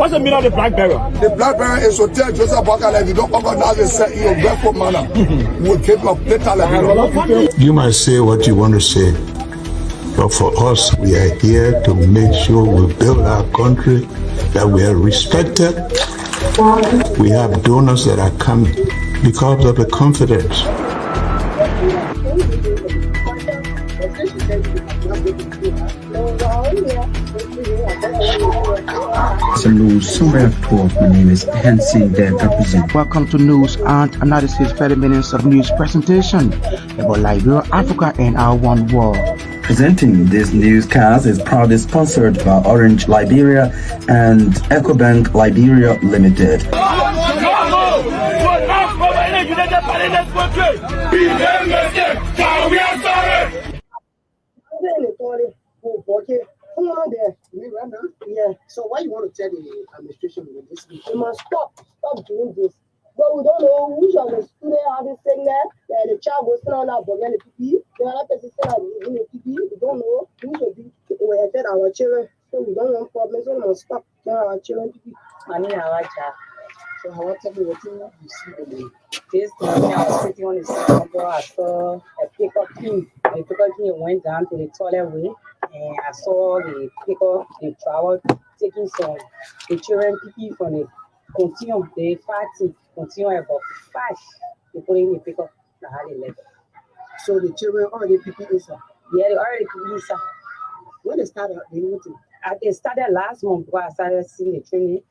What's the meaning of the black barrier? The black barrier is to tell Joseph Walker that if you don't organize yourself in a grateful manner, we'll keep your data like You might say what you want to say, but for us, we are here to make sure we build our country, that we are respected. We have donors that are coming because of the confidence. News Summary Report. My name is Hansi that represent. Welcome to News and Analysis 30 minutes of news presentation about Liberia, Africa, and our one world. Presenting this newscast is proudly sponsored by Orange Liberia and EcoBank Liberia Limited. Yeah. So why you want to tell the administration with this? We must stop doing this. But we don't know which of the students have been saying that the child was still on our body and the PP. The other person said that in the PP. We don't know who should be. We have fed our children, so we don't want problems. So we must stop telling our children PP. I mean, our child. So I want to tell you what you see the this morning I was sitting on the Sangar. I saw a pickup key. The pickup key went down to the toilet way. And I saw the pickup, the travel taking some the children PP from the continue, the fighting continue about 5. They put in the pickup, the hard 11. So the children already PP inside? Yeah, they already PP inside. When they started, they started last month before I started seeing the training.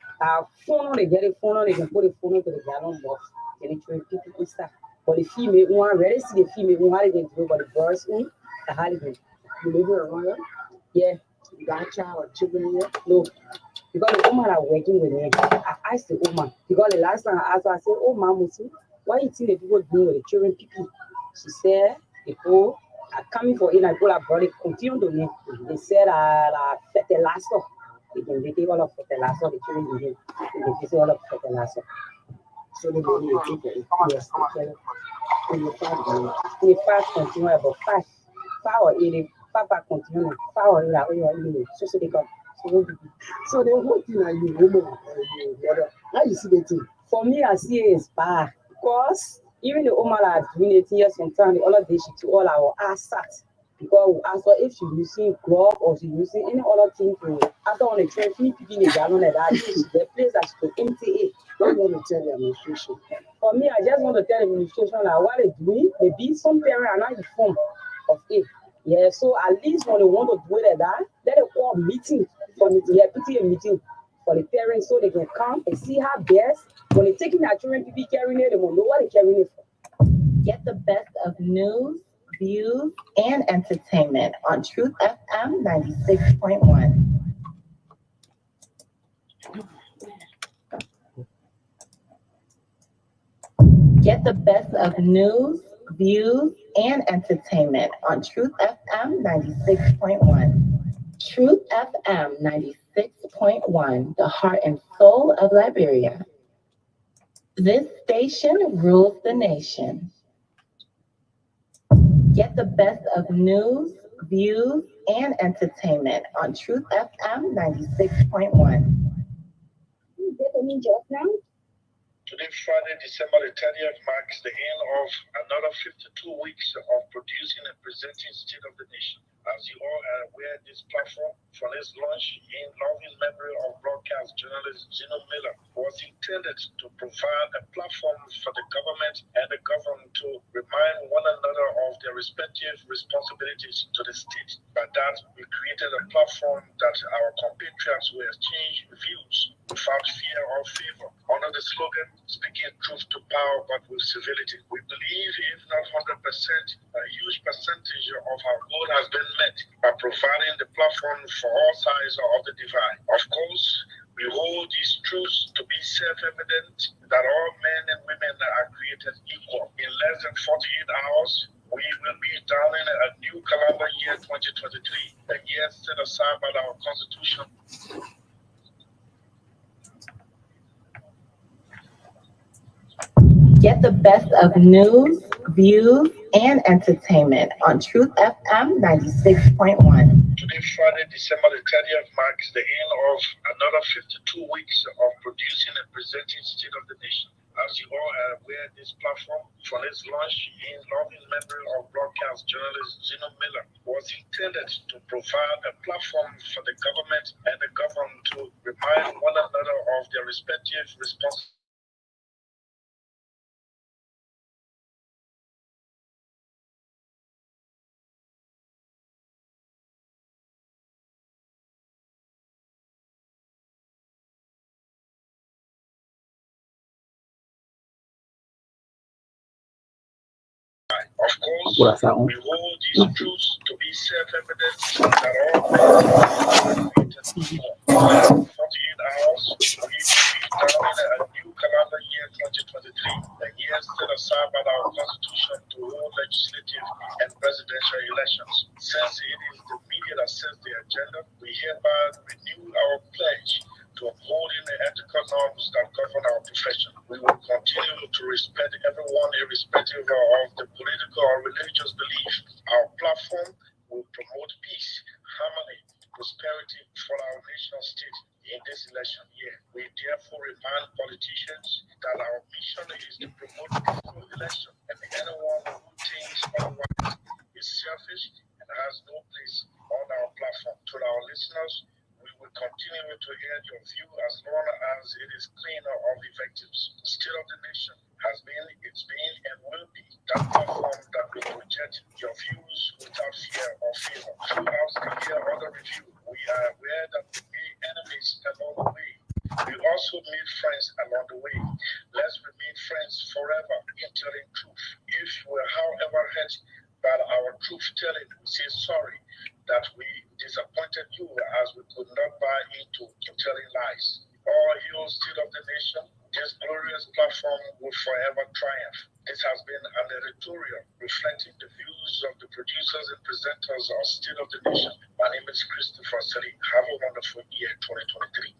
Phone, they get a phone, they can put a phone into the gallon box. Then the children PP inside. But the female one, ready to see the female one, how they can do it, but the girls, the hard 11. You live here around? Yeah. You got a child or children here? No. Because the woman are working with me. I asked the woman. Because the last time I asked her, I said, oh, Mom, why you think the people doing with the children PP? She said, the people are coming for it and people are brought it. Continue to me. They said, fertilizer. They take all of fertilizer, the children do it. They take all of fertilizer. So they will take it. Yes, the fast continue about 5 or 8. Papa continue. Power la so they come. So the whole thing are you woman how you see the thing? For me, I see it is bad because even the woman are doing it here sometimes the other day she took all our assets because we ask her if she using glove or she using any other thing to after on the train me picking the gallon like that the place that she could empty it. What do you want to tell the administration? For me, I just want to tell the administration that what they doing, maybe some parents are not informed of it. Yeah, so at least when they want to do it like that, let it call meeting for me to put a meeting for the parents so they can come and see how best when they're taking their children to be carrying it, they will know what they're carrying it for. Get the best of news, views, and entertainment on Truth FM 96.1. Get the best of news, views, and entertainment on Truth FM 96.1. Truth FM 96.1, the heart and soul of Liberia. This station rules the nation. Get the best of news, views, and entertainment on Truth FM 96.1. You get any job now? Today, Friday, December the 30th, marks the end of another 52 weeks of producing and presenting State of the Nation. As you all are aware, this platform, from its launch in loving memory of broadcast journalist Gino Miller, was intended to provide a platform for the government and the governed to remind one another of their respective responsibilities to the state. By that, we created a platform that our compatriots will exchange views without fear or favor, under the slogan, speaking truth to power but with civility. We believe, if not 100%, a huge percentage of our goal has been met by providing the platform for all sides of the divide. Of course, we hold these truths to be self-evident that all men and women are created equal. In less than 48 hours, we will be downing a new calendar year 2023, a year set aside by our Constitution. Get the best of news, views, and entertainment on Truth FM 96.1. Today, Today, Friday, December the 30th, marks the end of another 52 weeks of producing and presenting State of the Nation. As you all are aware, this platform, from its launch in loving memory of broadcast journalist Gino Miller, was intended to provide a platform for the government and the governed to remind one another of their respective responsibilities. Of course, we hold these truths to be self-evident that all created equal. 48 hours, we will be entering a new calendar year 2023, a year set aside by our Constitution to hold legislative and presidential elections. Since it is the media that sets the agenda, we hereby renew our pledge to upholding the ethical norms that govern our profession. We will continue to respect everyone irrespective of the political or religious belief. Our platform will promote peace, harmony, prosperity for our nation state in this election year. We therefore remind politicians that our mission is to promote peaceful election, and anyone who thinks otherwise is selfish and has no place on our platform. To our listeners, we will continue to hear your view as long as it is clean of invectives. The State of the Nation has been, it's been, and will be that platform that will project your views without fear or favor. Throughout the year under review, we are aware that we made enemies along the way. We also made friends along the way. Let's remain friends forever in telling truth. If we are, however, hurt by our truth telling, we say sorry that we disappointed you as we could not buy into telling lies. All hail State of the Nation. This glorious platform will forever triumph. This has been an editorial reflecting the views of the producers and presenters of State of the Nation. My name is Christopher Sally. Have a wonderful year 2023.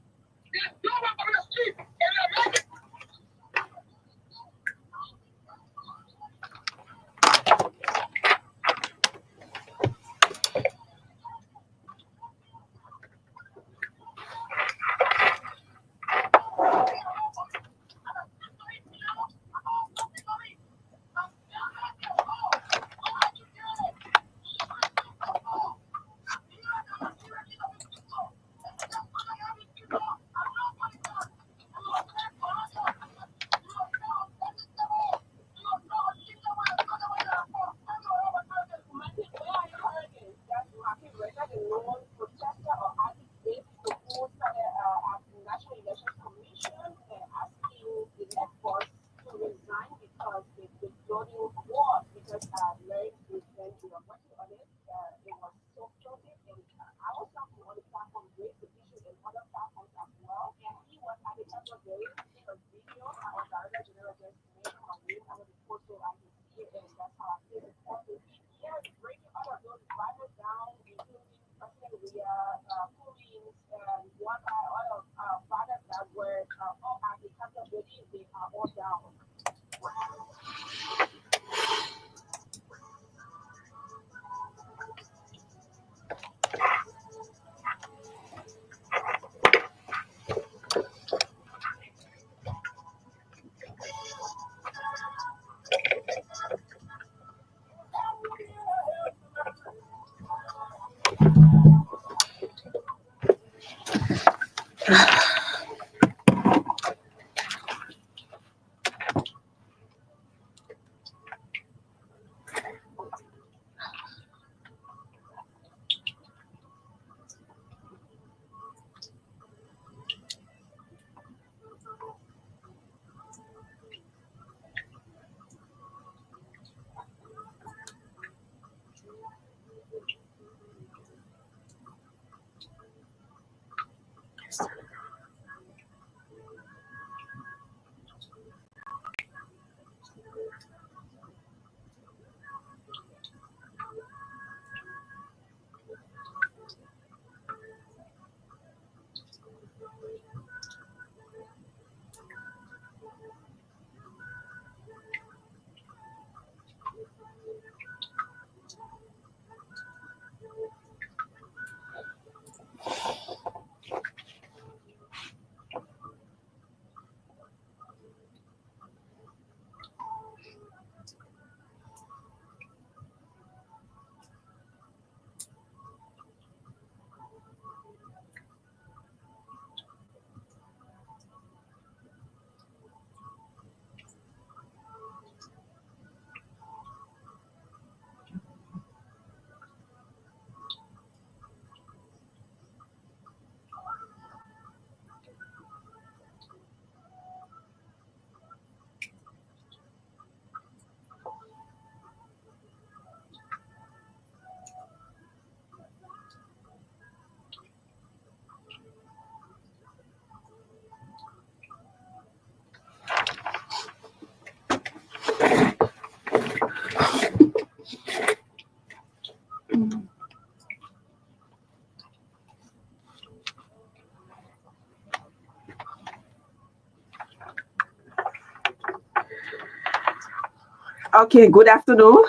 Okay, good afternoon.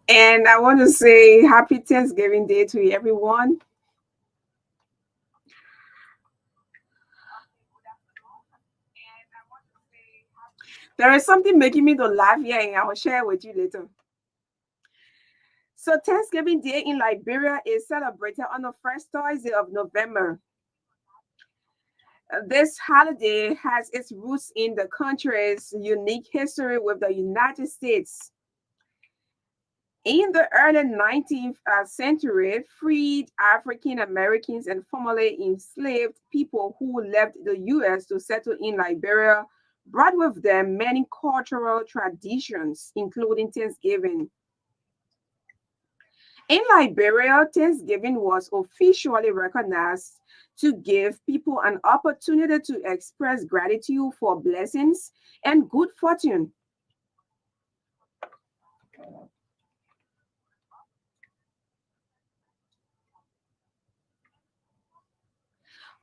And I want to say happy Thanksgiving Day to everyone. There is something making me to laugh here, and I will share with you later. So, Thanksgiving Day in Liberia is celebrated on the first Thursday of November. This holiday has its roots in the country's unique history with the United States. In the early 19th century, freed African Americans and formerly enslaved people who left the U.S. to settle in Liberia brought with them many cultural traditions, including Thanksgiving. In Liberia, Thanksgiving was officially recognized to give people an opportunity to express gratitude for blessings and good fortune.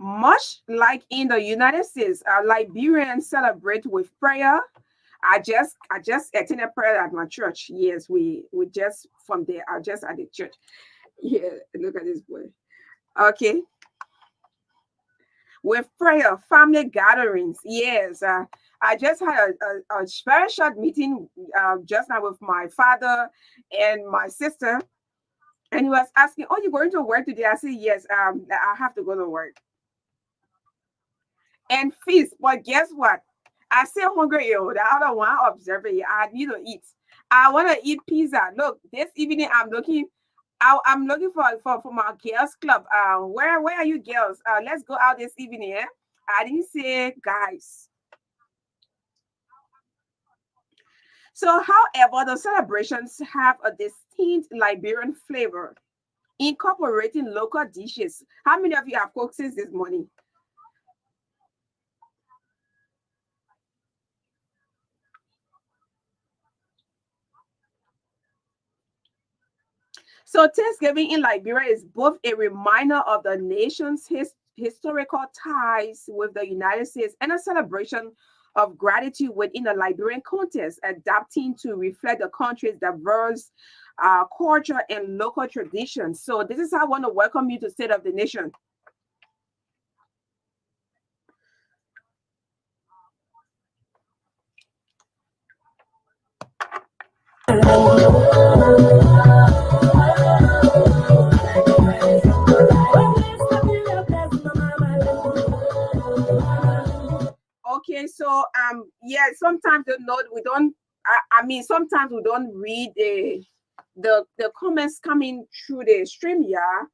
Much like in the United States, Liberians celebrate with prayer. I just attended prayer at my church. Yes, we just from there. I just at the church. Yeah, look at this boy. Okay, with prayer, family gatherings. Yes, I just had a very short meeting just now with my father and my sister, and he was asking, "Oh, you going to work today?" I said, "Yes. I have to go to work and feast." But guess what? I still hungry. Yo, the other one I observe it. I need to eat. I want to eat pizza. Look, this evening I'm looking. I'm looking for my girls club. Where are you girls? Let's go out this evening. Eh? I didn't say guys. So, however, the celebrations have a distinct Liberian flavor, incorporating local dishes. How many of you have cooked since this morning? So Thanksgiving in Liberia is both a reminder of the nation's historical ties with the United States and a celebration of gratitude within the Liberian context, adapting to reflect the country's diverse culture and local traditions. So this is how I want to welcome you to State of the Nation. Okay, so yeah, sometimes the note we don't. I mean, sometimes we don't read the comments coming through the stream. Yeah,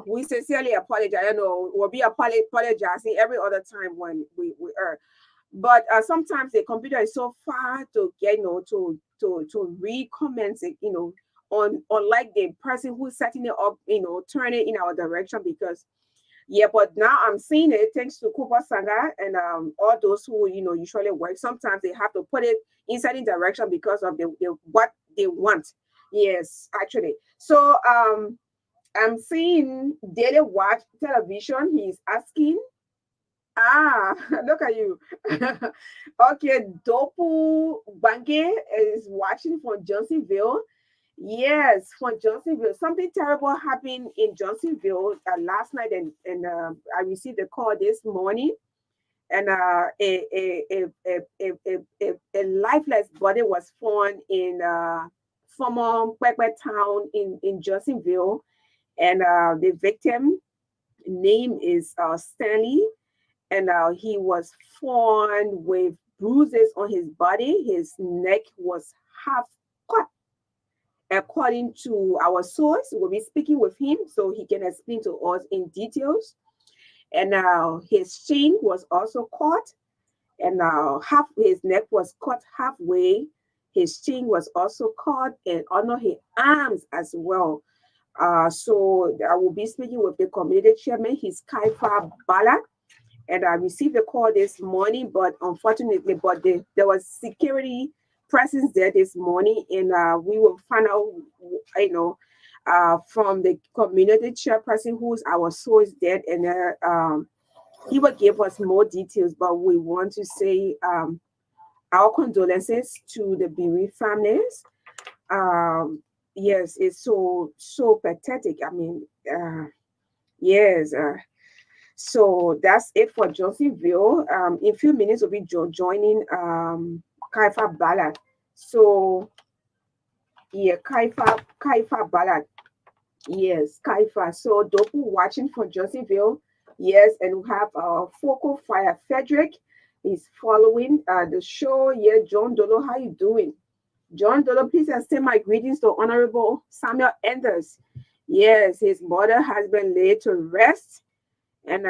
we sincerely apologize. You know, we'll be apologizing every other time when we are. But sometimes the computer is so far to get, you know, to read comments, you know, on unlike the person who's setting it up, you know, turn it in our direction because yeah, but now I'm seeing it thanks to Cooper Sangar and all those who you know usually work. Sometimes they have to put it in certain direction because of the what they want. Yes, actually. So I'm seeing Daily Watch Television. He's asking, ah, look at you. Okay, Dopu Bange is watching from Johnsonville. Yes, from Johnsonville. Something terrible happened in Johnsonville last night, and I received a call this morning, and a lifeless body was found in former Kwekwe town in Johnsonville, and the victim name is Stanley, and he was found with bruises on his body. His neck was half cut. According to our source, we'll be speaking with him so he can explain to us in details. And his chin was also cut, and half his neck was cut halfway. His chin was also cut, and under his arms as well. So I will be speaking with the community chairman, his Kaifa Balak, and I received a call this morning, but unfortunately, there was security presence there this morning, and we will find out, you know, from the community chairperson who's our source there, and he will give us more details. But we want to say our condolences to the bereaved families. Yes, it's so pathetic. I mean, yes. So that's it for Johnsonville. In a few minutes, we'll be joining Kaifa Ballad. So yeah, Kaifa Ballad. Yes, Kaifa. So Dopu watching from Johnsonville. Yes, and we have Focal Fire Frederick is following the show. Yeah, John Dolo, how you doing? John Dolo, please extend my greetings to Honorable Samuel Enders. Yes, his mother has been laid to rest. And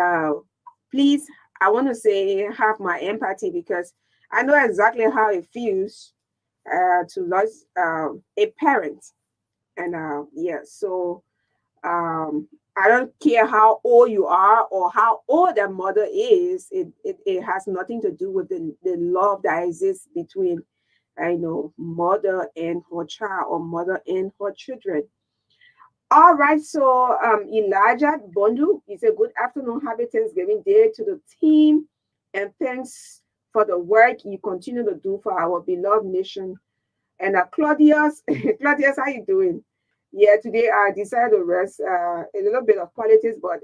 please, I want to say have my empathy because I know exactly how it feels to lose a parent. And yeah, so I don't care how old you are or how old the mother is. It has nothing to do with the love that exists between, I know, mother and her child or mother and her children. All right, so Elijah Bondu, he said, good afternoon, happy Thanksgiving Day to the team, and thanks for the work you continue to do for our beloved nation. And Claudius, Claudius, how you doing? Yeah, today I decided to rest a little bit of politics, but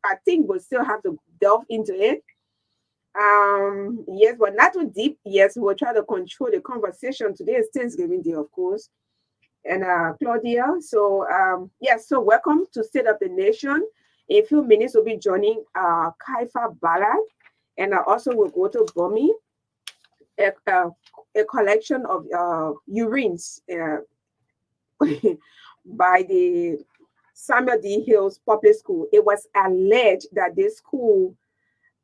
I think we'll still have to delve into it. Yes, but not too deep. Yes, we'll try to control the conversation. Today is Thanksgiving Day, of course. And Claudia. So yes, so welcome to State of the Nation. In a few minutes, we'll be joining Kaifa Ballad, and also we'll go to Bomi, a collection of urines by the Samuel D. Hills Public School. It was alleged that this school,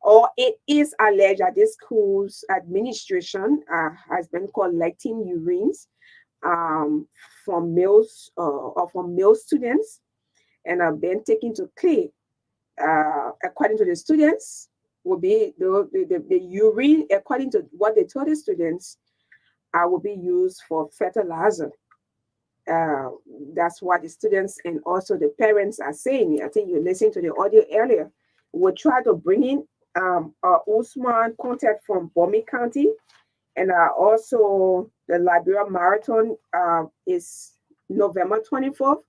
or it is alleged that this school's administration has been collecting urines from males or from male students and have been taken to clay. According to the students, will be the urine, according to what they told the students, will be used for fertilizer. Uh, that's what the students and also the parents are saying. I think you listened to the audio earlier. We'll try to bring in Usman contact from Bomi County, and also the Liberia Marathon is November 24th.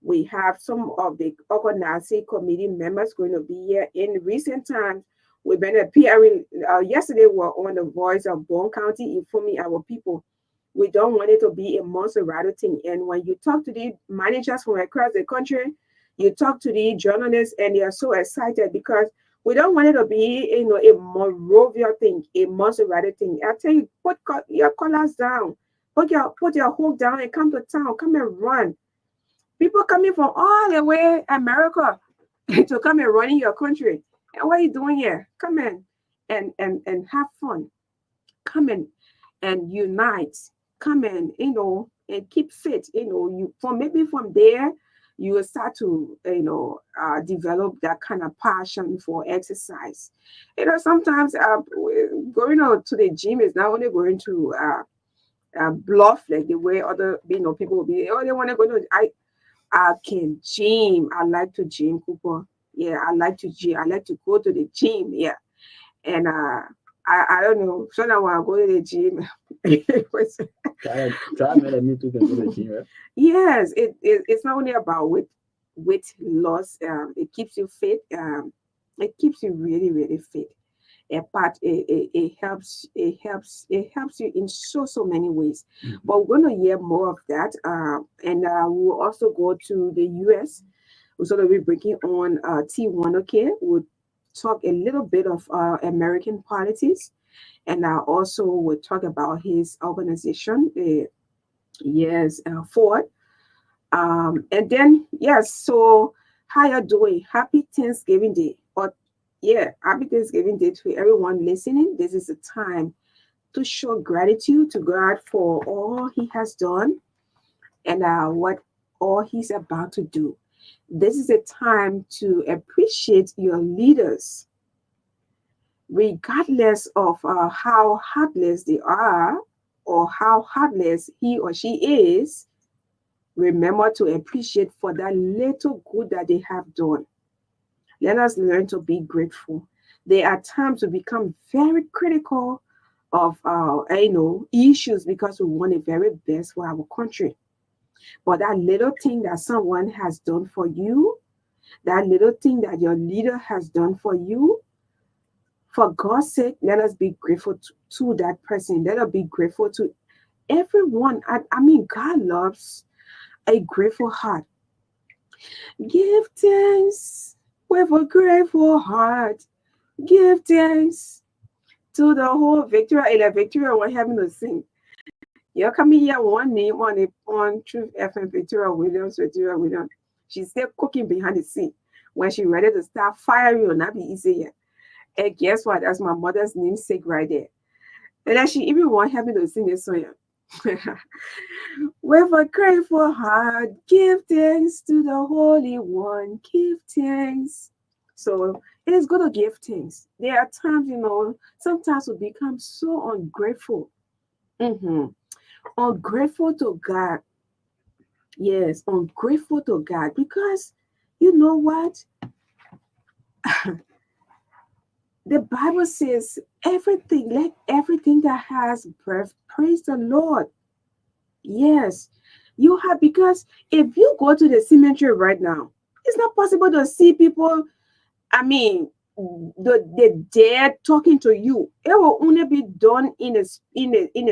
We have some of the organizing committee members going to be here. In recent times, we've been appearing. Yesterday, we were on the Voice of Bone County informing our people. We don't want it to be a Monserrato thing. And when you talk to the managers from across the country, you talk to the journalists, and they are so excited because we don't want it to be, a Morovia thing, a Monserrato thing. I tell you, put your collars down, put your hook down, and come to town, come and run. People coming from all the way America to come and run in your country. And what are you doing here? Come in and have fun. Come in and unite. Come in, and keep fit. You from there, you will start to, develop that kind of passion for exercise. Sometimes going out to the gym is not only going to bluff like the way other, people will be. Oh, they want to go to. I can gym. I like to gym, Cooper. Yeah, I like to gym. I like to go to the gym. Yeah, and I don't know. So now when I go to the gym, try me to go to the gym. Right? Yes, it's not only about weight loss. It keeps you fit. It keeps you really, really fit. But it helps you in so many ways. Mm-hmm. But we're going to hear more of that, and we'll also go to the U.S. We'll sort of be breaking on T1OK. We'll talk a little bit of American politics, and also we'll talk about his organization, Ford. And then yes, so how you doing? Happy Thanksgiving Day. Happy Thanksgiving Day to everyone listening. This is a time to show gratitude to God for all He has done and what all He's about to do. This is a time to appreciate your leaders, regardless of how heartless they are or how heartless he or she is. Remember to appreciate for that little good that they have done. Let us learn to be grateful. There are times to become very critical issues because we want the very best for our country. But that little thing that someone has done for you, that little thing that your leader has done for you, for God's sake, let us be grateful to that person. Let us be grateful to everyone. I mean, God loves a grateful heart. Give thanks with a grateful heart. Give thanks to the whole Victoria and the Victoria we're having to sing. You're coming here one name on Truth FM, Victoria Williams, Victoria Williams. She's still cooking behind the scene. When she's ready to start firing, it'll not be easy yet. And guess what? That's my mother's namesake right there. And then she even want me to sing this song. With a grateful heart, give thanks to the Holy One. Give thanks. So it is good to give thanks. There are times, sometimes we become so ungrateful. Ungrateful to God. Yes, ungrateful to God. Because you know what? The Bible says everything, let everything that has breath praise the Lord. Yes, you have, because if you go to the cemetery right now, it's not possible to see people. I mean, the dead talking to you. It will only be done in a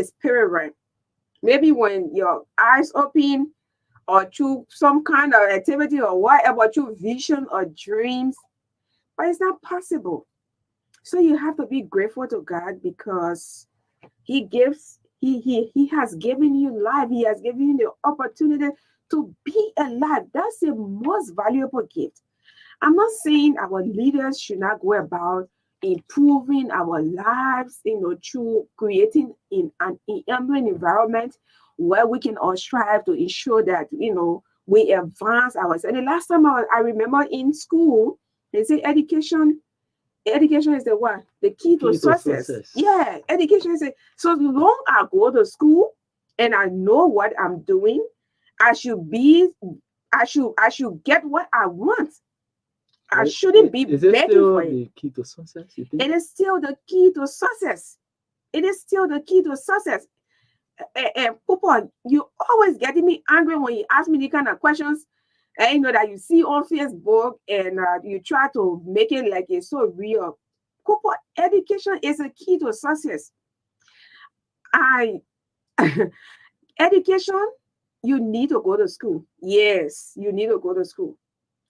spirit realm. Maybe when your eyes open, or through some kind of activity or whatever, through vision or dreams, but it's not possible. So you have to be grateful to God because He has given you life. He has given you the opportunity to be alive. That's the most valuable gift. I'm not saying our leaders should not go about improving our lives, through creating in an enabling environment where we can all strive to ensure that, we advance ourselves. And the last time I remember in school, they say education is the what? The key to success. Yeah, education is so long I go to school and I know what I'm doing, I should get what I want. I shouldn't be begging for it. The key to success, you think? It is still the key to success. It is still the key to success. And Papa, you always getting me angry when you ask me the kind of questions. And that you see on Facebook, and you try to make it like it's so real. Papa, education is a key to success. Education, you need to go to school. Yes, you need to go to school.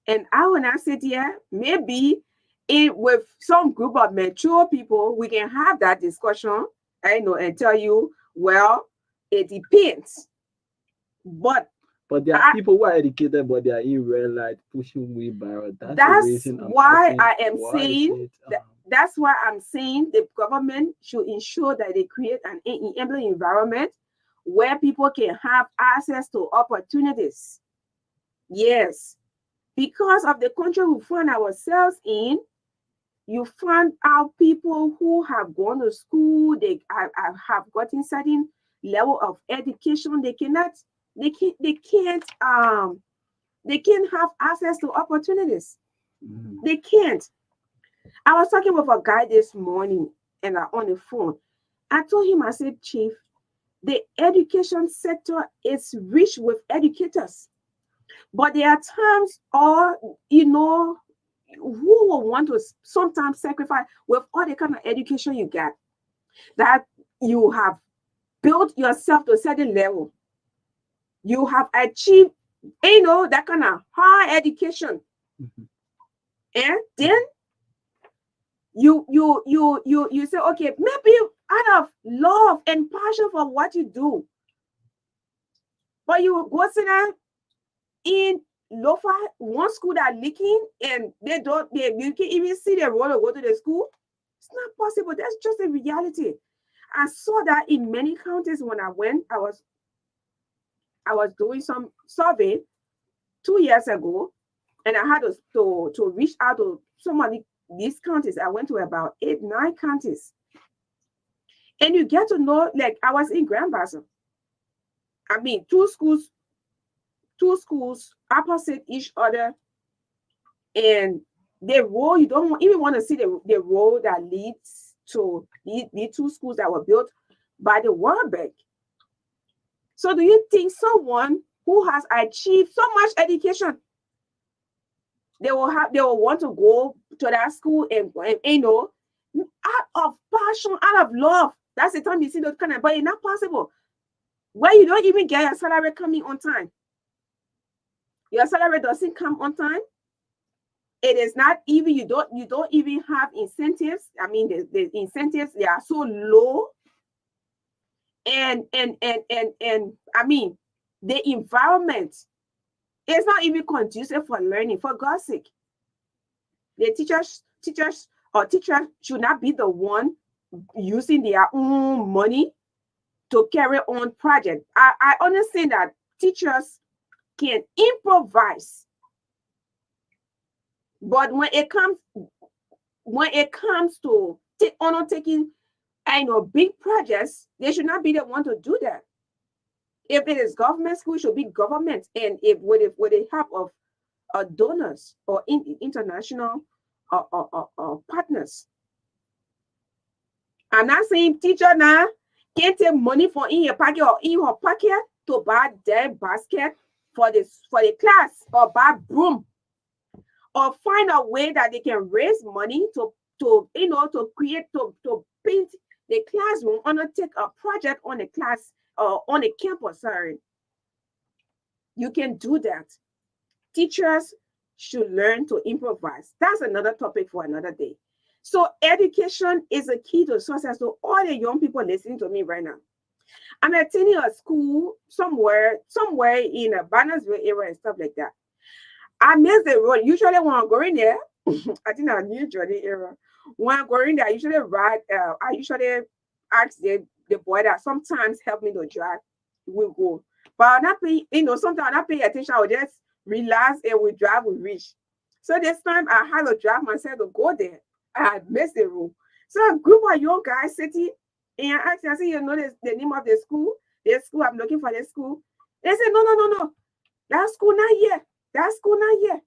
And I will not sit here, maybe with some group of mature people, we can have that discussion, and tell you, well, it depends. But there are people who are educated, but they are in real life pushing wheelbarrow. That's why I am saying that's why I'm saying the government should ensure that they create an enabling environment where people can have access to opportunities. Yes. Because of the country we find ourselves in, you find out people who have gone to school, they have gotten certain level of education. They can't have access to opportunities. They can't. I was talking with a guy this morning and on the phone. I told him, I said, Chief, the education sector is rich with educators. But there are times, who will want to sometimes sacrifice with all the kind of education you get, that you have built yourself to a certain level. You have achieved, that kind of high education. And then you say, okay, maybe out of love and passion for what you do, but you go sit down in Lofa, one school that leaking, and you can even see the road to go to the school. It's not possible. That's just a reality. I saw that in many counties when I went. I was doing some survey 2 years ago, and I had to reach out to some of these counties. I went to about 8, 9 counties. And you get to know, like I was in Grand Basin. I mean, two schools opposite each other, and the road, you don't even want to see the road that leads to the two schools that were built by the World Bank. So do you think someone who has achieved so much education, they will want to go to that school and you know, out of passion, out of love? That's the time you see those kind of, but it's not possible. Where you don't even get your salary coming on time. Your salary doesn't come on time. It is not even, you don't even have incentives. I mean, the incentives, they are so low. And I mean, the environment is not even conducive for learning, for God's sake. The teachers should not be the one using their own money to carry on project. I understand that teachers can improvise, but when it comes to undertaking, I know, big projects, they should not be the one to do that. If it is government school, it should be government, and if with the help of donors or international partners. I'm not saying teacher now can't take money from in your pocket or in her pocket to buy their basket for the class, or buy broom, or find a way that they can raise money to create, to paint the classroom, undertake a project on the class or on a campus. Sorry, you can do that. Teachers should learn to improvise. That's another topic for another day. So education is a key to success. So all the young people listening to me right now, I'm attending a school somewhere in a Bannersville area and stuff like that. I miss the road. Usually when I'm going there, I think I'm New Jersey area. When I'm going there, I usually ask the boy that sometimes help me to drive. We'll go. But I'm not paying, sometimes I'm not paying attention. I will just relax and we drive, we reach. So this time I had to drive myself to go there. I had missed the road. So a group of young guys sitting and I asked, I said, you know the name of the school? The school, I'm looking for the school. They said, no. That school not here. That school not here.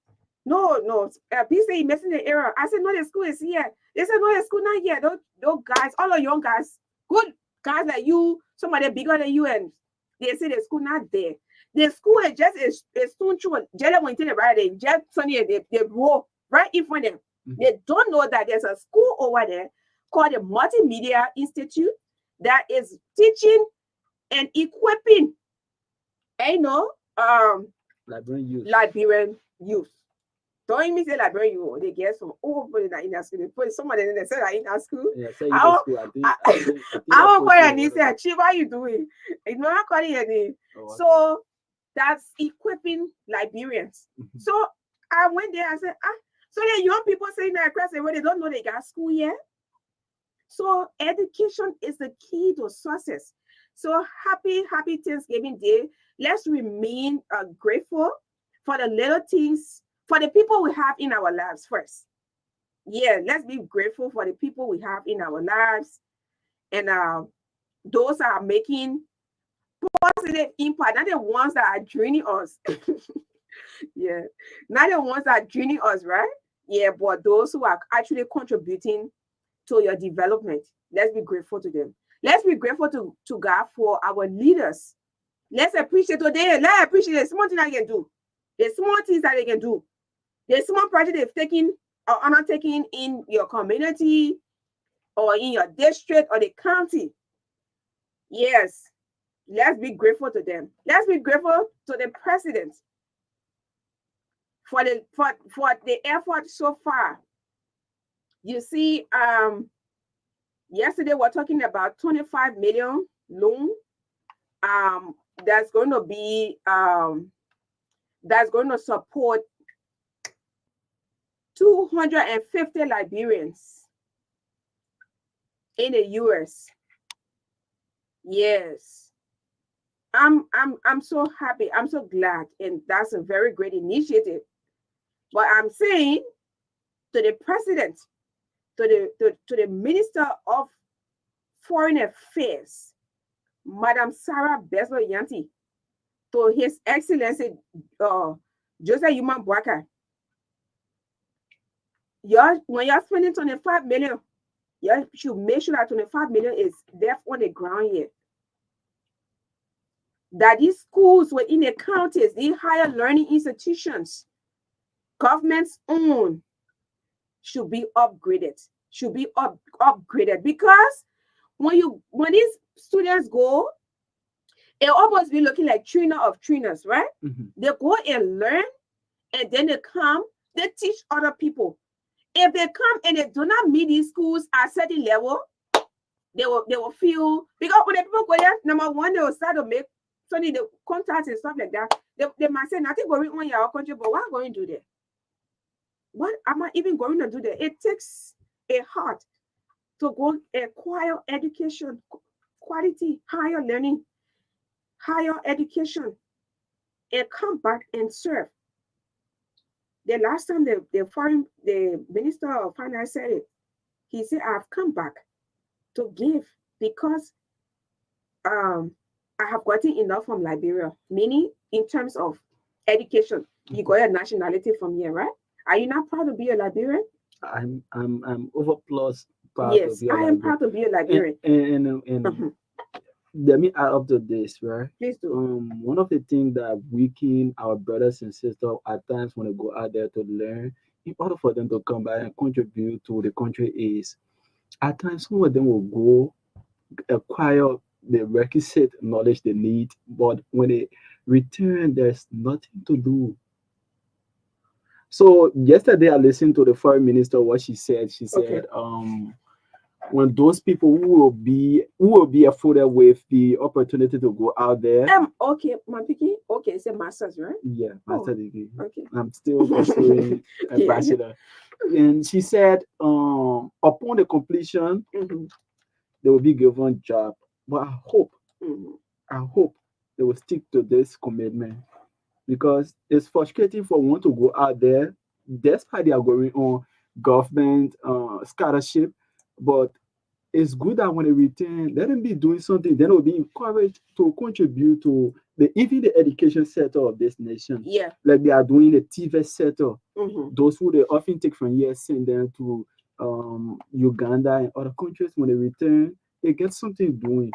No. Please say you're missing the error. I said, no, the school is here. They said, no, the school not here. Those guys, all the young guys, good guys like you, somebody bigger than you, and they say the school not there. The school is just a stone throw. Just when you right there, just sunny, they roll right in front of them. Mm-hmm. They don't know that there's a school over there called the Multimedia Institute that is teaching and equipping, Liberian youth. Don't even say Liberian youth. They get some over in that school. They put somebody in there say that in that school. Yeah, I don't call your name. Say, Chief, how you doing? You know, I'm calling your name. Oh, so that's equipping Liberians. Mm-hmm. So I went there. I said, so the young people saying that across the road, they don't know they got school yet. So education is the key to success. So happy Thanksgiving Day. Let's remain grateful for the little things, for the people we have in our lives first. Yeah, let's be grateful for the people we have in our lives. And those are making positive impact, not the ones that are draining us. Yeah, not the ones that are draining us, right? Yeah, but those who are actually contributing to your development. Let's be grateful to them. Let's be grateful to God for our leaders. Let's appreciate today. Let's appreciate the small things that they can do. The small things that they can do. The small project they've taken or undertaken in your community or in your district or the county. Yes. Let's be grateful to them. Let's be grateful to the president for the effort so far. You see, yesterday we're talking about 25 million loan. That's going to be that's going to support 250 Liberians in the US. Yes. I'm so happy. I'm so glad, and that's a very great initiative. But I'm saying to the president, to the Minister of Foreign Affairs, Madam Sarah Bezo-Yanti, to His Excellency Joseph Yuma Boakai, when you're spending 25 million You should make sure that 25 million is left on the ground here. That these schools within the counties, these higher learning institutions, government's own, should be upgraded. Should be upgraded, because when these students go, it almost be looking like trainer of trainers, right? They go and learn, and then they come, they teach other people. If they come and they do not meet these schools at certain level, they will feel, because when the people go there, number one, they will start to make Sunday the contacts and stuff like that. They might say nothing going on in our country, but what am I going to do there? What am I even going to do there? It takes a heart to go acquire education, quality, higher learning, higher education, and come back and serve. The last time the Minister of Finance said it, he said, I've come back to give because I have gotten enough from Liberia, meaning in terms of education. You got your nationality from here, right? Are you not proud to be a Liberian? I'm overplus proud Yes, to be a I am Liberian. proud to be a Liberian. And let me add up to this, right? Please do. One of the things that weaken our brothers and sisters at times when they go out there to learn, in order for them to come back and contribute to the country, is at times some of them will go acquire the requisite knowledge they need, but when they return, there's nothing to do. So yesterday I listened to the foreign minister, what she said. She said, when those people who will be afforded with the opportunity to go out there. Okay, Mapiki. Okay, it's a master's, right? Yeah, master degree. Okay. I'm still pursuing a bachelor. And she said, upon the completion, they will be given job. But I hope they will stick to this commitment, because it's frustrating for one to go out there, despite they are going on government scholarship, but it's good that when they return, let them be doing something. Then they'll be encouraged to contribute to even the education sector of this nation. Yeah. Like they are doing the TV sector. Those who they often take from here, send them to Uganda and other countries. When they return, they get something doing.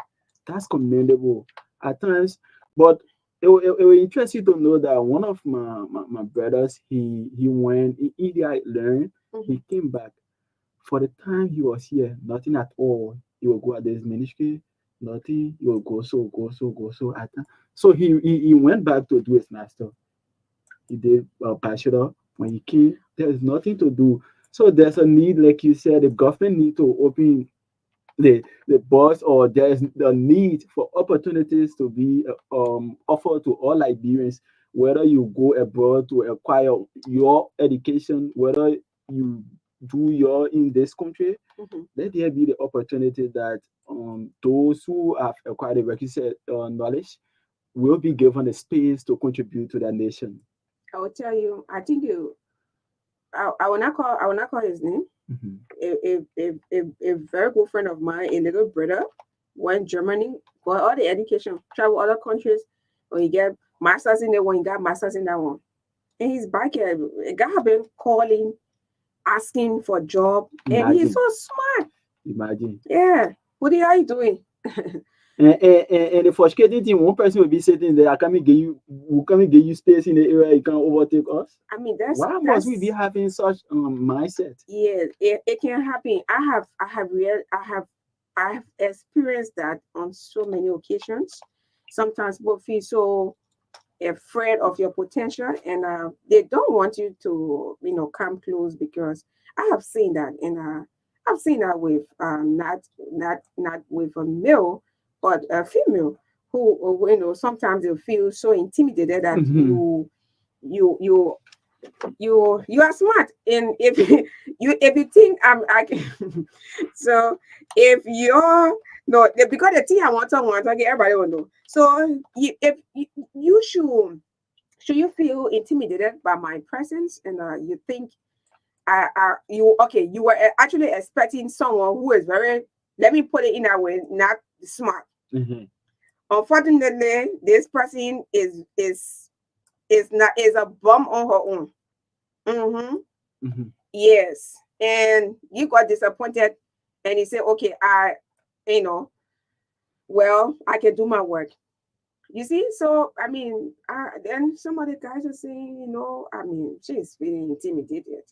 That's commendable at times. But it will interest you to know that one of my brothers, he went in India, learned, he came back. For the time he was here, nothing at all. He will go at this ministry, nothing. He will go so. So he went back to do his master. He did a bachelor. When he came, there is nothing to do. So there's a need, like you said, the government need to open the bus, or there's the need for opportunities to be offered to all Liberians, whether you go abroad to acquire your education, whether you do your in this country, let there be the opportunity that those who have acquired the requisite knowledge will be given the space to contribute to their nation. I will tell you, I think I will not call his name. A very good friend of mine, a little brother, went Germany, got all the education, travel other countries, when he get masters in the one, he got masters in that one. And he's back here. A guy have been calling, asking for a job, and he's so smart. Imagine. Yeah. What are you doing? And the frustrating thing, one person will be sitting there, we can't get you space in the area, you can overtake us. I mean, why must we be having such mindset? Yeah, it can happen. I have experienced that on so many occasions. Sometimes people feel so afraid of your potential, and they don't want you to come close, because I have seen that, and I've seen that with not with a male, but a female who sometimes they feel so intimidated that you are smart, and if you think I can so if you're no, because the thing I want everybody will know. So if you should you feel intimidated by my presence, and you think you were actually expecting someone who is very, let me put it in that way, not smart. Unfortunately, this person is a bum on her own. Yes, and you got disappointed, And he said, okay, I can do my work. You see, so I mean, then some of the guys are saying, she's feeling intimidated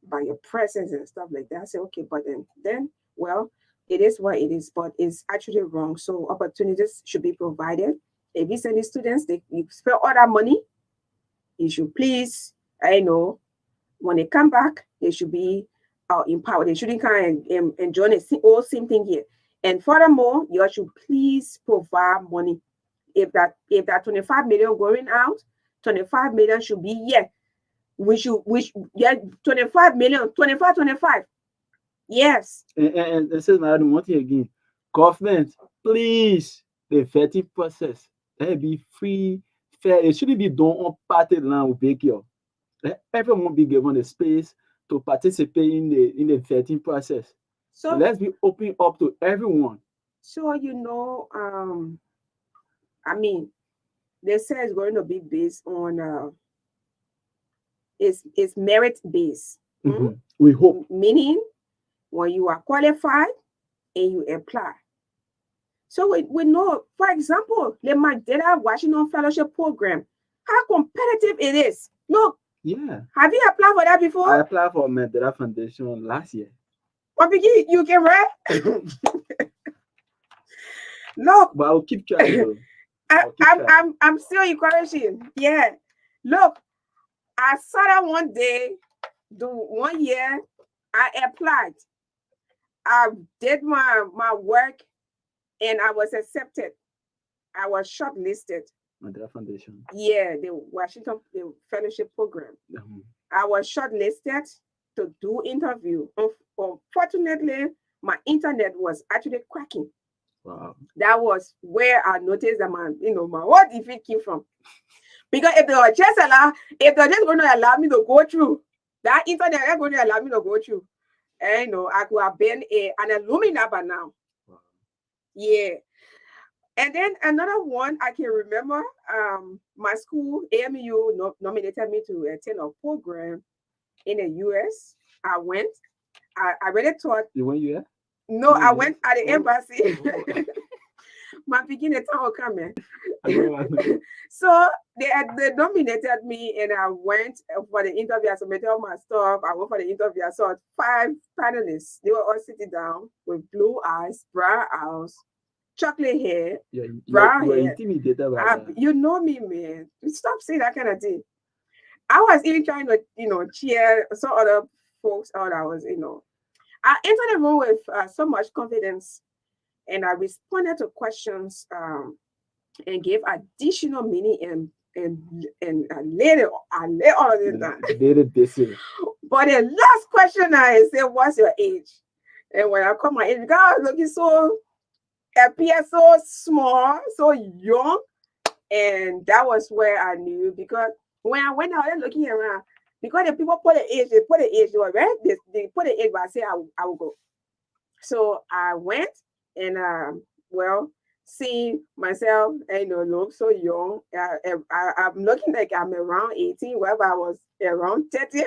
by your presence and stuff like that. I say, okay, but then, well, it is what it is, but it's actually wrong. So opportunities should be provided. If you send the students, you spend all that money, you should please, when they come back, they should be empowered. They shouldn't kind of enjoy the same thing here. And furthermore, you should please provide money. If that 25 million going out, 25 million should be here. We should 25 million, 25. Yes. And this is not one thing again. Government, please, the vetting process. Let it be free, fair. It shouldn't be done on party line with big yo. Let everyone be given the space to participate in the vetting process. So let's be open up to everyone. So they say it's going to be based on it's merit based. Mm-hmm. We hope. Meaning when you are qualified and you apply. So we know, for example, the Magdalene Washington Fellowship Program, how competitive it is. Look. Yeah. Have you applied for that before? I applied for Magdalene Foundation last year. What you can read? Look. But I'll keep trying. I'm still encouraging. Yeah. Look, I saw that one day, 1 year, I applied. I did my work and I was accepted. I was shortlisted. Mandela Foundation. Yeah, the Washington Fellowship Program. Mm-hmm. I was shortlisted to do interview. Unfortunately, my internet was actually cracking. Wow. That was where I noticed that my what if it came from. Because if they were just going to allow me to go through, that internet is going to allow me to go through. And I could have been an alumni by now. Wow. Yeah. And then another one I can remember, my school, AMU, nominated me to attend a program in the US. I went. I really thought. You went US? No, I went at the embassy. My beginning time will come in. So they nominated me and I went for the interview. I submitted all my stuff. I went for the interview. I saw 5 panelists. They were all sitting down with blue eyes, brown eyes, chocolate hair, brown hair. Intimidated by that. You know me, man. Stop saying that kind of thing. I was even trying to, cheer some other folks out. I was, I entered the room with so much confidence, and I responded to questions and gave additional meaning and I laid all of it down. But the last question I said, "What's your age?" And when I called my age, God was looking appear so small, so young, and that was where I knew, because when I went out there looking around, because the people put the age, they put the age, but I said I will go. So I went and seeing myself, look so young. I'm looking like I'm around 18, wherever I was around 30.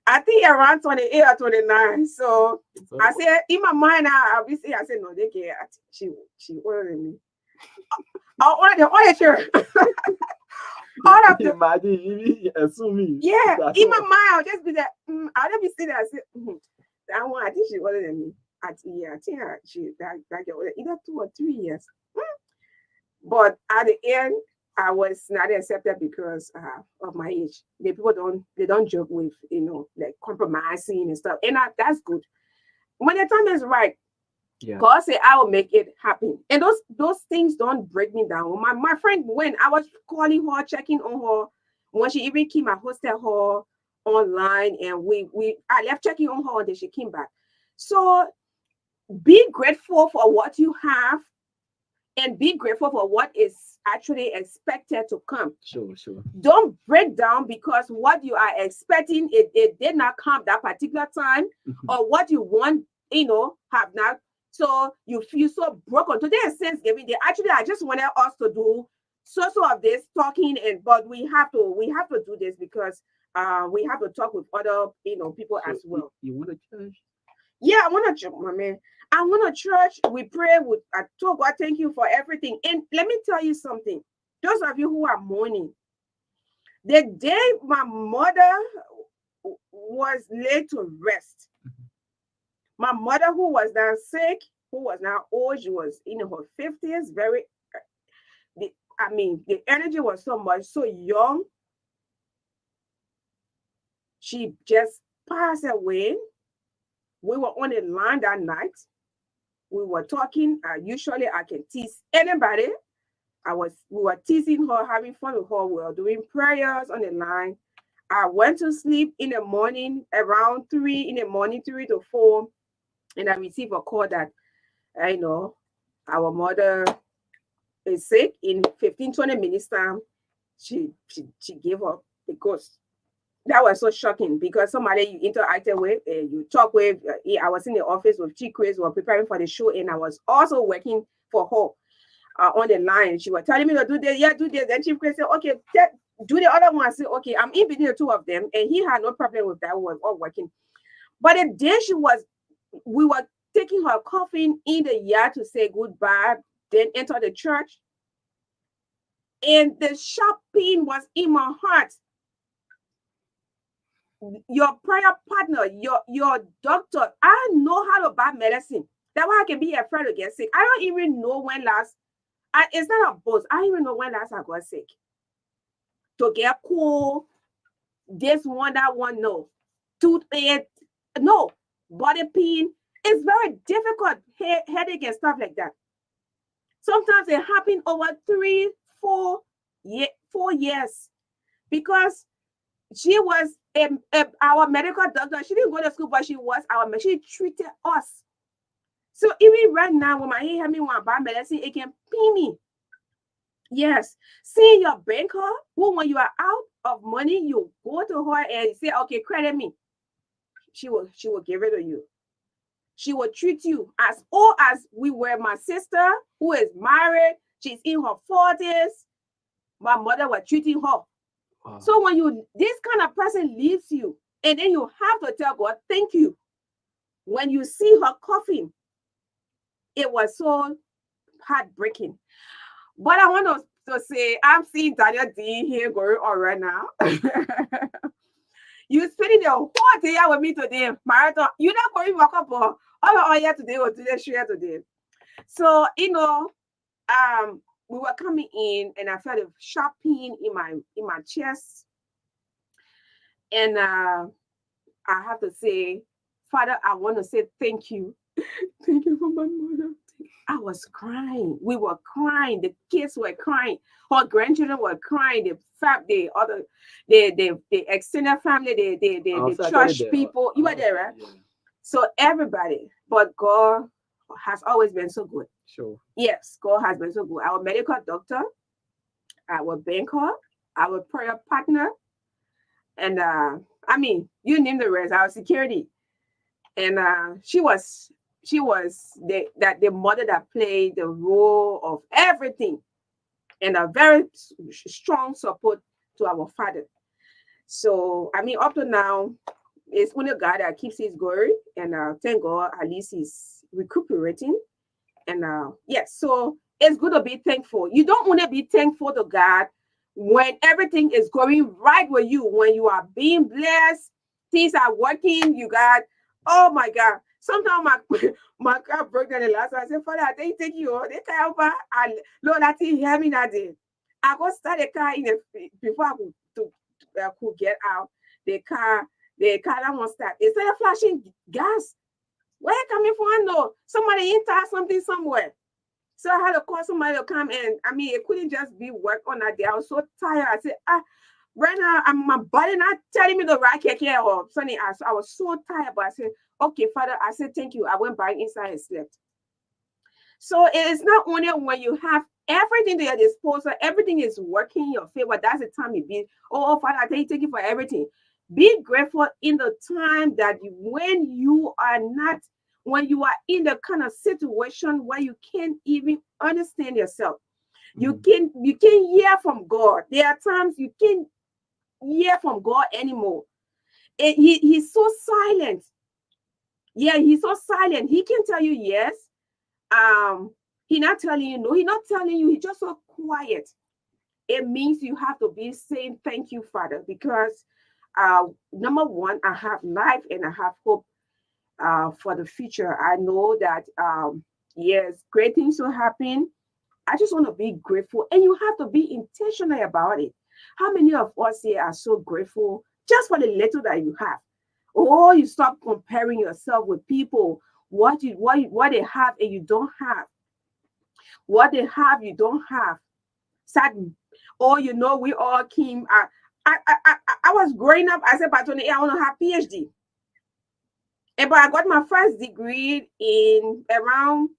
I think around 28 or 29. So I said, in my mind, I said, no, they can't. She older than me. Imagine you assuming. Yeah, in my mind, I'll just be like, I'll just be sitting there and say, that one, I think she's older than me. I think she older, either 2 or 3 years. But at the end, I was not accepted because of my age. The people don't joke with, like compromising and stuff. And that's good. When the time is right, God said, I will make it happen. And those things don't break me down. My friend, when I was calling her, checking on her, when she even came, I hosted her online, and I left checking on her until she came back. So be grateful for what you have, and be grateful for what is actually expected to come. Sure. Don't break down because what you are expecting, it did not come that particular time, or what you want, have not. So you feel so broken. Today is Thanksgiving Day. Actually, I just wanted us to do so of this talking, but we have to do this because We have to talk with other, people So as well. you want a church? Yeah, I want to church, my man. I want a church. We pray with. I told God, thank you for everything. And let me tell you something. Those of you who are mourning, the day my mother was laid to rest, my mother who was now sick, who was now old, she was in her 50s, very. The energy was so much, so young. She just passed away. We were on the line that night. We were talking. Usually, I can tease anybody. We were teasing her, having fun with her. We were doing prayers on the line. I went to sleep in the morning around 3 in the morning, 3 to 4, and I received a call that our mother is sick. In 15-20 minutes time, she gave up the ghost. That was so shocking because somebody you interacted with, you talk with. I was in the office with Chikris. We were preparing for the show, and I was also working for her on the line. She was telling me to do this, do this. Then Chief Chris said, okay, do the other one. I said, okay, I'm in between the two of them, and he had no problem with that. We were all working. But the day we were taking her coffin in the yard to say goodbye, then enter the church, and the sharp pain was in my heart. Your prayer partner, your doctor, I know how to buy medicine. That's why I can be afraid to get sick. I don't even know when last. It's not a boast. I don't even know when last I got sick. To get cold, this one, that one, no. Toothache, no. Body pain. It's very difficult. Headache and stuff like that. Sometimes it happens over 3, 4 years because she was our medical doctor. She didn't go to school, but she treated us. So even right now, when my head having one bad medicine, it can pain me. Yes. Seeing your banker, who when you are out of money, you go to her and say, okay, credit me. She will give it to you. She will treat you as old as we were. My sister, who is married, she's in her 40s. My mother was treating her. Wow. So when this kind of person leaves you, and then you have to tell God, thank you. When you see her coughing, it was so heartbreaking. But I want to say, I'm seeing Daniel D here going on right now. You spending the whole day with me today, marathon. You're not going to walk up all here today or today, share today. So, we were coming in and I felt a sharp pain in my chest. And I have to say, Father, I want to say thank you. Thank you for my mother. I was crying. We were crying. The kids were crying. Her grandchildren were crying. The extended family, the church people. You were there, right? Yeah. So everybody, but God has always been so good. Sure. Yes, God has been so good. Our medical doctor, our banker, our prayer partner, and you name the rest. Our security, and she was the mother that played the role of everything, and a very strong support to our father. So up to now, it's only God that keeps his glory, and thank God at least he's recuperating. And yes, so it's good to be thankful. You don't want to be thankful to God when everything is going right with you, when you are being blessed, things are working, you got, oh my God. Sometimes my car broke down the last time. I said, Father, I take you on. They can't over. Lord, I think hear me that day. I go start the car before I could get out. The car that won't start. Instead of flashing gas, where coming from? No, somebody entire something somewhere. So I had to call somebody to come in. It couldn't just be work on that day. I was so tired. I said, right now, my body not telling me to ride keke or something. I was so tired, but I said, okay, Father, I said, thank you. I went back inside and slept. So it is not only when you have everything to your disposal, everything is working in your favor. That's the time you be, oh, Father, I thank you for everything. Be grateful in the time that when you are in the kind of situation where you can't even understand yourself. You can hear from God. There are times you can hear from God anymore. He's so silent. Yeah, he's so silent. He can tell you yes. He not telling you no. He not telling you. He's just so quiet. It means you have to be saying thank you, Father, because number one, I have life and I have hope for the future. I know that yes, great things will happen. I just want to be grateful, and you have to be intentional about it. How many of us here are so grateful just for the little that you have? Oh, you stop comparing yourself with people. What they have and you don't have. What they have, you don't have. Sad. Oh, we all came. I was growing up. I said, by 28, I want to have PhD. But I got my first degree in around,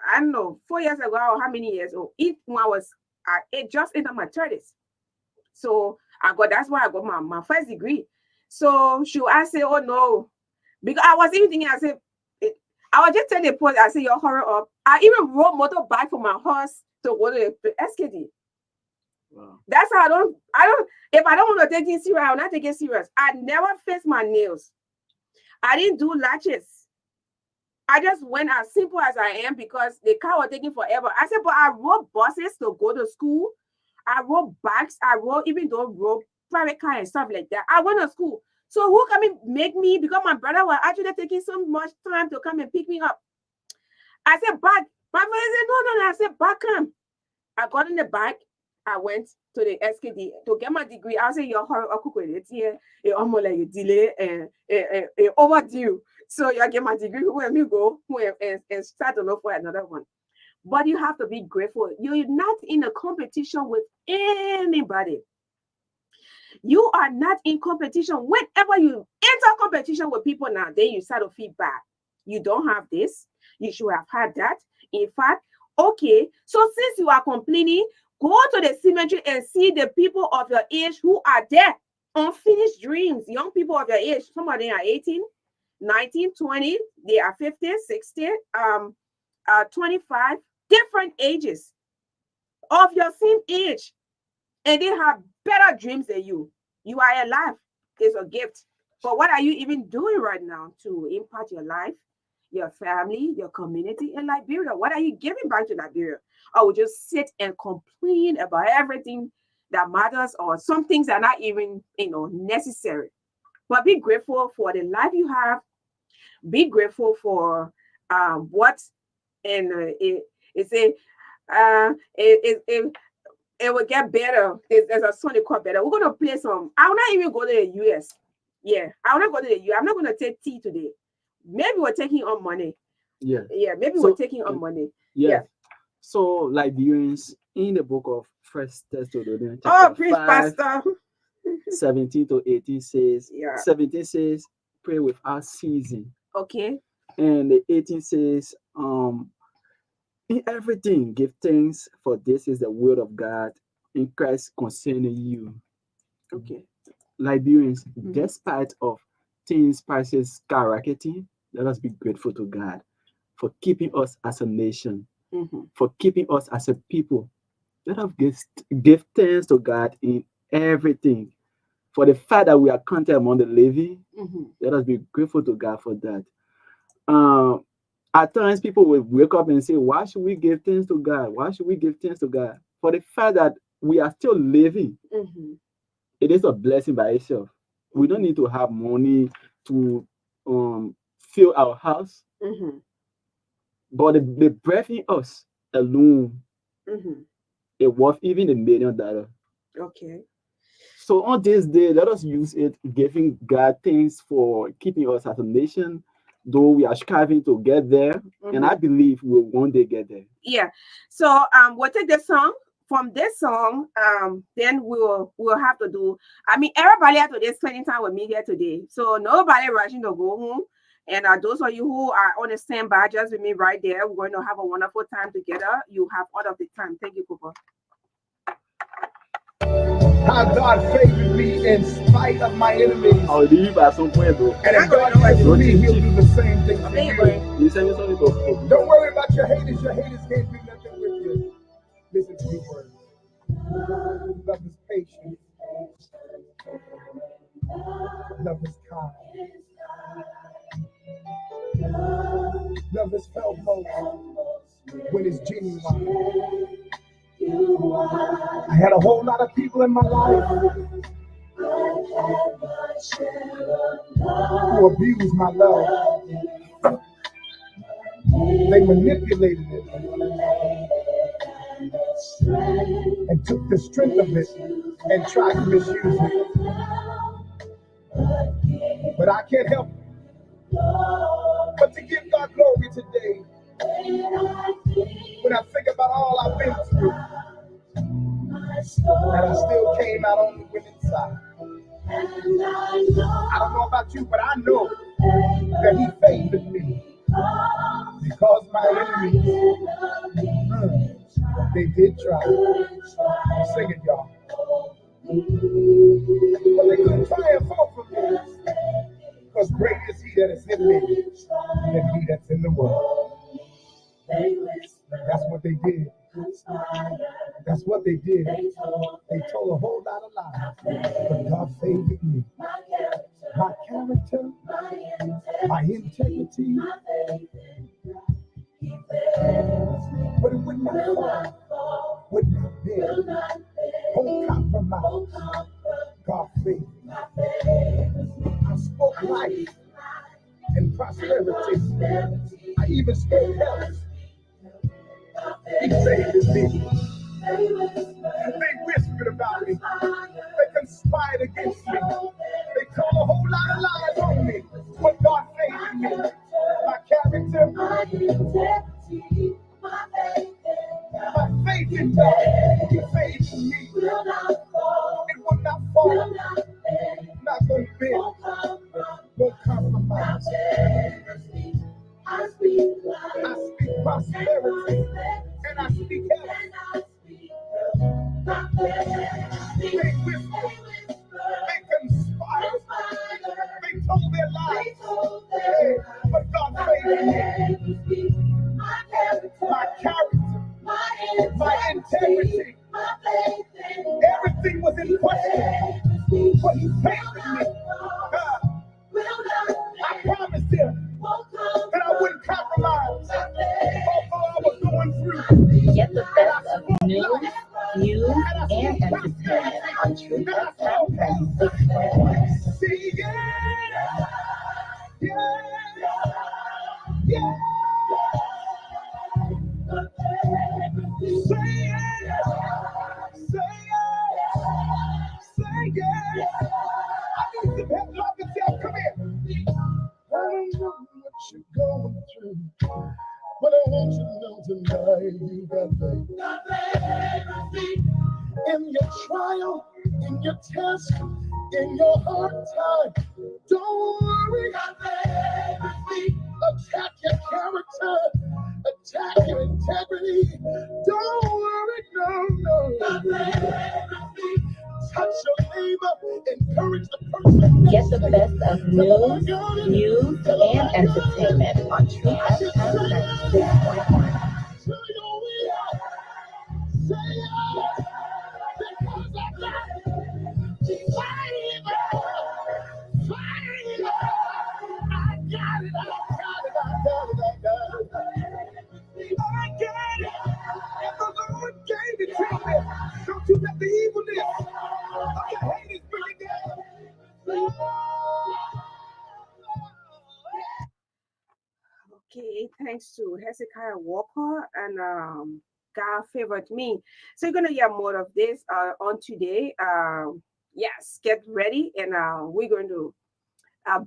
I don't know, 4 years ago or how many years old. When I was just into my 30s. So that's why I got my first degree. So should I say, oh no? Because I was even thinking, I was just telling the post, I say, you're horror up. I even rode motorbike for my horse to go to the SKD. Wow. That's how if I don't want to take it serious, I will not take it serious. I never fixed my nails. I didn't do latches. I just went as simple as I am because the car was taking forever. I said, but I rode buses to go to school. I rode bikes. I rode private car and stuff like that. I went to school. So who come and make me, because my brother was actually taking so much time to come and pick me up. I said, back. My father said, no. I said, back come. I got in the bike. I went to the SKD to get my degree. I said, you're here. You're almost like a delay and overdue. So you get my degree. Where me go and start to look for another one. But you have to be grateful. You're not in a competition with anybody. You are not in competition. Whenever you enter competition with people now, then you start to feel bad. You don't have this. You should have had that. In fact, okay, so since you are complaining, go to the cemetery and see the people of your age who are there. Unfinished dreams. Young people of your age. Some of them are 18, 19, 20. They are 50, 60, 25. Different ages of your same age. And they have better dreams than you. You are alive. It's a gift. But what are you even doing right now to impact your life, your family, your community in Liberia? What are you giving back to Liberia? Or would just sit and complain about everything that matters, or some things that are not even, necessary? But be grateful for the life you have. Be grateful for what, and it will get better. There's a song called Better. We're gonna play some. I will not even go to the US. Yeah, I will not go to the US. I'm not gonna take tea today. Maybe we're taking on money. Yeah. Maybe we're taking on money. Yeah. So Liberians in the book of First Thessalonians, preach, Pastor. 17 to 18 says. 17 says, pray without ceasing. Okay. And the 18 says, in everything, give thanks, for this is the word of God in Christ concerning you. Okay. Liberians, despite of things prices skyrocketing, let us be grateful to God for keeping us as a nation, for keeping us as a people. Let us give thanks to God in everything. For the fact that we are counted among the living, let us be grateful to God for that. At times, people will wake up and say, why should we give thanks to God? Why should we give thanks to God? For the fact that we are still living, it is a blessing by itself. We don't need to have money to fill our house. But the breath in us alone, it worth even $1 million. Okay. So on this day, let us use it, giving God thanks for keeping us as a nation, though we are striving to get there, and I believe we'll one day get there. Yeah. So we'll take the song. From this song, then we'll have to do. I mean, everybody had to spending time with me here today, so nobody rushing to go home. And those of you who are on the standby, just with me right there, we're going to have a wonderful time together. You have all of the time. Thank you, Cooper. How God favored me in spite of my enemies. I'll leave at some point though. And if God does for me, he'll do the same thing for you. Don't worry about your haters. Your haters can't do nothing with you. Listen to these words. Love is patient. Love is kind. Love is felt most when it's genuine. I had a whole lot of people in my life who abused my love. They manipulated it and took the strength of it and tried to misuse it. But I can't help but to give God glory today. When I think about all I've been through, and I still came out on the winning side. I don't know about you, but I know that He favored me because my enemies, they did try. Sing it, y'all. But they couldn't triumph over me because great is He that is in me than he that's in the world. That's what they did. That's what they did. They told a whole lot of lies, but God favored me. My character, my integrity, but it would not fall, would not bend, won't compromise. God favored me. I spoke life and prosperity. I even spoke health. He saved me. They whispered about me. They conspired against me. They told a whole lot of lies on me. But God favored me. My character, my integrity, my faith in God, He favored me. It will not fall. Not gonna bend. Won't compromise. I speak prosperity. And I speak health. They whispered, they conspired, they told their lies, but God favored me. My character, my integrity, everything was in question, but He favored me. I promised Him that I wouldn't compromise, although I was going through. Get the best of news, views, and entertainment on Truth FM 96.1. See, yeah. Say yeah. I need some help. Love yourself. Come here. I don't know what you're going through, but I want you to know tonight you got faith. In your trial, in your test, in your hard time, don't worry. Attack your character, attack your integrity. Don't worry, no. Touch your neighbor, encourage the person. Get the best of news, views, and entertainment on Truth FM 96.1. Don't you let the evilness of your haters bring you down. Okay, thanks to Hezekiah Walker and God favored me. So you're gonna hear more of this on today. Yes, get ready, and we're going to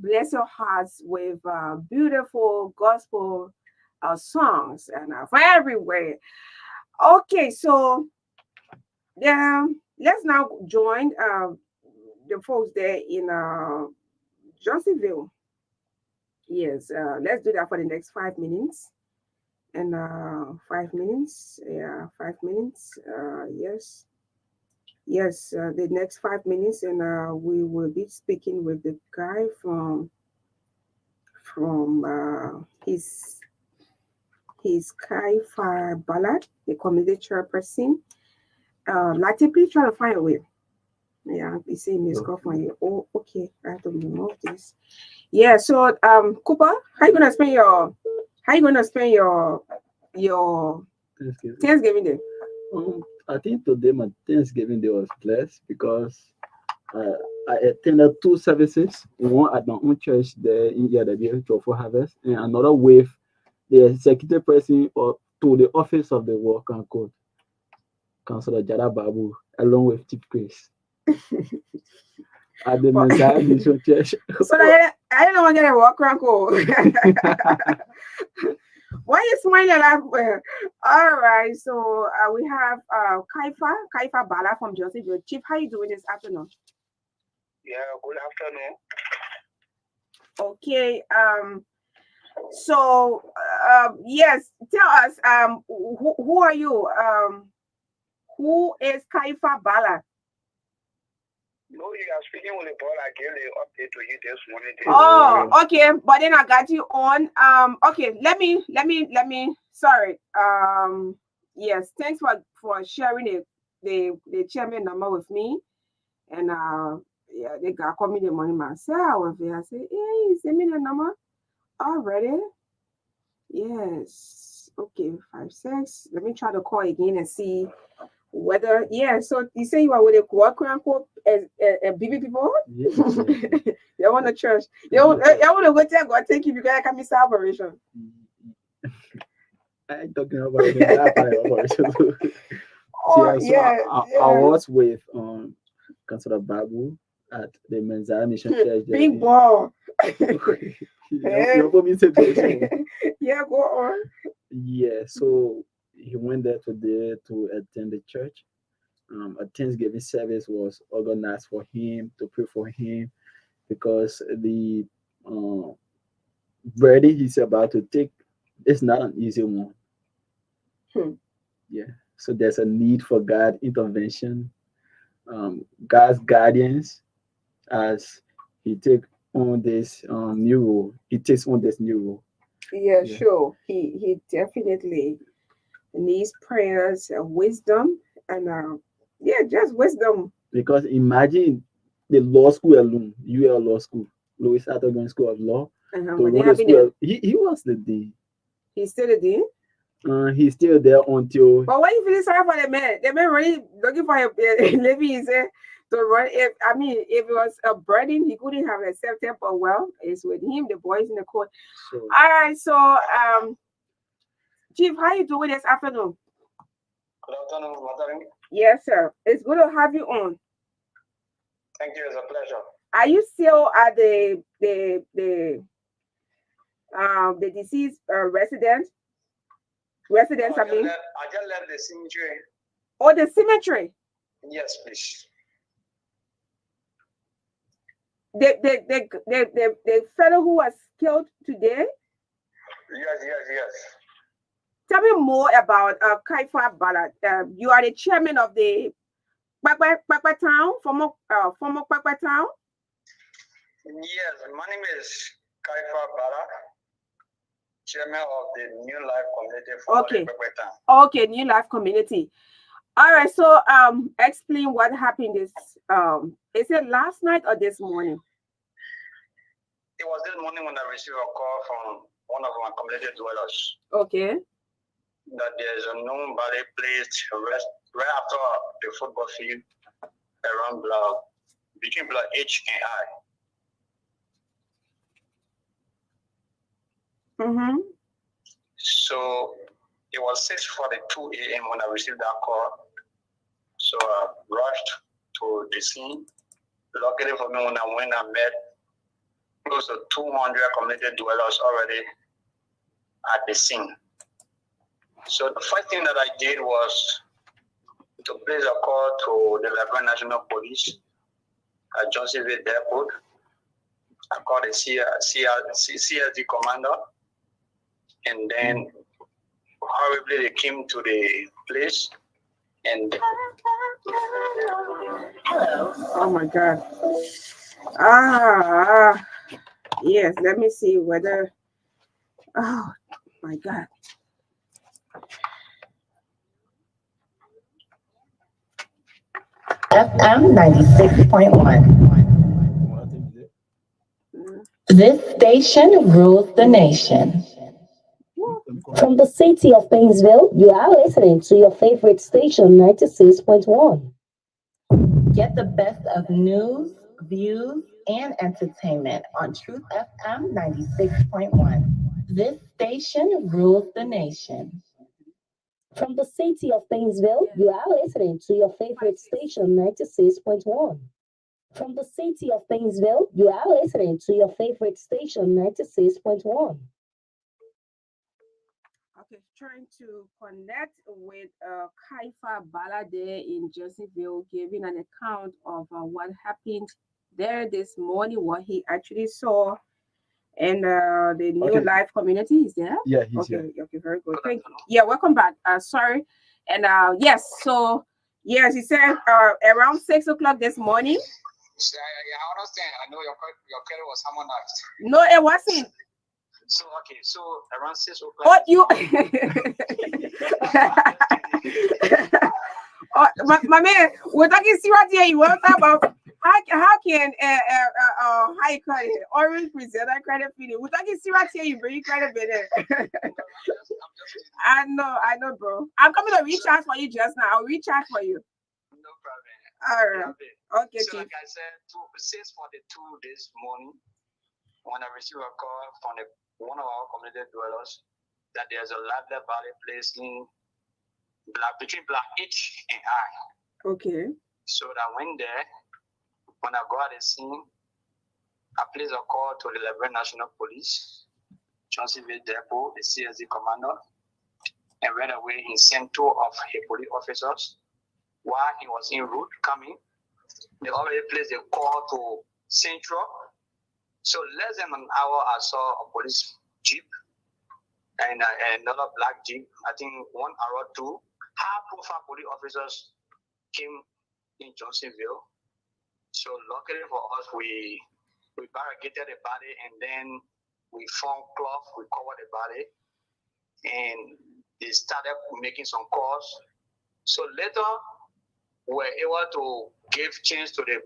bless your hearts with beautiful gospel songs and for everywhere. Okay, so let's now join the folks there in Johnsonville. Yes, let's do that for the next 5 minutes. And 5 minutes, yeah, 5 minutes. Yes, the next 5 minutes, and we will be speaking with the guy from his Kai Ballad, the community chairperson. Like, please try to find a way. Yeah, you see Miss call from you. Oh, okay. I have to remove this. Yeah, so Cooper, how you gonna spend your Thanksgiving Day? I think today my Thanksgiving Day was blessed because I attended two services, one at my own church there in Yadabia for Harvest, and another with the executive president to the office of the Work and Code, Councillor Jada Babu, along with Chief Chris. At the Messiah Mission Church. So I don't want to get a walk around code. Why you smiling like? All right, so we have Kaifa Bala from Joseph. Chief, how you doing this afternoon? Yeah, good afternoon. Okay. So yes, tell us who are you? Who is Kaifa Bala? No, you are speaking with the ball. I gave the update to you this morning. Oh, okay. But then I got you on. Okay, let me sorry. Yes, thanks for sharing the chairman number with me. And yeah, they got called me the morning myself. I was there. I said, hey, send me the number already. Yes. Okay, 56. Let me try to call again and see whether so you say you are with a quote unquote as BB people? Yes. They want the church. They want to go tell God thank you because I can miss operation. I ain't talking about the operation. I was with Councillor Babu at the Messiah Mission Church. Big ball. Yeah, go on. Yeah, so he went there today to attend the church. A Thanksgiving service was organized for him to pray for him because the burden he's about to take is not an easy one. Yeah, so there's a need for God intervention, God's guidance as he take on this new role. He takes on this new role. Yeah, sure. He definitely needs prayers and wisdom and just wisdom. Because imagine the law school alone. You are a law school. Louis Arthur School of Law. He was the dean. He's still the dean? He's still there until. But why you feeling sorry for the man? The man really looking for a living. He said to run. If it was a burden, he couldn't have accepted. But well, it's with him. The boys in the court. So, all right. So, Chief, how you doing this afternoon? Good afternoon, Magdalene. Yes, sir. It's good to have you on. Thank you. It's a pleasure. Are you still at the deceased residence? I just left the cemetery. Oh, the cemetery. Yes, please. The fellow who was killed today. Yes. Tell me more about Kaifa Bala. You are the chairman of the Kpakpa town, former Kpakpa town. Yes, my name is Kaifa Bala, chairman of the New Life Community for Kpakpa town. Okay, New Life Community. All right, so explain what happened is it last night or this morning? It was this morning when I received a call from one of my community dwellers. Okay. That there's a known body placed right after the football field around between block H and I. So it was 6:42 a.m. when I received that call. So I rushed to the scene. Luckily for me, when I went, I met close to 200 community dwellers already at the scene. So the first thing that I did was to place a call to the Liberia National Police at Johnsonville Airport. I called the CSD commander, and then horribly they came to the place. And hello. Oh my God. Yes. Let me see whether. Oh my God. FM 96.1. This station rules the nation. From the city of Painesville, you are listening to your favorite station, 96.1. Get the best of news, views, and entertainment on Truth FM 96.1. This station rules the nation. From the city of Painesville, you are listening to your favorite station, 96.1. From the city of Painesville, you are listening to your favorite station, 96.1. Okay, trying to connect with Kaifa Balade in Jerseyville, giving an account of what happened there this morning, what he actually saw, and the new life community is there. Yeah, he's Okay, here. okay, very good. Thank you. Yeah, welcome back. Sorry, and yes, so yes, he said around 6 o'clock this morning. Yeah, I understand. I know your credit was harmonized. No, it wasn't. So okay, so around 6 o'clock. Oh, you. Oh, my man, we're talking serious here. You want to talk about how can how you call it orange present that credit feeling? We're talking serious here. You bring credit better. I know, bro. I'm coming to reach out for you just now. I'll reach out for you. No problem. All right. Okay, so Chief. like I said, 6:42 this morning, when I received a call from one of our community dwellers that there's a lively body placed in between Block H and I. Okay. So I went there. When I got the scene, I placed a call to the Liberia National Police, Johnsonville Depot, the CSD commander, and right away he sent 2 of his police officers. While he was en route coming, they already placed a call to Central. So less than an hour, I saw a police jeep and another black jeep. I think 1 hour, 2 high-profile police officers came in Johnsonville. So luckily for us, we barricaded the body and then we found cloth, we covered the body, and they started making some calls. So later, we were able to give chance to the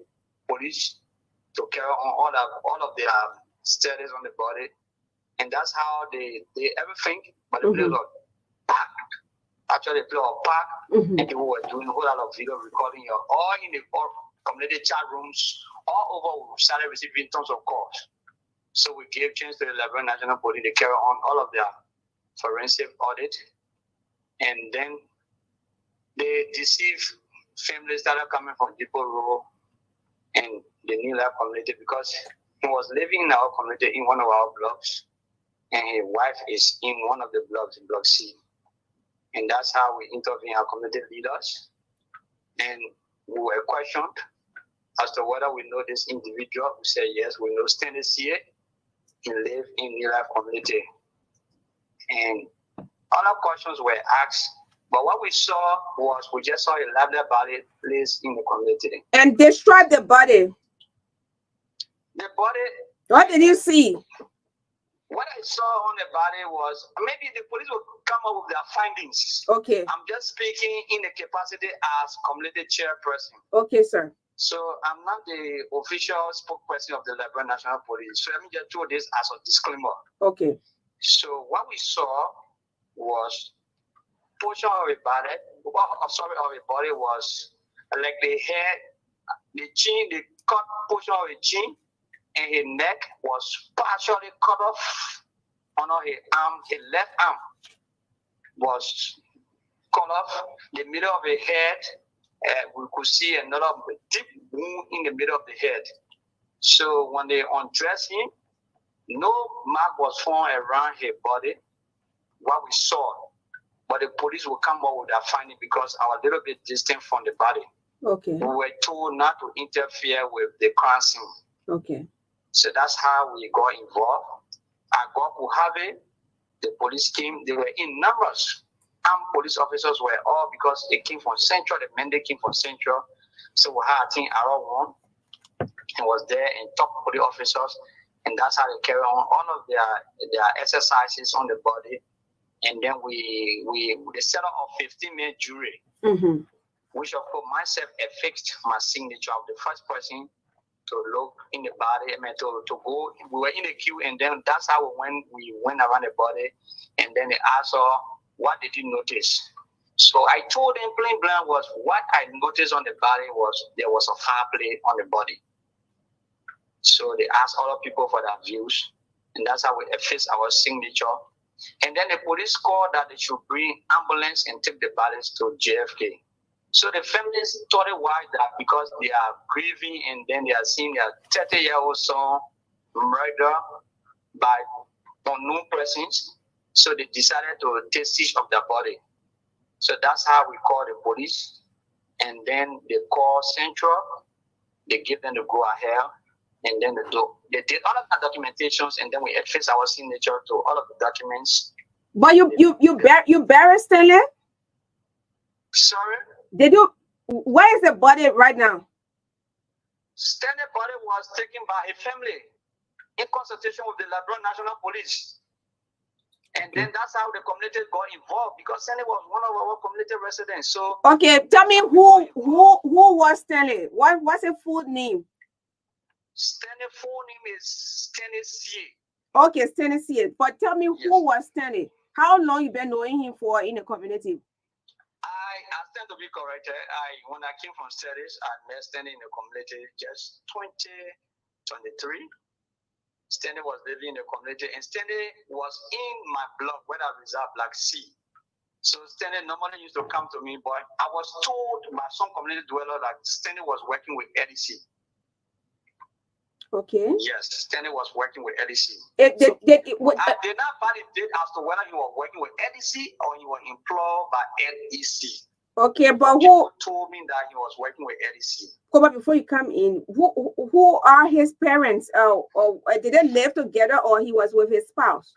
police to carry on all of their studies on the body, and that's how they everything. But the place was packed. Actually, the place was packed, and people were doing a whole lot of video recording, all in the community chat rooms, all over. We started receiving tons of calls. So we gave chance to the Liberia National Police to carry on all of their forensic audit, and then they deceived families started coming from Depot Road and the New Life community because he was living in our community in one of our blocks, and his wife is in one of the blocks, Block C. And that's how we intervene our community leaders. And we were questioned as to whether we know this individual. We said yes, we know Stanley here. He lives in New Life community. And other questions were asked. But what we saw was we just saw a lively body placed in the community. And describe the body. The body. What did you see? What I saw on the body was maybe the police will come up with their findings. Okay. I'm just speaking in the capacity as community chairperson. Okay, sir. So I'm not the official spokesperson of the Liberia National Police. So let me just throw this as a disclaimer. Okay. So what we saw was portion of a body, of a body was like the head, the chin, the cut portion of the chin, and his neck was partially cut off under his arm. His left arm was cut off. The middle of the head, we could see another deep wound in the middle of the head. So when they undressed him, no mark was found around his body. What we saw. But the police will come up with their finding because I was a little bit distant from the body. Okay. We were told not to interfere with the crime scene. Okay. So that's how we got involved. I got Kuhave, the police came, they were in numbers. Armed police officers were all because they came from Central, the mandate came from Central. So we had, I think, Arrow 1 and was there and top police officers. And that's how they carry on all of their exercises on the body. And then we set up a 15-man jury. which of course myself affixed my signature of the first person to look in the body. I mean, to go. We were in the queue, and then that's how we went around the body, and then they asked her, "What did you notice?" So I told them plain blank was what I noticed on the body was there was a fireplace on the body. So they asked other people for their views, and that's how we affixed our signature. And then the police called that they should bring ambulance and take the bodies to JFK. So the families thought it was that because they are grieving and then they are seeing their 30-year-old son murdered by unknown persons. So they decided to take siege of their body. So that's how we call the police. And then they call Central. They give them the go ahead. And then they did all of the documentations, and then we affix our signature to all of the documents. But you buried Stanley? Sorry? Did you? Where is the body right now? Stanley's body was taken by his family in consultation with the Liberia National Police. And then that's how the community got involved, because Stanley was one of our community residents. So okay, tell me who was Stanley? What's his full name? Stanley's full name is Stanley C. Okay, Stanley C. But tell me who was Stanley? How long you been knowing him for in the community? I stand to be corrected. When I came from studies, I met Stanley in the community just 2023. Stanley was living in the community, and Stanley was in my block where I reside, Black C. So Stanley normally used to come to me, but I was told by some community dweller that Stanley was working with LEC. Okay. Yes, Stanley was working with LEC. I did not validate as to whether he was working with LEC or he was employed by LEC. Okay, but who told me that he was working with LEC? Come on, before you come in, who are his parents? Or did they live together, or he was with his spouse?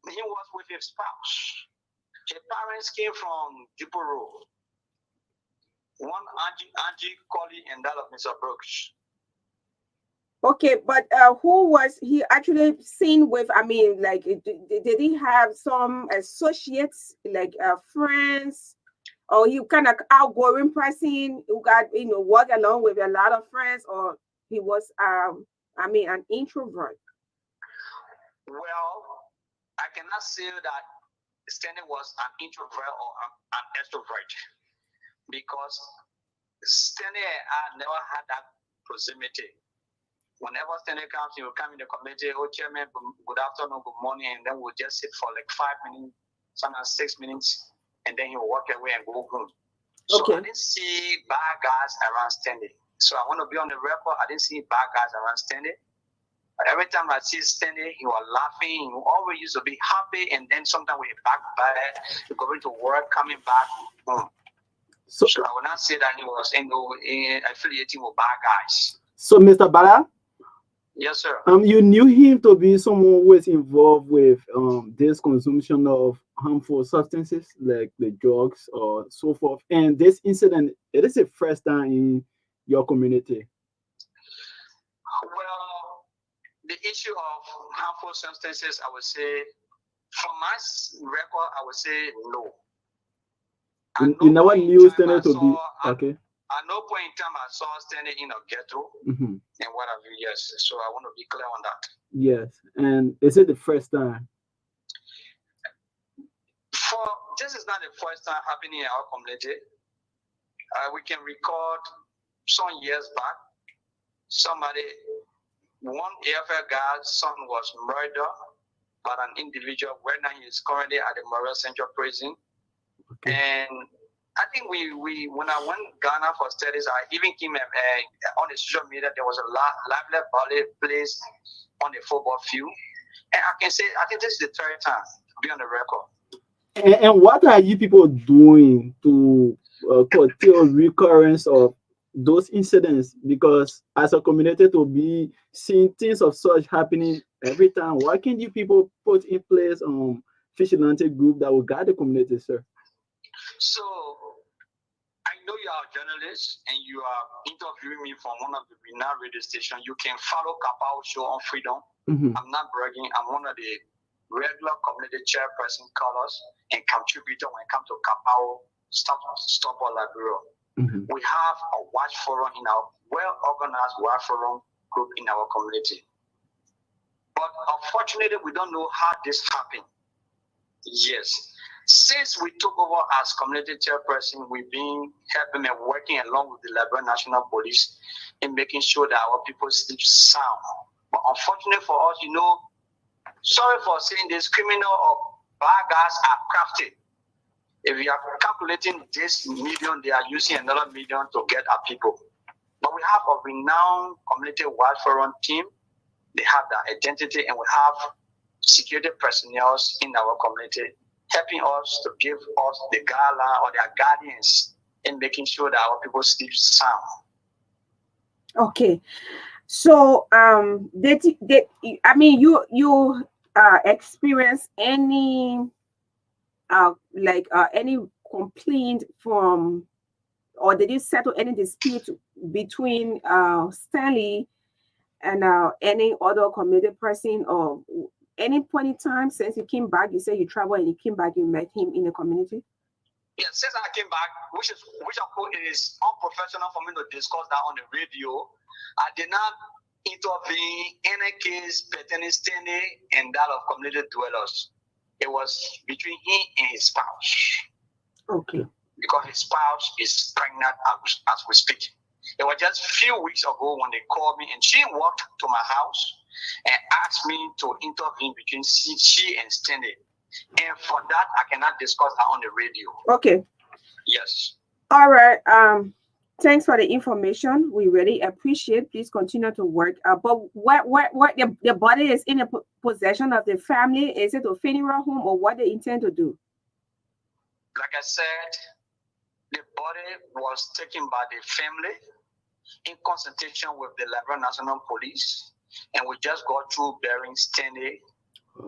He was with his spouse. His parents came from Depot Road. One Angie Colley and that of Mr. Brooks. Okay, but who was he actually seen with? I mean, like, did he have some associates, like friends? Or you kind of outgoing person who got, work along with a lot of friends, or he was, an introvert? Well, I cannot say that Stanley was an introvert or an extrovert, because Stanley and I never had that proximity. Whenever Stanley comes, he will come in the committee, "Oh, Chairman, good afternoon, good morning," and then we'll just sit for like 5 minutes, sometimes 6 minutes. And then he will walk away and go home. So okay. I didn't see bad guys around Stanley. So I want to be on the record. I didn't see bad guys around Stanley. But every time I see Stanley, he was laughing. He always used to be happy. And then sometimes we back bad, going to work, coming back home. So I will not say that he was affiliating with bad guys. So Mr. Bala? Yes, sir. You knew him to be someone who was involved with this consumption of harmful substances like the drugs or so forth. And this incident, it is the first time in your community. Well, the issue of harmful substances, I would say, from my record, I would say no. You never knew Stanley to be okay. At no point in time I saw Stanley in a ghetto and what have you. Yes, so I want to be clear on that. Yes, and is it the first time? This is not the first time happening in our community. We can record some years back, one AFL guy's son was murdered by an individual. Right now he is currently at the Memorial Central Prison. Okay. And I think when I went to Ghana for studies, I even came on the social media. There was a lively volley placed on the football field, and I can say I think this is the third time to be on the record. And what are you people doing to curtail recurrence of those incidents? Because as a community to be seeing things of such happening every time, what can you people put in place vigilante group that will guide the community, sir? So I know you are a journalist and you are interviewing me from one of the renowned radio stations. You can follow Kapao Show on Freedom. I'm not bragging. I'm one of the regular community chairperson callers and contributor when it comes to Kapao Stop Liberia. We have a watch forum in our well-organized watch forum group in our community. But unfortunately, we don't know how this happened. Yes. Since we took over as community chairperson, we've been helping and working along with the Liberia National Police in making sure that our people sleep sound. But unfortunately for us, sorry for saying this, criminal or bad guys are crafty. If we are calculating this million, they are using another million to get our people. But we have a renowned community watch forum team. They have their identity, and we have security personnel in our community helping us to give us the guideline or their guardians in making sure that our people sleep sound. Okay. So you experience any any complaint from, or did you settle any dispute between Stanley and any other community person, or any point in time since you came back? You said you traveled and you came back, you met him in the community? Yeah, since I came back, which is unprofessional for me to discuss that on the radio. I did not intervene in a case pertaining Stanley and that of community dwellers. It was between him and his spouse. Okay. Because his spouse is pregnant as we speak. It was just a few weeks ago when they called me, and she walked to my house and asked me to intervene between she and Stanley. And for that, I cannot discuss that on the radio. Okay. Yes. All right. Thanks for the information. We really appreciate. Please continue to work. But what the body is in the possession of the family? Is it a funeral home, or what they intend to do? Like I said, the body was taken by the family in consultation with the Liberia National Police, and we just got through burying Stanley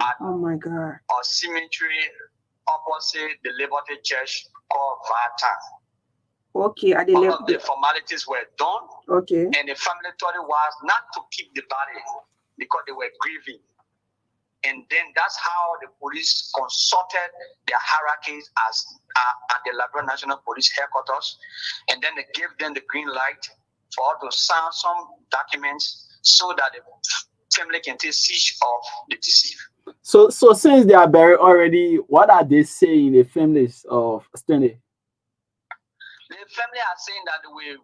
at a cemetery opposite the Liberty Church called Vata. Okay, all of the formalities were done. Okay. And the family thought it was not to keep the body because they were grieving. And then that's how the police consulted their hierarchies at the Liberia National Police headquarters. And then they gave them the green light for us to sign some documents so that the family can take siege of the deceased. So since they are buried already, what are they saying, the families of Stanley? The family are saying that we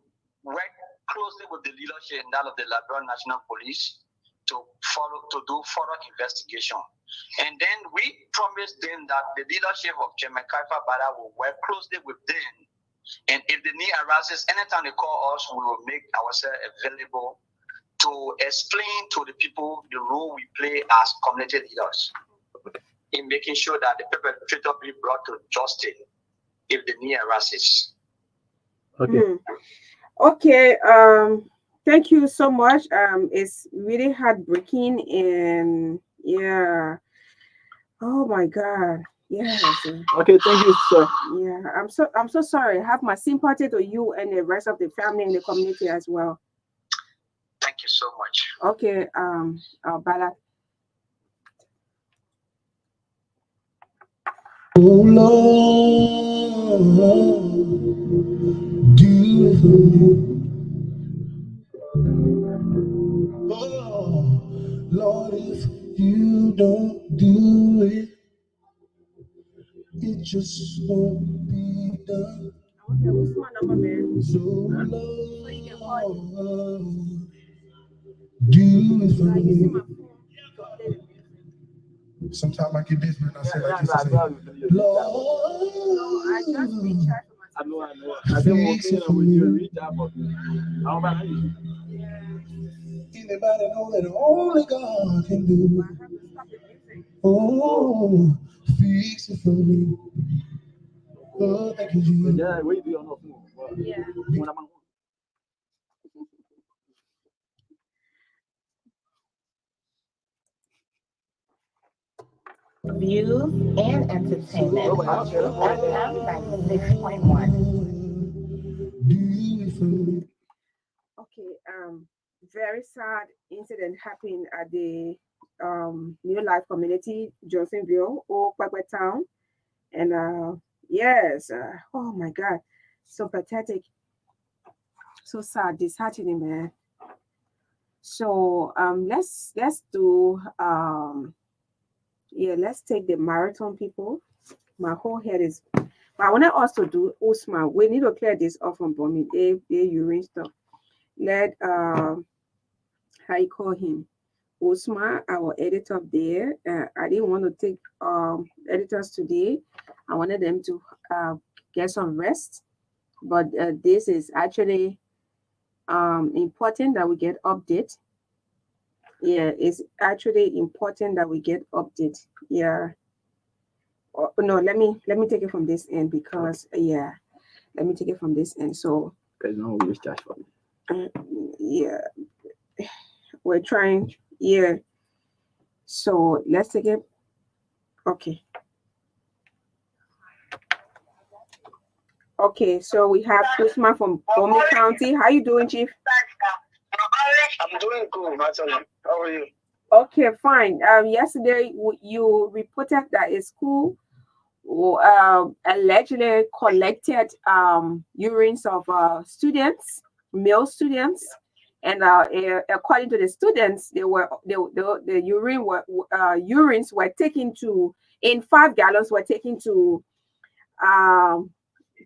work closely with the leadership and that of the Liberia National Police to do further investigation. And then we promised them that the leadership of Chairman Kaifa Bada will work closely with them. And if the need arises, anytime they call us, we will make ourselves available to explain to the people the role we play as community leaders in making sure that the perpetrator be brought to justice if the need arises. Okay. Okay. Thank you so much. It's really heartbreaking, and yeah. Oh my God. Yes. Okay. Thank you, sir. Yeah. I'm so sorry. I have my sympathy to you and the rest of the family and the community as well. Thank you so much. Okay. Bala. Oh Lord, do it for me. Oh Lord, if you don't do it, it just won't be done. Okay, what's my number, man? So Lord, do it for me. Sometimes I get this, man. I say like this, I say, Lord, I just recharged my. I know. I didn't want to with you reach out for me. How about you? Anybody know that only God can do? Oh, fix it for me. Oh, thank you, Jesus. Yeah, we do on Yeah. Views and entertainment on Truth FM 96.1. Okay. Very sad incident happened at the New Life Community, Johnsonville, or Kwekwe Town, and yes. Oh my God, so pathetic. So sad, disheartening, man. So let's do let's take the marathon people. My whole head is. I want to also do Usman. We need to clear this off from Bomi. They urine stuff. Let how you call him? Usman, our editor there. I didn't want to take editors today. I wanted them to get some rest. But this is actually important that we get update. Yeah, it's actually important that we get update. Yeah. No, let me take it from this end because let me take it from this end. So no restart for me. Yeah, we're trying. Yeah. So let's take it. Okay. Okay, so we have Usman from Bomi County. How you doing, Chief? I'm doing good, Magdalene. How are you? Okay, fine. Yesterday you reported that a school allegedly collected urines of students, male students, and according to the students, the urines were taken to in 5 gallons were taken to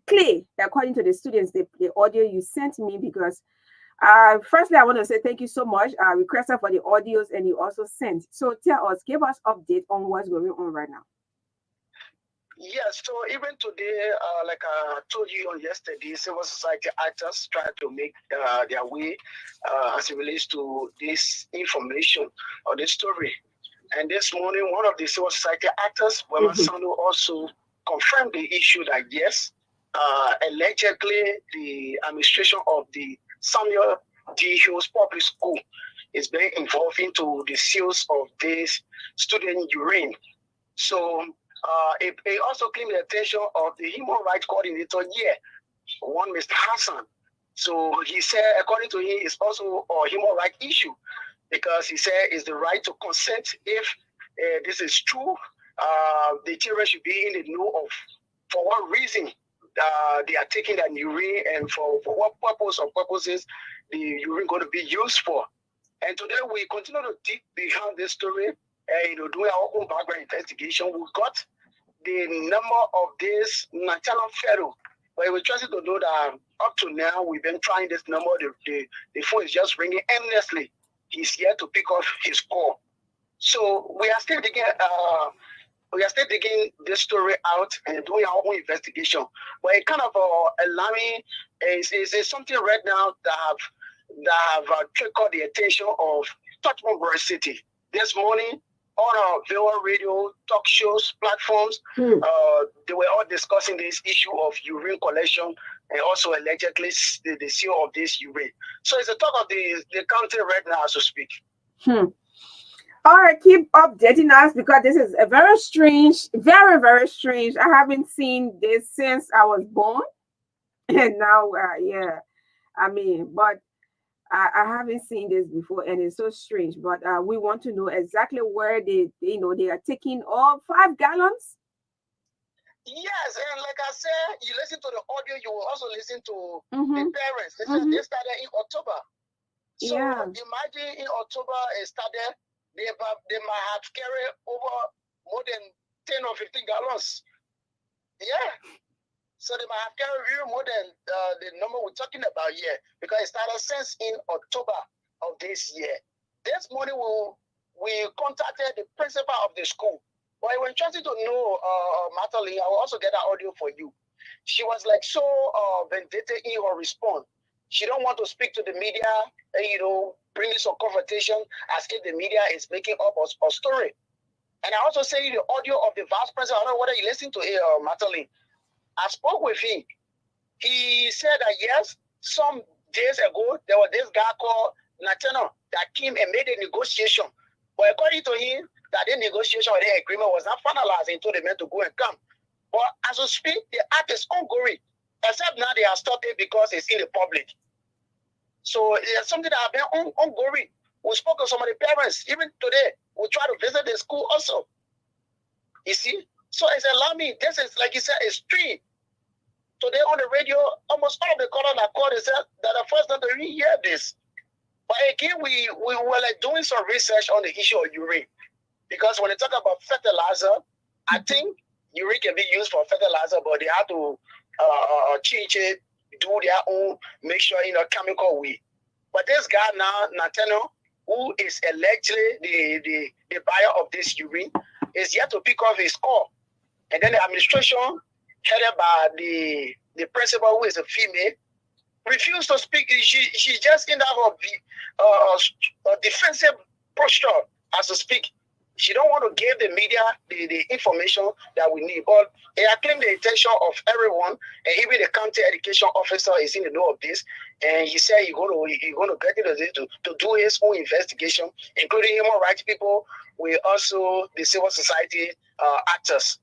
Clay. According to the students, the audio you sent me because. Firstly, I want to say thank you so much, requester, for the audios, and you also sent. So give us update on what's going on right now. Yes, so even today, like I told you on yesterday, civil society actors try to make their way as it relates to this information or this story. And this morning, one of the civil society actors, Wema Sanu, also confirmed the issue that yes, allegedly the administration of the Samuel D. Hills Public School is being involved into the sales of this student urine. So it also claimed the attention of the human rights coordinator here, one Mr. Hassan. So he said, according to him, it's also a human rights issue because he said it's the right to consent. If this is true, the children should be in the know of for what reason they are taking that urine and for what purpose or purposes the urine going to be used for. And today we continue to dig behind this story and doing our own background investigation. We got the number of this national fellow, but we trusted to know that up to now we've been trying this number. The phone is just ringing endlessly. He's here to pick up his call. So we are still digging. We are still digging this story out and doing our own investigation. But it kind of alarming is something right now that have triggered the attention of Touchmore City. This morning, on our Villa radio, talk shows, platforms, they were all discussing this issue of urine collection and also allegedly the sale of this urine. So it's a talk of the county right now, so to speak. All right, keep updating us because this is a very strange, very, very strange. I haven't seen this since I was born. And now, but I haven't seen this before and it's so strange. But we want to know exactly where they are taking all 5 gallons. Yes, and like I said, you listen to the audio, you will also listen to the parents. They said they started in October. So imagine in October it started. They might have carried over more than 10 or 15 gallons. Yeah. So they might have carried really more than the number we're talking about here because it started since in October of this year. This morning we contacted the principal of the school. But when trying to know, Magdalene, I will also get that audio for you. She was like so vindictive in her response. She don't want to speak to the media, bringing some confrontation as if the media is making up a story. And I also say the audio of the vice president, I don't know whether you listen to it, Magdalene. I spoke with him. He said that yes, some days ago, there was this guy called Natano that came and made a negotiation. But according to him, that the negotiation or the agreement was not finalized and told the men to go and come. But as we speak, the act is ongoing. Except now they have stopped it because it's in the public. So it's something that has been ongoing. We spoke to some of the parents. Even today, we try to visit the school also. You see? So it's alarming. This is, like you said, extreme. today on the radio, almost all the callers that called, they said that the first time they really hear this. But again, we were like doing some research on the issue of urine. Because when they talk about fertilizer, I think urine can be used for fertilizer, but they have to change it, do their own, make sure, chemical way. But this guy now, Nathaniel, who is allegedly the buyer of this urine, is yet to pick up his call. And then the administration, headed by the principal, who is a female, refused to speak. She's just in that defensive posture as to speak. She don't want to give the media the information that we need. But he claimed the attention of everyone, and even the county education officer is in the know of this. And he said he's going to get into this to do his own investigation, including human rights people, with also the civil society actors.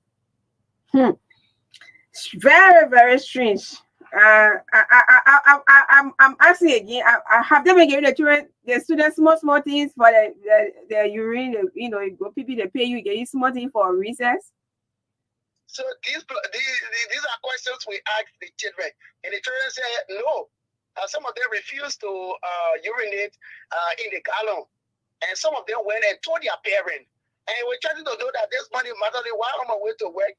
Very, very strange. I'm asking again. I have them been giving the students small things for the urine. Go people they pay you, get you small things for recess. So these are questions we ask the children, and the children say no. Some of them refuse to urinate in the gallon, and some of them went and told their parent. And we're trying to know that this money, Magdalene, while on my way to work,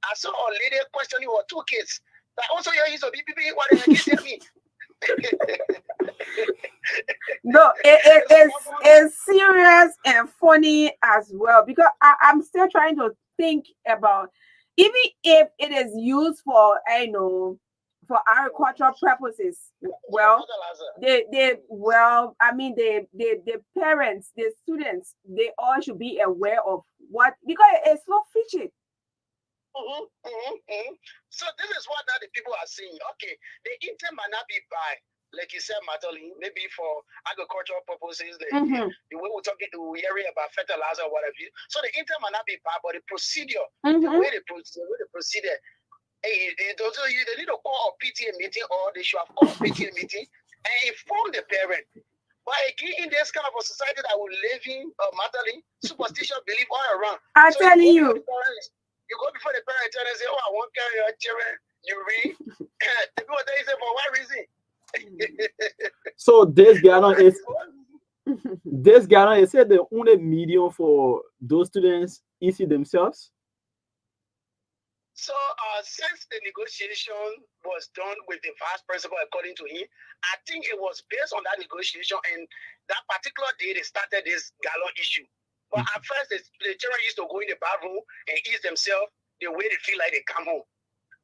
I saw a lady questioning her 2 kids. That also you used to be what they tell me. No, it's serious and funny as well, because I'm still trying to think about, even if it is used for for agricultural purposes. Well, the parents, the students, they all should be aware of what, because it's so fishy. So this is what now the people are saying. Okay, the intent might not be by, like you said, Magdalene, maybe for agricultural purposes, the way we're talking to hearing about fertilizer or whatever. So the intent might not be bad, but the procedure, the way they proceed, they need to call a PTA meeting, or they should have called a PTA meeting and inform the parent. But again, in this kind of a society that we live in, Magdalene, superstition belief all around. I'm telling you. You go before the parents and say, "Oh, I want to carry your children." You read. The people tell you, say, "For what reason?" So this guy is said the only medium for those students easy themselves. So since the negotiation was done with the vice principal, according to him, I think it was based on that negotiation, and that particular day they started this gallon issue. But at first, the children used to go in the bathroom and ease themselves the way they feel like they come home.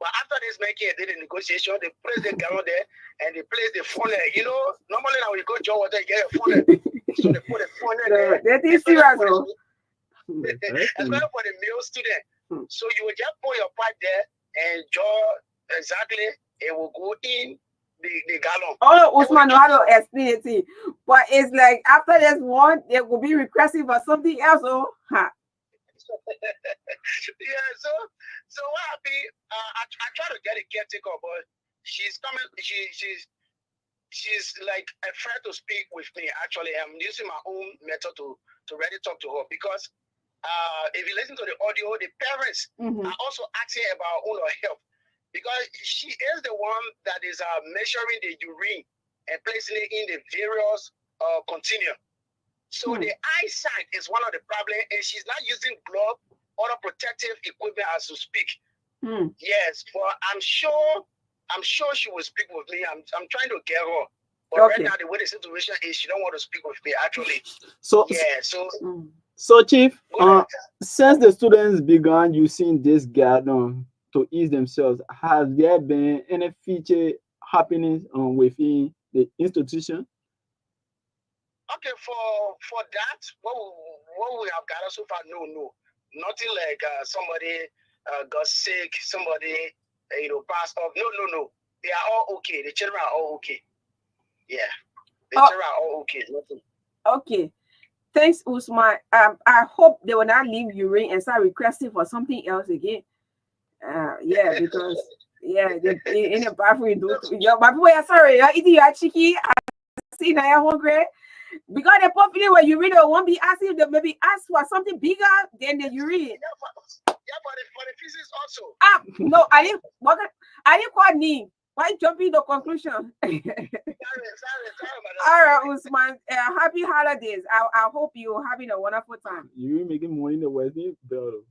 But after this making did the negotiation, they place the gallon there and they place the phone there. Normally now when you go to water, you get a phone there. So they put the phone there. That is serious, though. Especially for the male student. So you will just put your pipe there and draw exactly, it will go in the gallon. Oh, Usman know how to explain it, but it's like after this one, they will be requesting for something else. Oh, yeah. So what happened? I try to get a caretaker, but she's coming. She's like afraid to speak with me. Actually, I'm using my own method to really talk to her, because if you listen to the audio, the parents are also asking about help. Because she is the one that is measuring the urine and placing it in the various container. So the eyesight is one of the problems, and she's not using glove or protective equipment as to speak. Yes, but I'm sure she will speak with me. I'm trying to get her. But right now, the way the situation is, she don't want to speak with me, actually. So Chief, since the students began using this garden to ease themselves, has there been any feature happening within the institution? Okay, for that, what we have gathered so far, no. Nothing like somebody got sick, somebody passed off. No. They are all okay. The children are all okay. Yeah. The children are all okay. Nothing. Okay. Thanks, Usman. I hope they will not leave urine and start requesting for something else again. Yeah, because in the bathroom, sorry, you're eating your chicken. I see now you're hungry. Because the popular when you read won't be asking them, maybe ask for something bigger than the urine. Yeah, for the physics also. No, I didn't call me. Why jumping to conclusion? Sorry, All right, Usman. Happy holidays. I hope you're having a wonderful time. You're making money in the West Bell.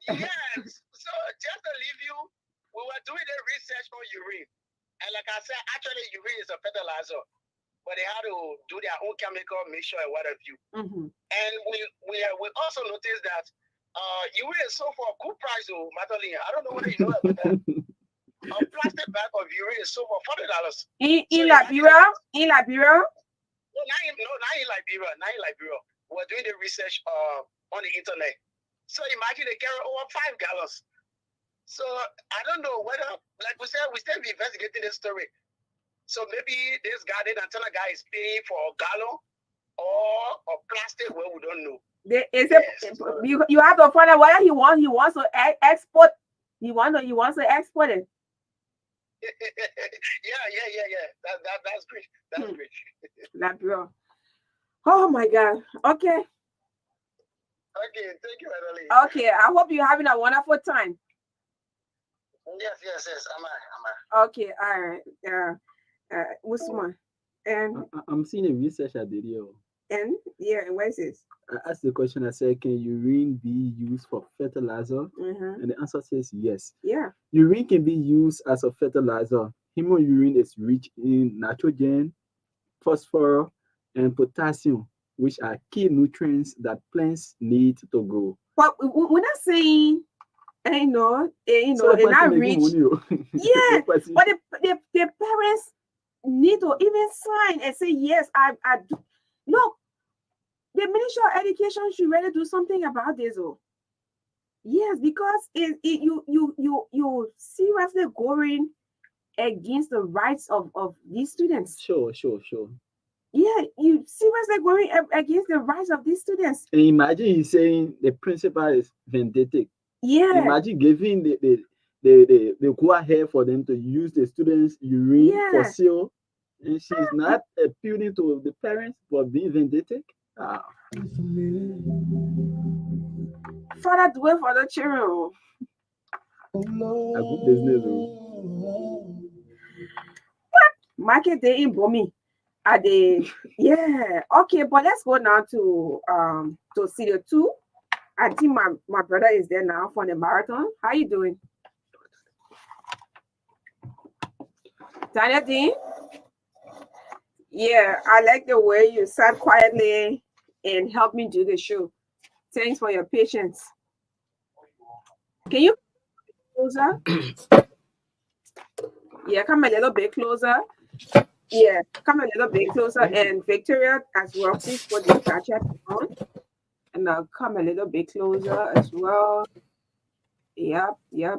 Yes. So just to leave you, we were doing a research on urine. And like I said, actually urine is a fertilizer. But they had to do their own chemical mixture and what have you. And we also noticed that urine is sold for a good price, Magdalene. I don't know whether you know about that. A plastic bag of urine is sold for $40. In Liberia? In Liberia? No, not in Liberia. Not in Liberia. We're doing the research on the internet. So imagine they carry over 5 gallons. So I don't know whether, like we said, we still be investigating this story. So maybe this garden antenna guy is paying for a gallon or a plastic where we don't know. You have to find out whether he wants to export. He wants to export it. Yeah. That's great. That's great. That bro. Oh my God. Okay. Okay, thank you, Magdalene. Okay, I hope you're having a wonderful time. Yes. Am I? Okay, all right. Usman. And I'm seeing a research I did here. And where is this? I asked the question. I said, "Can urine be used for fertilizer?" And the answer says yes. Yeah. Urine can be used as a fertilizer. Human urine is rich in nitrogen, phosphorus, and potassium, which are key nutrients that plants need to grow. But we're not saying, they're not rich. Yeah, but the parents need to even sign and say, yes, I do. Look, the Ministry of Education should really do something about this. Yes, because you seriously going against the rights of these students. Sure. Yeah, you seriously going against the rights of these students. And imagine he's saying the principal is vindictive. Yeah. Imagine giving the go ahead for them to use the students' urine for sale, and she's not appealing to the parents for being vindictive. Father, do it for the children. A good business. What? Market day in Bomi. Okay, but let's go now to Studio 2. I think my brother is there now for the marathon. How you doing? Tanya Dean? Yeah, I like the way you sat quietly and helped me do the show. Thanks for your patience. Can you come closer? Yeah, come a little bit closer. Yeah, come a little bit closer. And Victoria as well, please put the gadget on. And I'll come a little bit closer as well. Yep. Yeah,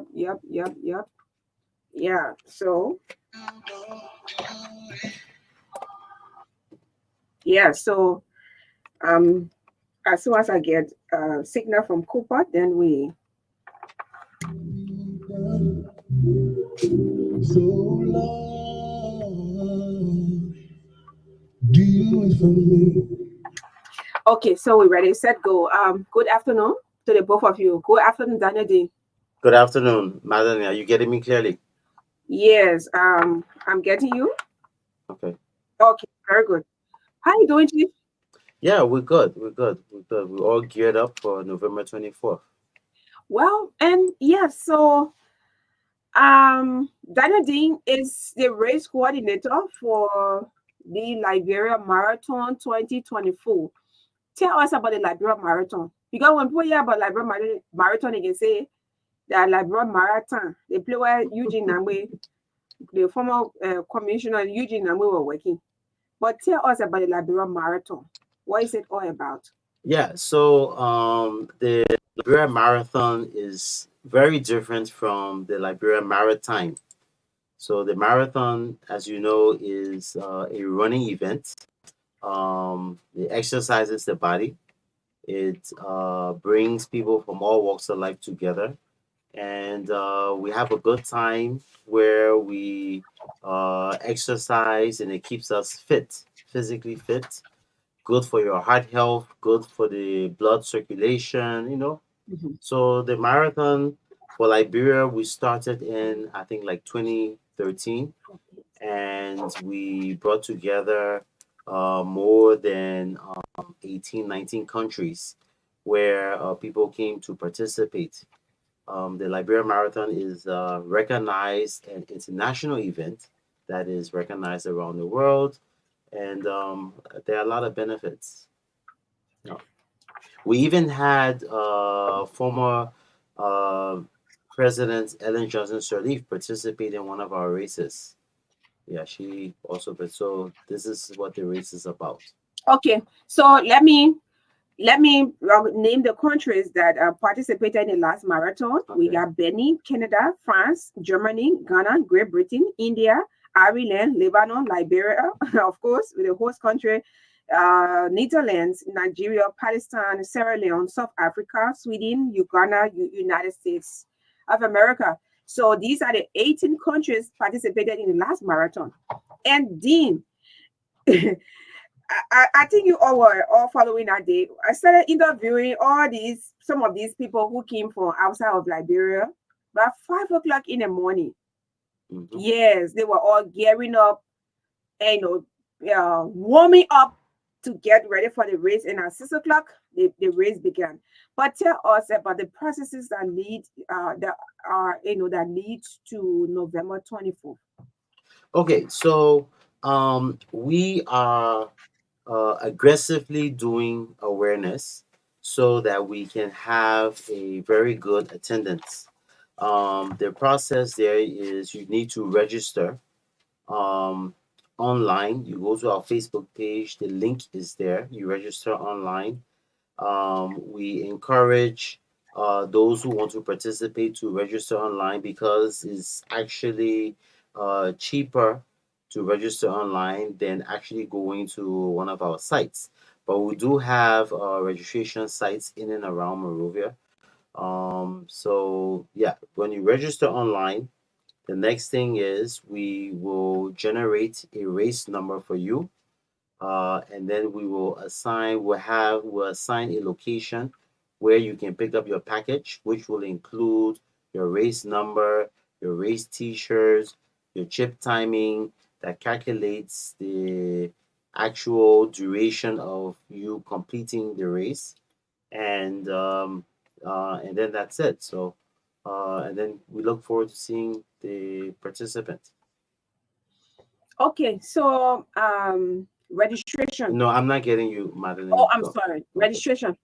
so. Yeah, so as soon as I get a signal from Cooper, then we. So long, do you wait for me? Okay, so we're ready, set, go. Good afternoon to the both of you. Good afternoon, Daniel D. Good afternoon, Magdalene. Are you getting me clearly? Yes, I'm getting you. Okay, very good. How you doing, Chief? Yeah, we're good. We're all geared up for November 24th. Well, and so Daniel Dean is the race coordinator for the Liberia Marathon 2024. Tell us about the Liberia Marathon. Because when people hear about Liberia Marathon, they can say that Liberia Marathon, they play where Eugene Namwe, the former commissioner Eugene Namwe were working. But tell us about the Liberia Marathon. What is it all about? Yeah, so the Liberia Marathon is very different from the Liberia Maritime. So the marathon, as you know, is a running event. It exercises the body. It brings people from all walks of life together. And we have a good time where we exercise, and it keeps us fit, physically fit, good for your heart health, good for the blood circulation, Mm-hmm. So the marathon For Liberia, we started in, I think, like 2013, and we brought together more than 18, 19 countries where people came to participate. The Liberia Marathon is a recognized an international event that is recognized around the world, and there are a lot of benefits. You know, we even had former uh, President Ellen Johnson Sirleaf participate in one of our races. Yeah, she also. But so this is what the race is about. Okay, so let me name the countries that participated in the last marathon. We Okay. got Benin, Canada, France, Germany, Ghana, Great Britain, India, Ireland, Lebanon, Liberia, of course, with the host country, Netherlands, Nigeria, Palestine, Sierra Leone, South Africa, Sweden, Uganda, United States of America. So these are the 18 countries participated in the last marathon. And Dean, I think you all were all following that day. I started interviewing some of these people who came from outside of Liberia about 5 o'clock in the morning. Hmm. Yes, they were all gearing up and warming up to get ready for the race. And at 6 o'clock, the race began. But tell us about the processes that that leads to November 24th. Okay, so we are aggressively doing awareness so that we can have a very good attendance. The process there is you need to register um, online. You go to our Facebook page, the link is there. You register online. We encourage those who want to participate to register online because it's actually cheaper to register online than actually going to one of our sites. But we do have registration sites in and around Monrovia. So yeah, when you register online, the next thing is we will generate a race number for you, and then we'll assign a location where you can pick up your package, which will include your race number, your race t-shirts, your chip timing that calculates the actual duration of you completing the race, and then that's it. So and then we look forward to seeing the participants. Okay, so registration. No, I'm not getting you, Oh, Madeline. I'm Go. sorry. Okay. Registration.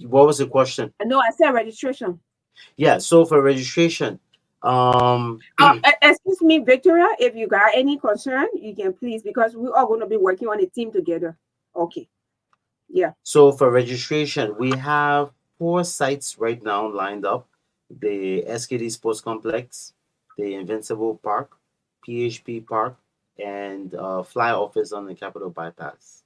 What was the question? No, I said registration. Yeah, so for registration, um, Excuse me, Victoria, if you got any concern, you can please, because we're all going to be working on a team together. Okay. Yeah. so for registration, we have four sites right now lined up: the SKD Sports Complex, the Invincible Park, PHP Park, and Fly Office on the Capitol Bypass.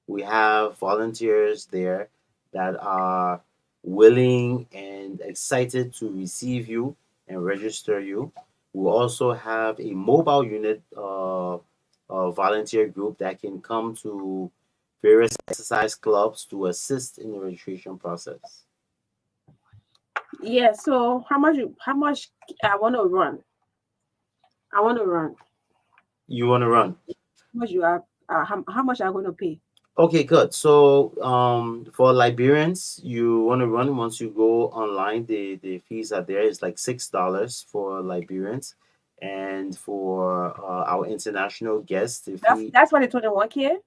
We have volunteers there that are willing and excited to receive you and register you. We also have a mobile unit volunteer group that can come to various exercise clubs to assist in the registration process. Yeah. So how much I want to run? I want to run. You want to run? How much you have? How much are going to pay? Okay, good. So, for Liberians, you want to run once you go online, the fees are there. It's like $6 for Liberians, and for our international guests, the That's fee that's what the 21K.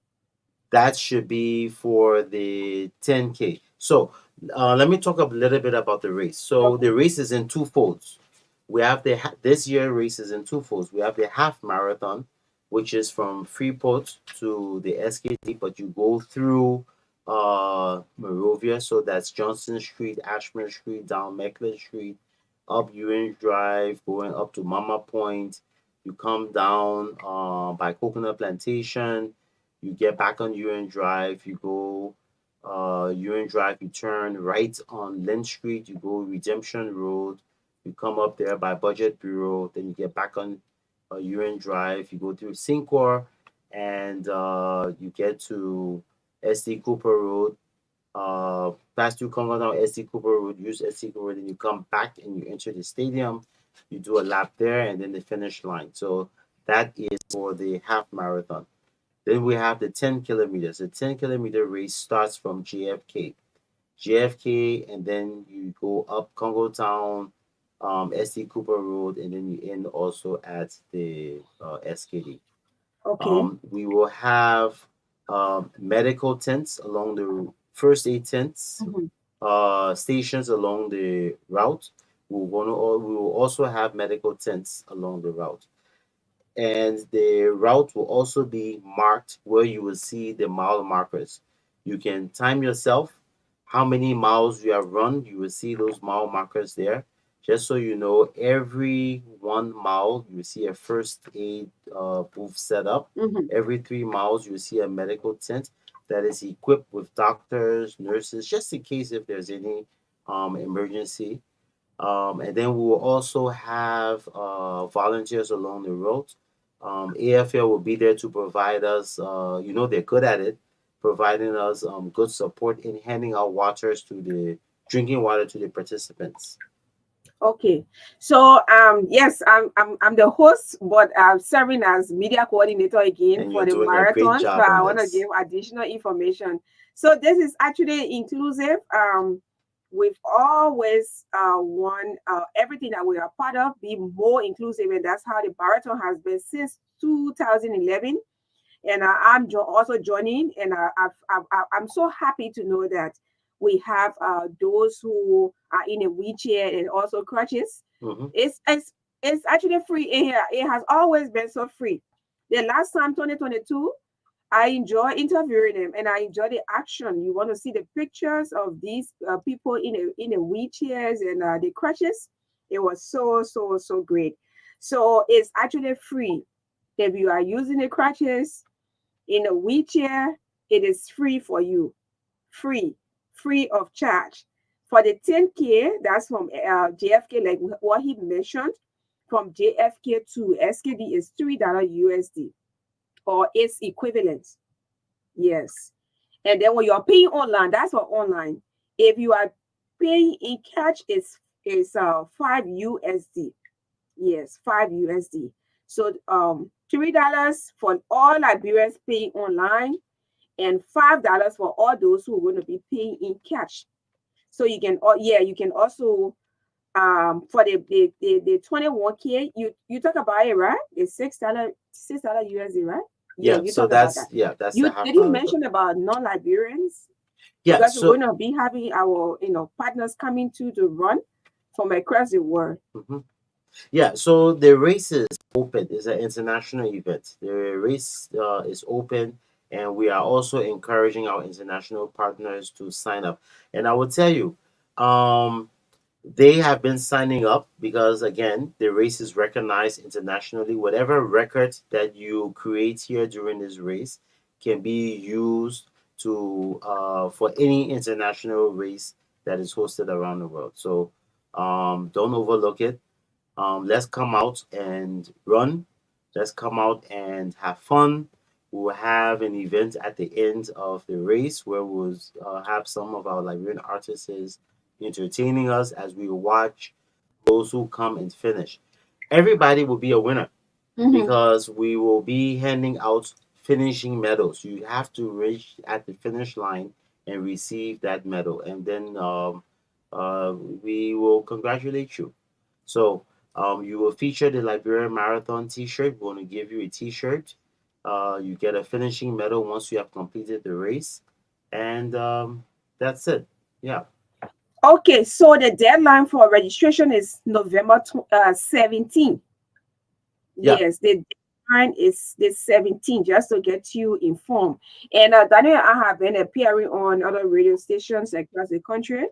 that should be for the 10K. So, let me talk a little bit about the race. So, Okay. the race is in two folds. We have this year race is in two folds. We have the half marathon, which is from Freeport to the SKT, but you go through Monrovia, so that's Johnson Street, Ashmere Street, down Meckler Street, up Ewing Drive, going up to Mama Point. You come down by Coconut Plantation. You get back on Ewing Drive. You go Ewing Drive. You turn right on Lynn Street. You go Redemption Road. You come up there by Budget Bureau, then you get back on Urine Drive. You go through Syncor, and you get to SD Cooper Road. pass through Congo down SC Cooper Road, use SC Cooper, then you come back and you enter the stadium, you do a lap there, and then the finish line. So that is for the half marathon. Then we have the 10 kilometers. The 10-kilometer race starts from JFK, and then you go up Congo Town, SC Cooper Road, and then you end also at the SKD. Okay. We will have medical tents along the first aid tents, stations along the route. We will also have medical tents along the route, and the route will also be marked where you will see the mile markers. You can time yourself how many miles you have run. You will see those mile markers there. Just so you know, every 1 mile you see a first aid booth set up. Every 3 miles you see a medical tent that is equipped with doctors, nurses, just in case if there's any emergency. And then we will also have volunteers along the road. AFL will be there to provide us, they're good at it, providing us good support in handing out waters to the drinking water to the participants. Okay, so yes, I'm the host, but I'm serving as media coordinator again And for you're the doing a great marathon. job So I on want to this. give additional information. So this is actually inclusive. We've always want everything that we are part of be more inclusive, and that's how the marathon has been since 2011. And I'm also joining, and I'm so happy to know that we have those who are in a wheelchair and also crutches. It's actually free in here. It has always been so free. The last time, 2022, I enjoy interviewing them, and I enjoy the action. You want to see the pictures of these people in the wheelchairs and the crutches. It was so great. So it's actually free. If you are using the crutches in a wheelchair, it is free for you. Free of charge. For the 10K, that's from JFK, like what he mentioned, from JFK to SKD is $3 USD or its equivalent. Yes. And then when you're paying online, that's for online. If you are paying in cash, it's 5 USD. Yes, 5 USD. So $3 for all Liberians paying online, and $5 for all those who are going to be paying in cash. So you can also for the 21K, you talk about it, right? It's $6 USD, right? Yeah, you So talk about that. that's You the half did you marathon. mention about non-Liberians? Yeah, Because so we're going to be having our partners coming to run from across the world. yeah, so the race is open. It's an international event. The race is open, and we are also encouraging our international partners to sign up. And I will tell you, they have been signing up because, again, the race is recognized internationally. Whatever record that you create here during this race can be used to for any international race that is hosted around the world. So don't overlook it. Let's come out and run. Let's come out and have fun. We'll have an event at the end of the race where we'll have some of our Liberian artists entertaining us as we watch those who come and finish. Everybody will be a winner because we will be handing out finishing medals. You have to reach at the finish line and receive that medal, and then we will congratulate you. So you will feature the Liberian Marathon T-shirt. We're going to give you a T-shirt. You get a finishing medal once you have completed the race, and that's it. Yeah. Okay, so the deadline for registration is November 17. Yeah. Yes, the deadline is the 17th, just to get you informed. And Daniel, I have been appearing on other radio stations across the country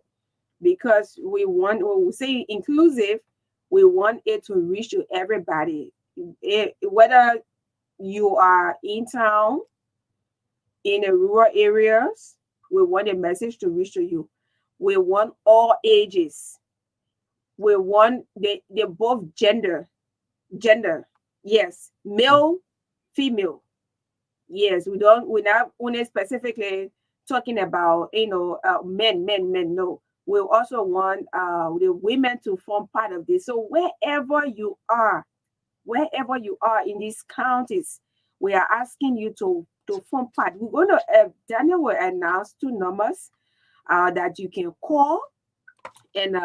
because when we say inclusive, we want it to reach to everybody. Whether you are in town, in the rural areas, we want a message to reach to you. We want all ages. We want the both gender. Yes, male, female. Yes, we're not only specifically talking about, men. No, we also want the women to form part of this. So wherever you are in these counties, we are asking you to form part. We're going to Daniel will announce two numbers that you can call and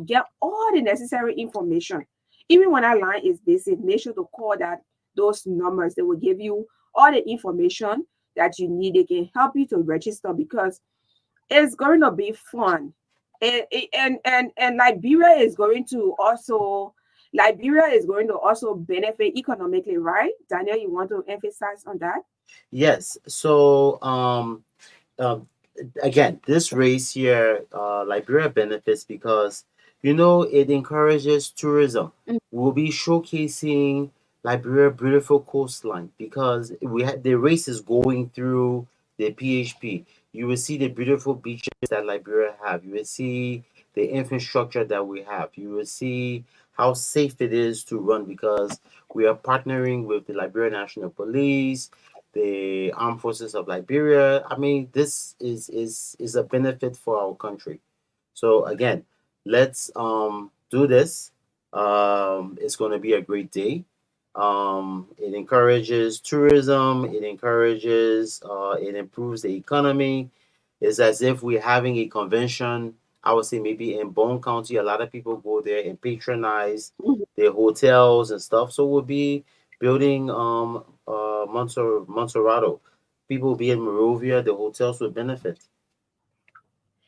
get all the necessary information. Even when our line is busy, make sure to call those numbers. They will give you all the information that you need. They can help you to register because it's going to be fun. And Liberia is going to also benefit economically, right? Daniel, you want to emphasize on that? Yes. So um, again, this race here, Liberia benefits because it encourages tourism. We'll be showcasing Liberia beautiful coastline because the race is going through the PHP. You will see the beautiful beaches that Liberia have. You will see the infrastructure that we have. You will see how safe it is to run because we are partnering with the Liberia National Police, the armed forces of Liberia. I mean, this is a benefit for our country. So again, let's do this. It's going to be a great day. It encourages tourism. It improves the economy. It's as if we're having a convention. I would say maybe in Bone County, a lot of people go there and patronize their hotels and stuff. So we'll be building Montserrado. People will be in Morovia. The hotels will benefit.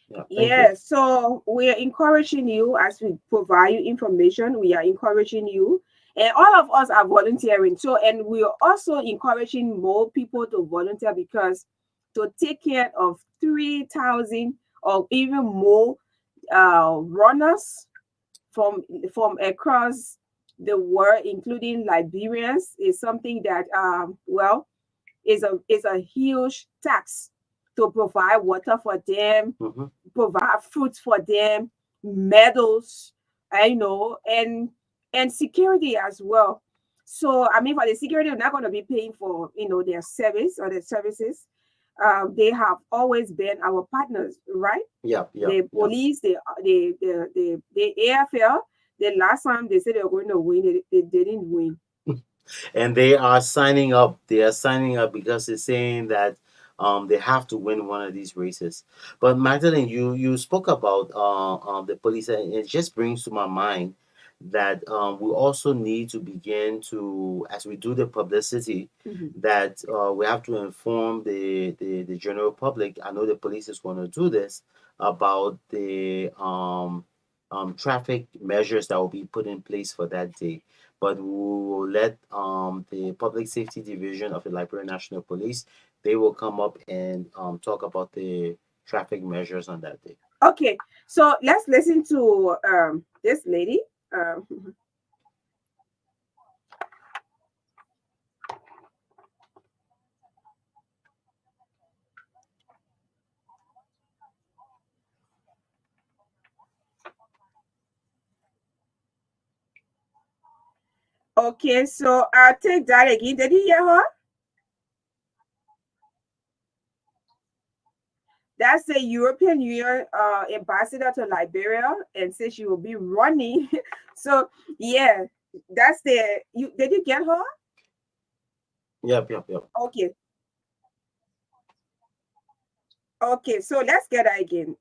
Yeah, thank you. Yeah, so we are encouraging you as we provide you information. We are encouraging you, and all of us are volunteering. So, and we are also encouraging more people to volunteer because to take care of 3,000 or even more runners from across the world, including Liberians, is something that is a huge tax to provide water for them, Mhm. provide fruits for them, medals, and security as well. So I mean, for the security, they're not going to be paying for their service or their services. They have always been our partners, right? Yeah, yeah, The yeah. police, the AFL. The last time they said they were going to win, they didn't win. And they are signing up. They are signing up because they're saying that they have to win one of these races. But Magdalene, you spoke about the police, and it just brings to my mind that we also need to begin to, as we do the publicity, that we have to inform the general public. I know the police is going to do this about the traffic measures that will be put in place for that day, but we will let the Public Safety Division of the Liberian National Police, they will come up and talk about the traffic measures on that day. Okay, so let's listen to this lady. Okay, so I'll take that again. Did you hear her? That's the European Union ambassador to Liberia, and says she will be running. So yeah, that's the you. Did you get her? Yep, yep, yep. Okay, okay. So let's get her again.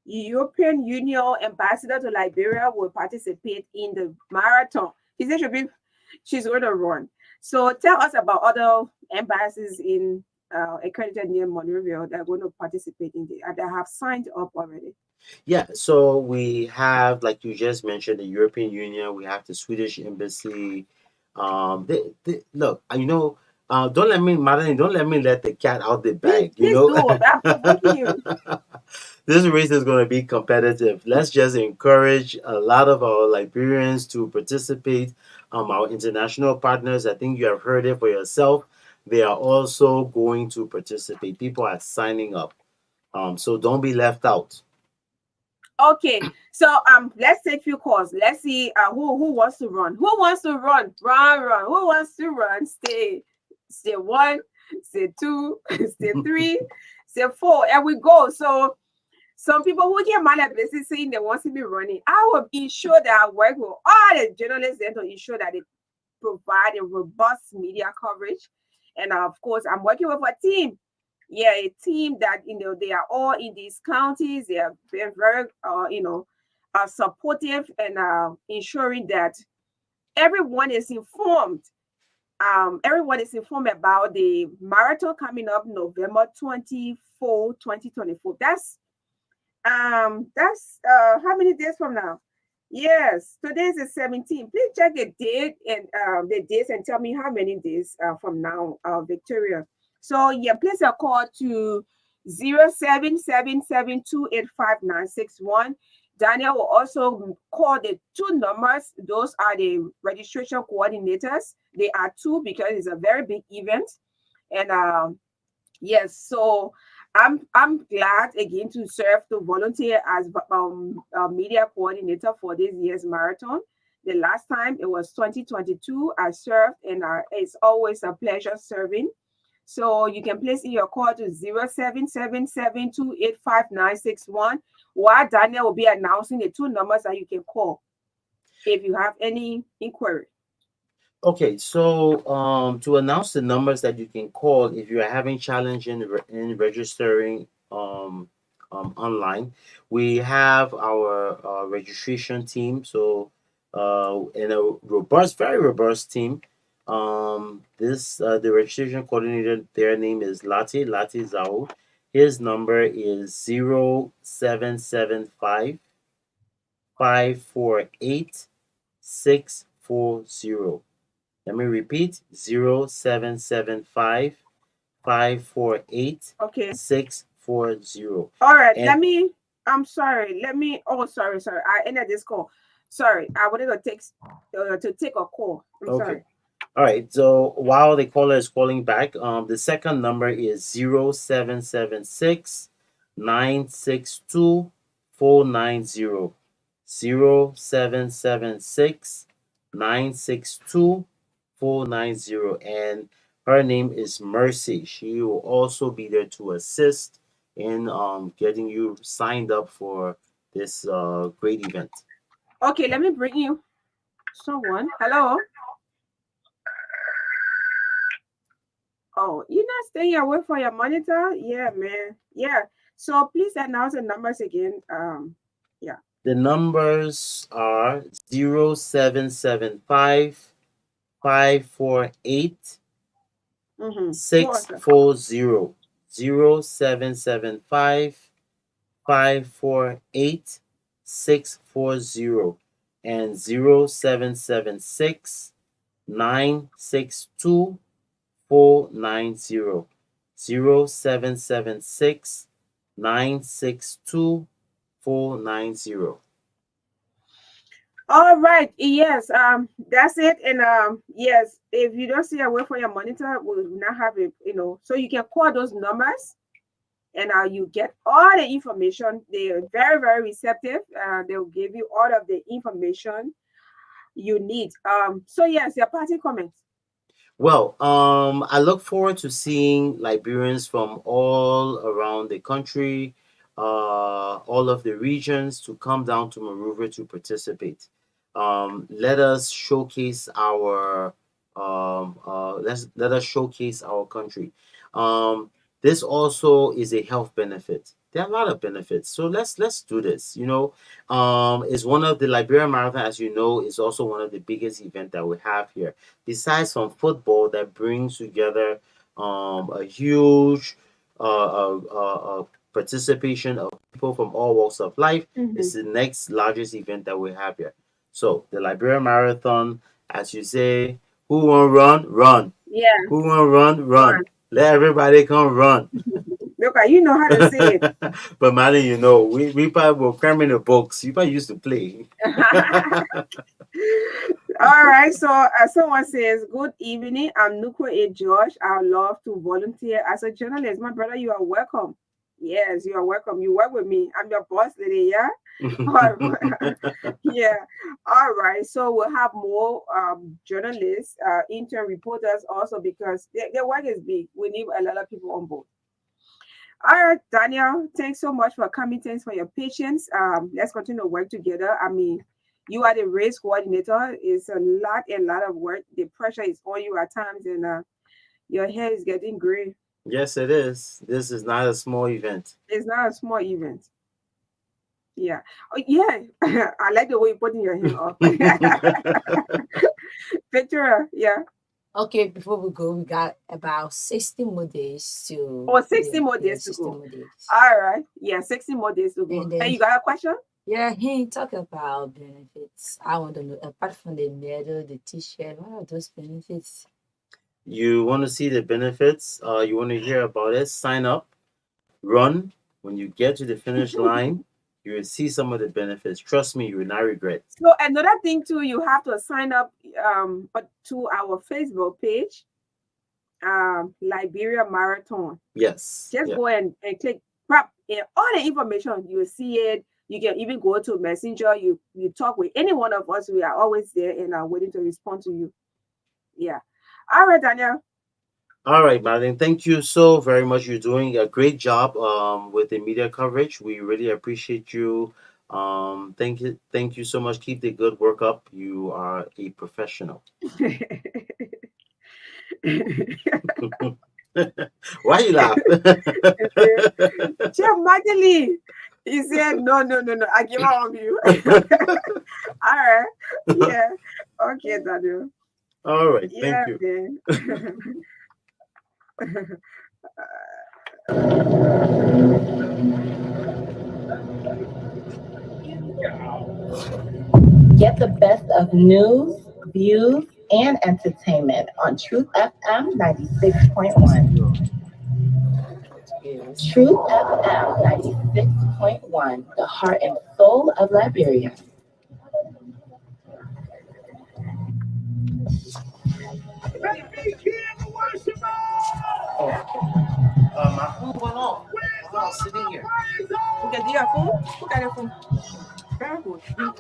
European Union ambassador to Liberia will participate in the marathon. She said she's going to run. So tell us about other embassies in accredited near Monrovia that are going to participate in that have signed up already. Yeah, so we have, like you just mentioned, the European Union, we have the Swedish embassy. Look, Don't let me, Madeline, don't let me let the cat out the Please, bag, you please know. do. I'm provoking you. This race is going to be competitive. Let's just encourage a lot of our Liberians to participate. Our international partners, I think you have heard it for yourself. They are also going to participate. People are signing up. So don't be left out. Okay, so let's take few calls. Let's see who wants to run. Who wants to run? Run. Who wants to run? Stay one, stay two, stay three, stay four, and we go. So some people who get mad at places saying they want to be running. I will ensure that I work with all the journalists there to ensure that they provide a robust media coverage. And of course, I'm working with a team. Yeah, a team that they are all in these counties. They are very supportive and ensuring that everyone is informed. Everyone is informed about the marathon coming up November 24, 2024. That's how many days from now? Yes, today is the 17th. Please check the date and the dates and tell me how many days from now, Victoria. So yeah, place a call to 0777285961. Daniel will also call the two numbers. Those are the registration coordinators. They are two because it's a very big event. And yes, so I'm glad again to serve to volunteer as a media coordinator for this year's marathon. The last time it was 2022, I served, and it's always a pleasure serving. So you can place in your call to 0777285961, while Daniel will be announcing the two numbers that you can call if you have any inquiry. Okay, so to announce the numbers that you can call if you are having challenge in registering online, we have our registration team. So in a robust, very robust team. This the registration coordinator. Their name is Lati Zhao. His number is 0775 548 640. Let me repeat 0775 548 Okay. 640. All right. And I'm sorry. Oh, sorry. I ended this call. Sorry. I wanted to take a call. I'm okay. sorry. All right. So while the caller is calling back, the second number is 0776 962 490. 0776 962 490. And her name is Mercy. She will also be there to assist in getting you signed up for this great event. Okay. Let me bring you someone. Hello. Oh, you're not staying away from your monitor? Yeah, man. Yeah. So please announce the numbers again. Yeah. The numbers are 0775 548 Mm-hmm. 640. 0775 548 640 and 0776 962 490. 0776 962 490. All right. Yes. That's it. And yes, if you don't see away from your monitor, we'll not have it. So you can call those numbers, and you get all the information. They are very, very receptive. They'll give you all of the information you need. So yes, your party comments. Well, I look forward to seeing Liberians from all around the country, all of the regions to come down to Monrovia to participate. Let us showcase our let us showcase our country. Um, this also is a health benefit. There are a lot of benefits, so let's do this. It's one of the Liberian Marathon, as you know, is also one of the biggest event that we have here besides from football that brings together a huge participation of people from all walks of life. Mhm. It's the next largest event that we have here. So the Liberian Marathon, as you say, who won't run? Run. Yeah. Who wanna run? Run. Run. Let everybody come run. Look, you know how to say it. But Madeline, you know, we probably were cramming the books. You probably used to play. All right. So someone says, "Good evening. I'm Nuko A. George. I would love to volunteer as a journalist. My brother, you are welcome. Yes, you are welcome. You work with me. I'm your boss lady. Yeah." Yeah. All right. So we'll have more journalists, intern reporters also because their work is big. We need a lot of people on board. All right, Daniel, thanks so much for coming. Thanks for your patience. Let's continue to work together. I mean, you are the race coordinator. It's a lot of work. The pressure is on you at times, and your hair is getting gray. Yes, it is. This is not a small event. It's not a small event. Yeah. Oh, yeah. I like the way you're putting your hand up. Victoria, yeah. Okay, before we go, we got about 60 more days to. Oh, 60 more days to 60 go. more days. All right. Yeah, 60 more days to go. And And then- you got a question? Yeah, he talk about benefits. I want to know, apart from the medal, the T-shirt, what are those benefits? You want to see the benefits? You want to hear about it? Sign up, run. When you get to the finish line, you will see some of the benefits. Trust me, you will not regret. So another thing too, you have to sign up to our Facebook page, Liberia Marathon. Yes. Just Yeah. go and click pop and all the information. You will see it. You can even go to Messenger. You talk with any one of us. We are always there and are waiting to respond to you. Yeah. All right, Daniel. All right, Madeline. Thank you so very much. You're doing a great job with the media coverage. We really appreciate you. Thank you so much. Keep the good work up. You are a professional. Why you laugh? Chef Magdalene. He said, no. I give up on you. All right. Yeah. Okay, Daniel. All right. Yeah, Thank you. man. Get the best of news, views, and entertainment on Truth FM 96.1. Truth FM 96.1, the heart and soul of Liberia. My phone went off. I was sitting here. Okay, do you have phone? Look at your phone. Very good. I'm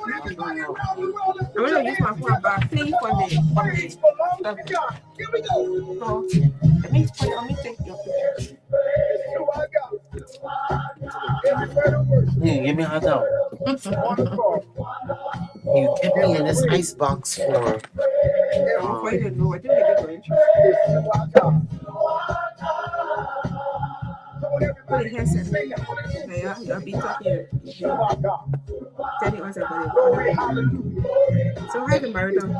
gonna use my phone about play from the stuff. So let me take your picture. Give me a hot dog. You kept me in this ice box for. For you to know, I think they did range. Put the headset. Yeah, you'll be talking. Tell you once about it. So how's the marathon?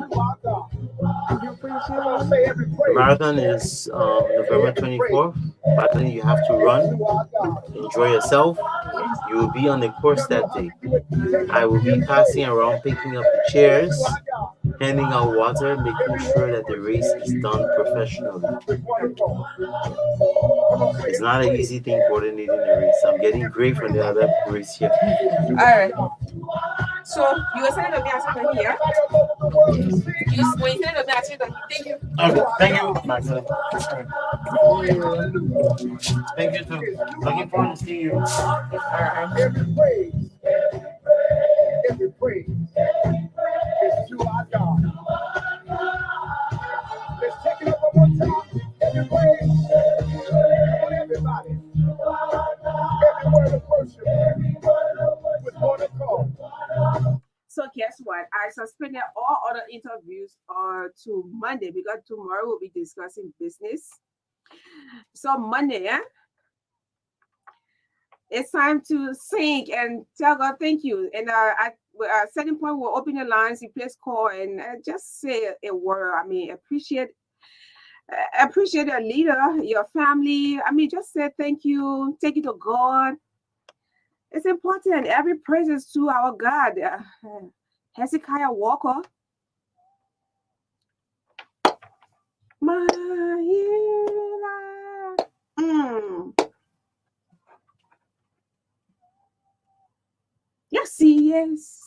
The marathon is November 24th. Madeline, you have to run. Enjoy yourself. You will be on the course that day. I will be passing around, picking up the chairs, handing out water, making sure that the race is done professionally. It's not an easy thing coordinating the race. I'm getting great from the other race here. All right. So you were saying to me, I said, yeah? When you said to me, I said, thank you. Okay, thank you, Magdalene. Thank you too. Looking forward to seeing you. All right. Every praise is to our God. Let's take it up one more time. Every praise. Come on, everybody. Every word of worship with one accord. So guess what? I suspended all other interviews to Monday because tomorrow we'll be discussing business. So Monday, it's time to sing and tell God thank you. And at a certain point, we'll open the lines, you please call and just say a word. I mean, appreciate your leader, your family. I mean, just say thank you, take it to God. It's important. Every praise is to our God. Hezekiah Walker. My Yes.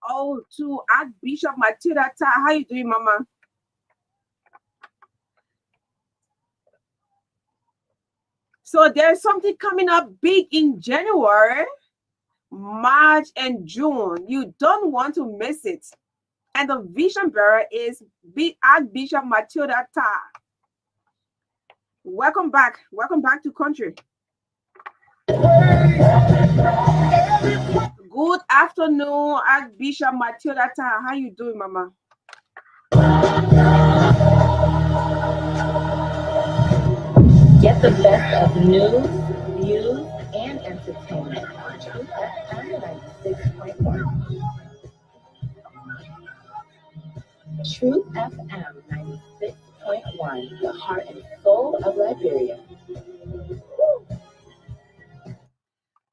Oh, to Archbishop Matilda Ta. How you doing, Mama? So there's something coming up big in January, March, and June. You don't want to miss it. And the vision bearer is Archbishop Matilda Ta. Welcome back. Welcome back to country. Good afternoon, Archbishop Matilda Ta. How you doing, Mama? Get the best of news, views, and entertainment on Truth FM 96.1. Truth FM 96.1, the heart and soul of Liberia.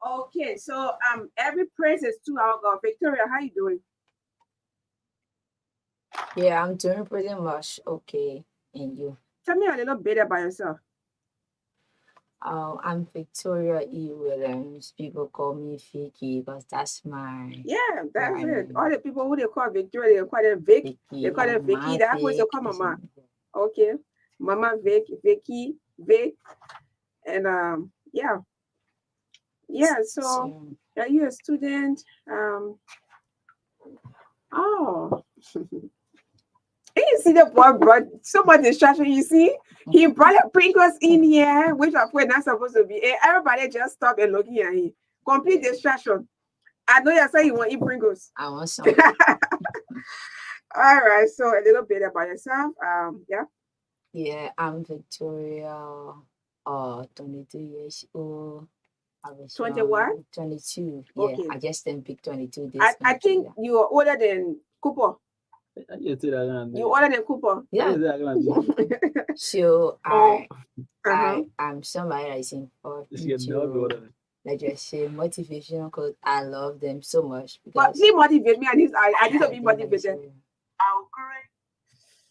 Okay, so every praise is to our God. Victoria, how you doing? Yeah, I'm doing pretty much okay. And you? Tell me a little bit about yourself. I'm Victoria E. Williams. People call me Vicky because that's Yeah, that's it. name. All the people who they call Victoria, they call them Vic. Vicky. They call them Vicky. Mama That's what they Vic call is Mama. in- Okay, Mama Vic, Vicky, Vic, and yeah. So So, are you a student? Oh. You see the boy brought so much distraction. You see, he brought the Pringles in here, which of course not supposed to be. And everybody just stopped and looking at him. Complete distraction. I know you say you want to eat Pringles. I want some. All right. So a little bit about yourself. Yeah. Yeah, I'm Victoria. 22 years old. I was 21? 22. Okay. Yeah, I just turned big 22 days. I think you are older than Cooper. You older than Cooper. Yeah. So I'm somebody that's in like just say motivation because I love them so much. But Because he motivate me. I need to be motivated.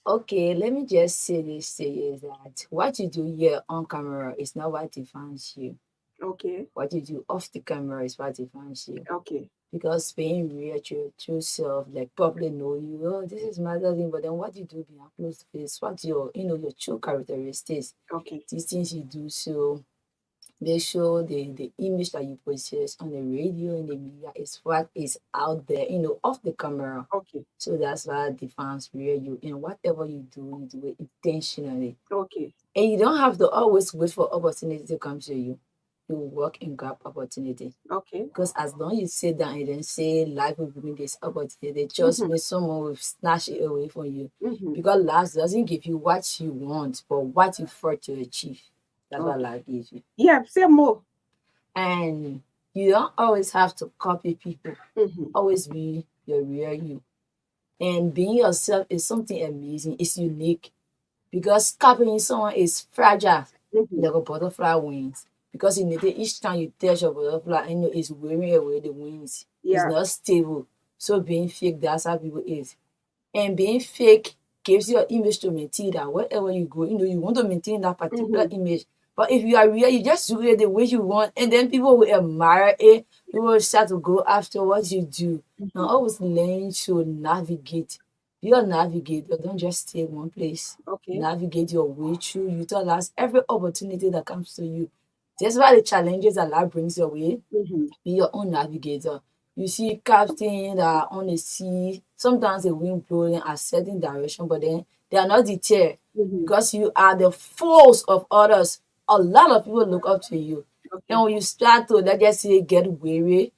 Okay, let me just say this to you is that what you do here on camera is not what defines you. Okay. What you do off the camera is what defines you. Okay. Because being real to your true self, like probably know you, oh, this is Magdalene, but then what you do behind closed face, what your your true characteristics. Okay. These things you do, so they show the image that you possess on the radio and the media is what is out there, off the camera. Okay. So that's what defines real you. And whatever you do it intentionally. Okay. And you don't have to always wait for opportunity to come to you. You work and grab opportunity. Okay. Because as long as you sit down and then say life will bring this opportunity, trust me, someone will snatch it away from you. Because life doesn't give you what you want, but what you fought to achieve. That's what life gives you. Yeah, say more. And you don't always have to copy people. Always be your real you. And being yourself is something amazing. It's unique. Because copying someone is fragile. Like a butterfly wings. Because each time you touch a butterfly, it's wearing away the wings. Yeah. It's not stable. So being fake, that's how people is. And being fake gives you an image to maintain that wherever you go, you want to maintain that particular image. But if you are real, you just do it the way you want, and then people will admire it. People will start to go after what you do. Now always learn to navigate. Be a navigator. Don't just stay in one place. Okay. Navigate your way through. Utilize every opportunity that comes to you. That's why the challenges that life brings your way. Be your own navigator. You see captains that are on the sea. Sometimes the wind blowing a certain direction, but then They are not deterred Mhm. because you are the force of others. A lot of people look up to you. Okay. And when you start to, let's just say, get weary,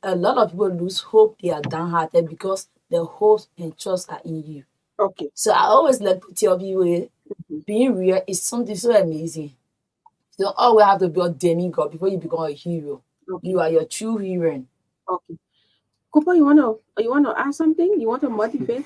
a lot of people lose hope. They are downhearted because the hope and trust are in you. Okay. So I always like to tell people, Mhm. being real is something so amazing. You don't always have to be a demigod before you become a hero. Okay. You are your true hero. Okay. Cooper, you wanna add something? You want to motivate?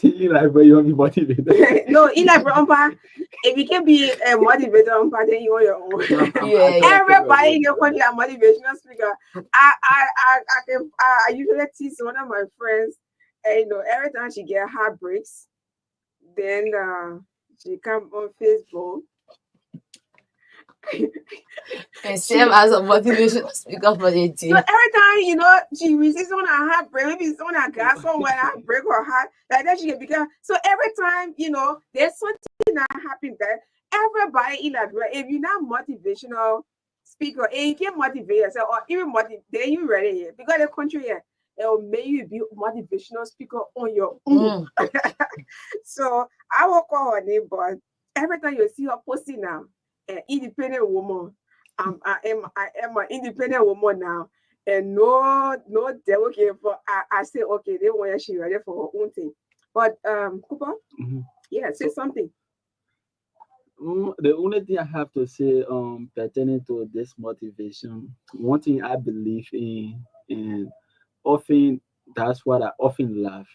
Eli, bro, you want me motivated? No, Eli Brompa, if you can be a motivator, then you want your own. Yeah. Everybody in your country are motivational speaker. I usually tease one of my friends, and every time she get heartbreaks, then she come on Facebook. And same as a motivational speaker for the So day. every time, she receives on her heartbreak, maybe it's on her gas somewhere, and break her heart, like that she can become. So every time, there's something that happens that everybody in that, if you're not motivational speaker, and you can motivate yourself, or even then you ready here. Because the country here, it will make you be motivational speaker on your own. So I will call her name, but every time you see her posting now, an independent woman. I am an independent woman now, and no devil came for. I say okay, they want she ready for her own thing. But Cooper, yeah, say something. The only thing I have to say, pertaining to this motivation, one thing I believe in, and often that's what I often laugh,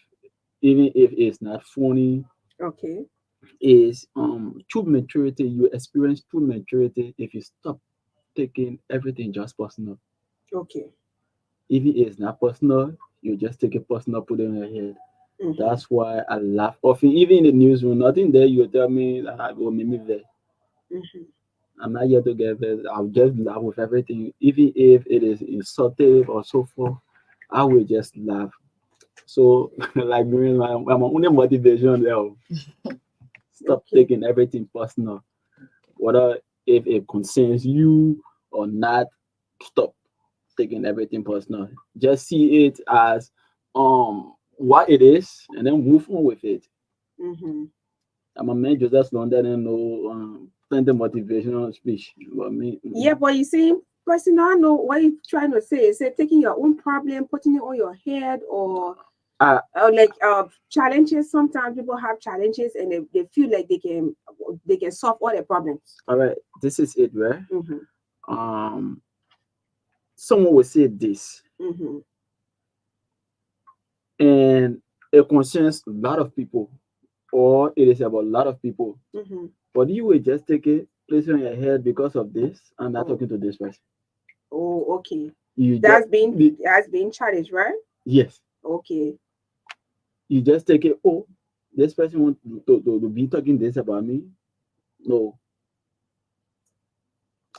even if it's not funny, Okay. is true maturity. You experience true maturity if you stop taking everything just personal. Okay. If it is not personal, you just take it personal, put it in your head. Mhm. That's why I laugh often, even in the newsroom. Nothing there you tell me that I will make me vex. Mhm. I'm not here to get vex. I'll just laugh with everything, even if it is insultive or so forth. I will just laugh. So, like during my only motivation there, stop Okay. taking everything personal. Whether if it concerns you or not, stop taking everything personal. Just see it as what it is and then move on with it. Mhm. I'm a man Joseph London and no plenty motivational speech. But me, Yeah, but you see, personal, I know what you're trying to say. Say taking your own problem, putting it on your head, or like challenges. Sometimes people have challenges and they feel like they can solve all their problems. all right, this is it, right? Mm-hmm. Someone will say this, Mm-hmm. and it concerns a lot of people, or it is about a lot of people. Mm-hmm. But you will just take it, place it on your head because of this. I'm not Oh. talking to this person. Oh, okay. You That's just been challenged, right? yes. Okay. You just take it. Oh, this person want to be talking this about me. No,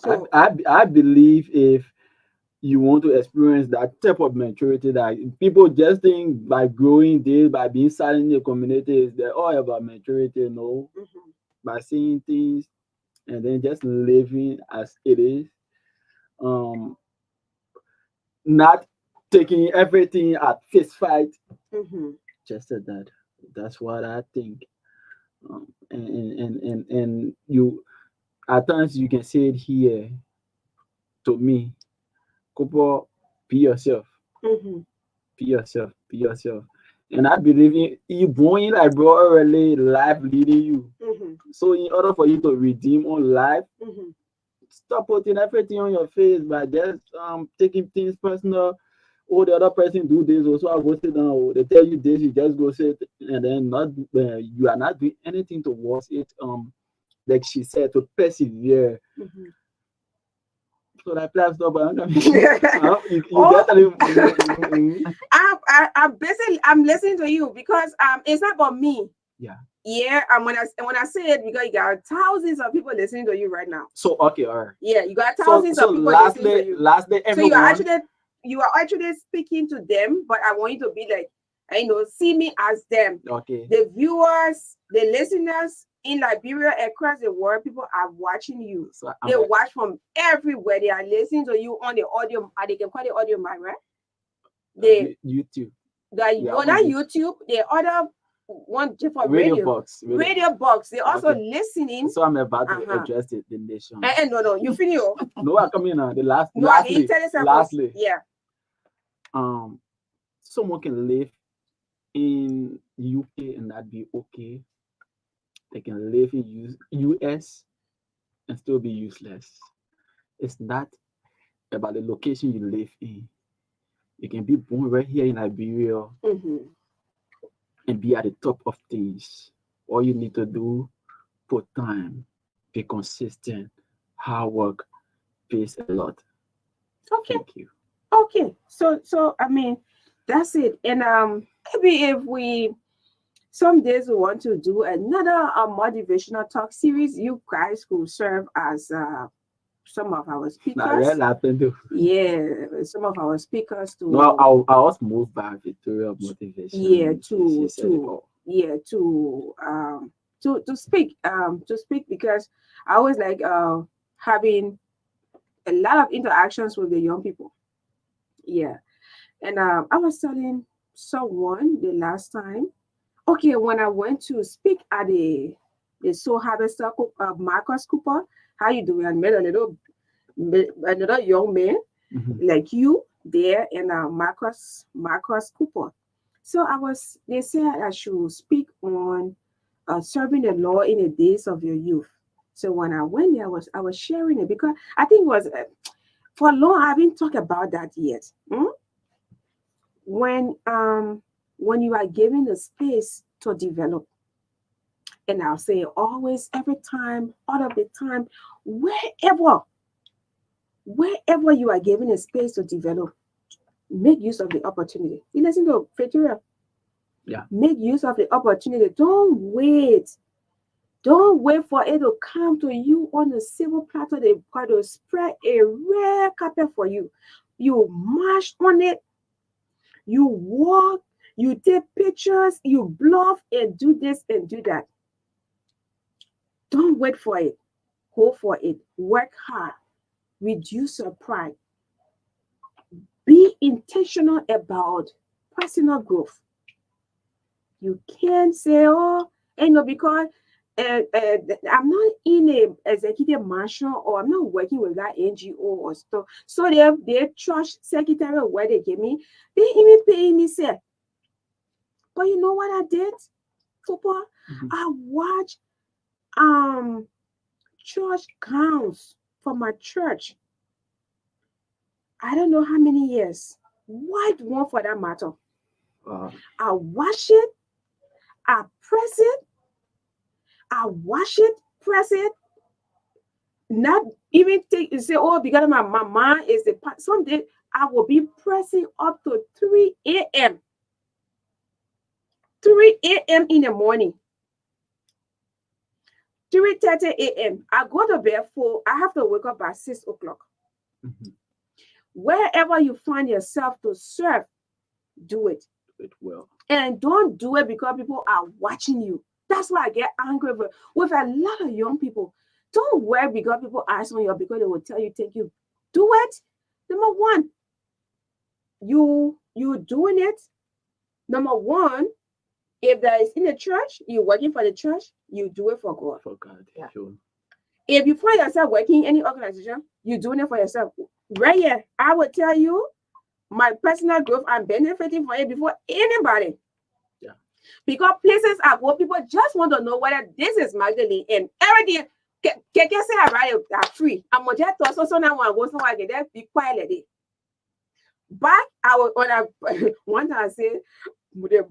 So I believe if you want to experience that type of maturity that people just think by growing this, by being silent in the community, is they're all about maturity. No, mhm. by seeing things and then just living as it is. Um, not taking everything at face fight. Mhm. Just said that. That's what I think. And you at times you can say it here to me. Couple, be yourself. Mhm. Be yourself. Be yourself. And I believe in you born like bro already life leading you. Mhm. So in order for you to redeem on life, Mhm. stop putting everything on your face by just taking things personal. Oh, the other person do this, also I go sit down. Oh, they tell you this, you just go sit, and then not you are not doing anything towards it. Like she said, to persevere. Mhm. So that plus no, but you Oh, get it. I'm basically I'm listening to you because it's not about me. Yeah. Yeah, and when I say it, because you got thousands of people listening to you right now. So okay, all right. Yeah, you got So thousands of people listening to you. lastly, So everyone. you are actually speaking to them, but I want you to be like, see me as them. Okay. The viewers, the listeners in Liberia, across the world, people are watching you. So they watch from everywhere. They are listening to you on the audio. They can call the audio mic, right? YouTube. Not YouTube. The other one different Radio box. radio box. They also Okay. listening. So I'm about to address the nation. No, you finish. No, I come in now. The last. No, lastly, lastly, yeah. Someone can live in UK and that be okay. They can live in US and still be useless. It's not about the location you live in. You can be born right here in Liberia and be at the top of things. All you need to do, put time, be consistent, hard work, pays a lot. Okay. Thank you. Okay. So I mean, that's it. And maybe if we some days we want to do another motivational talk series, you guys could serve as some of our speakers. Yeah, some of our speakers to. No, I was moved by Victoria motivation. Yeah, to speak because I always like having a lot of interactions with the young people. Yeah, and I was telling someone the last time. Okay, when I went to speak at the Soul Harvester, Marcus Cooper, how you doing? I met another young man like you there, and Marcus Cooper. So they said I should speak on serving the Lord in the days of your youth. So when I went there, I was sharing it because I think it was for long I haven't talked about that yet. When you are given the space to develop, and I'll say always, every time, all of the time, wherever you are given a space to develop, make use of the opportunity. You listen to Victoria. Yeah. Make use of the opportunity. Don't wait for it to come to you on a silver platter. They got to spread a rare carpet for you. You march on it. You walk. You take pictures, you bluff and do this and do that. Don't wait for it. Go for it. Work hard. Reduce your pride. Be intentional about personal growth. You can't say, because I'm not in a executive mansion or I'm not working with that NGO or stuff. So their church secretary where they gave me, they even pay me, say. But you know what I did, Papa? I watched church gowns for my church. I don't know how many years. White one for that matter. I wash it, I press it, I wash it, press it. Not even say, because my mama is the someday I will be pressing up to 3 a.m. 3 a.m. in the morning. 3:30 a.m. I go to bed I have to wake up by 6 o'clock. Wherever you find yourself to serve, do it. Do it well. And don't do it because people are watching you. That's why I get angry with a lot of young people. Don't worry because people ask on you because they will tell you, thank you. Do it. Number one, you doing it. Number one, if that is in the church, you're working for the church, you do it for God. For God, yeah. Sure. If you find yourself working in any organization, you're doing it for yourself. Right here, I will tell you my personal growth, I'm benefiting from it before anybody. Yeah. Because places I go, people just want to know whether this is Magdalene and everything. Can say I write it free. I'm just also so now I go somewhere I get there, be quiet like this. But one time I say, the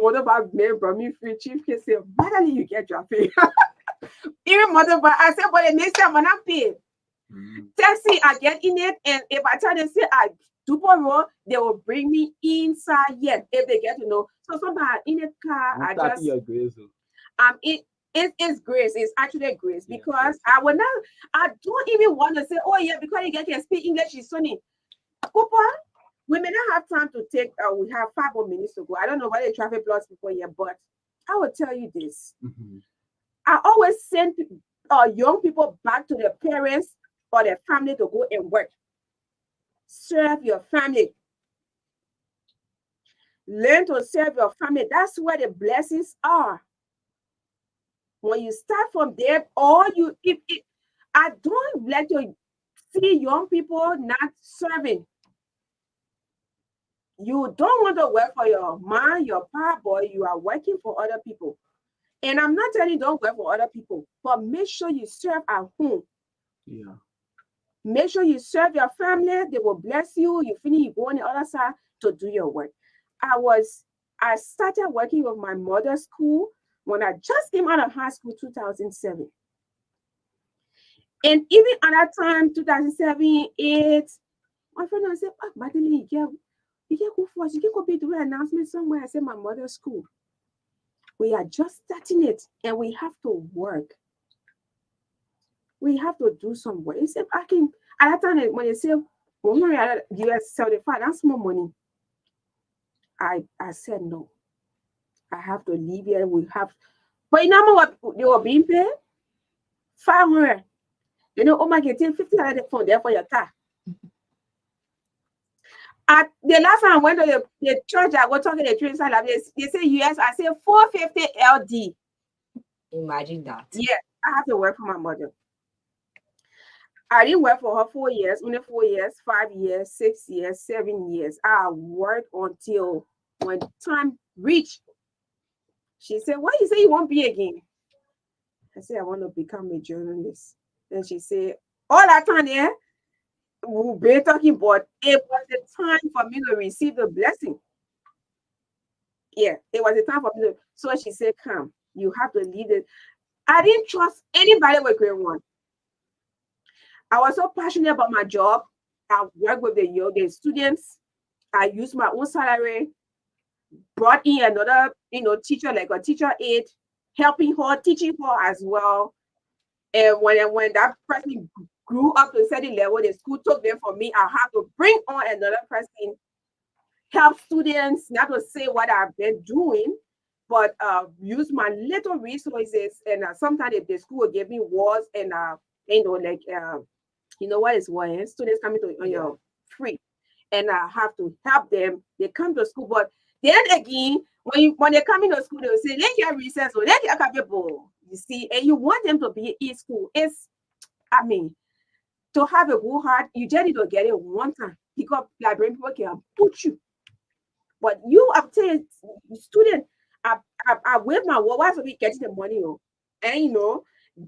mother about men brought me free. Chief can say, Magdalene, you get your pay. Even mother, but I said, but the next time when I'm paid, taxi, I get in it, and if I tell them, say, I do road, they will bring me inside yet if they get to know. So somebody in the car, I just it's grace. It's actually grace because I don't even want to say, oh yeah, because you can speak English is sunny. Cooper, we may not have time to take. We have 5 more minutes to go. I don't know why the traffic blocks before here, but I will tell you this. I always send young people back to their parents or their family to go and work. Serve your family. Learn to serve your family. That's where the blessings are. When you start from there, or I don't like to see young people not serving. You don't want to work for your mom, your papa, boy. You are working for other people. And I'm not telling you don't work for other people, but make sure you serve at home. Yeah. Make sure you serve your family. They will bless you. You finish, you go on the other side to do your work. I started working with my mother's school when I just came out of high school, 2007. And even at that time, 2007, 8, my friend I said, oh, Magdalene, you can go first. You can go be doing an announcement somewhere. I said, my mother's school. We are just starting it and we have to work. We have to do some work. He said, I can, at that time, when they say, US 75, that's more money. I said, no, I have to leave here. We have, but you know what they were being paid? 500. You know, oh my God, 50 phone there for your car. At the last time I went to the church, I was talking to the church, they say US, I say 450 LD. Imagine that. Yeah, I have to work for my mother. I didn't work for her 4 years, only 4 years, 5 years, 6 years, 7 years. I worked until when time reached. She said, why you say you won't be again? I said, I want to become a journalist. Then she said, all that time there, we've been talking about it was the time for me to receive the blessing. Yeah, it was the time for me to. So she said, come, you have to lead it. I didn't trust anybody with grade 1. I was so passionate about my job. I worked with the students. I used my own salary, brought in another, teacher, like a teacher aide, helping her, teaching her as well. And when that person grew up to a certain level, the school took them from me. I have to bring on another person, help students, not to say what I've been doing, but use my little resources. And sometimes if the school will give me words and what is one? Students coming to free, and I have to help them. They come to school, but then again, when they come into school, they will say, "Let's get recess or let's get capable." You see, and you want them to be in school. To have a good heart, you just need to get it one time because librarian people can put you. But you obtain student, I wave my word. Why should we getting the money? And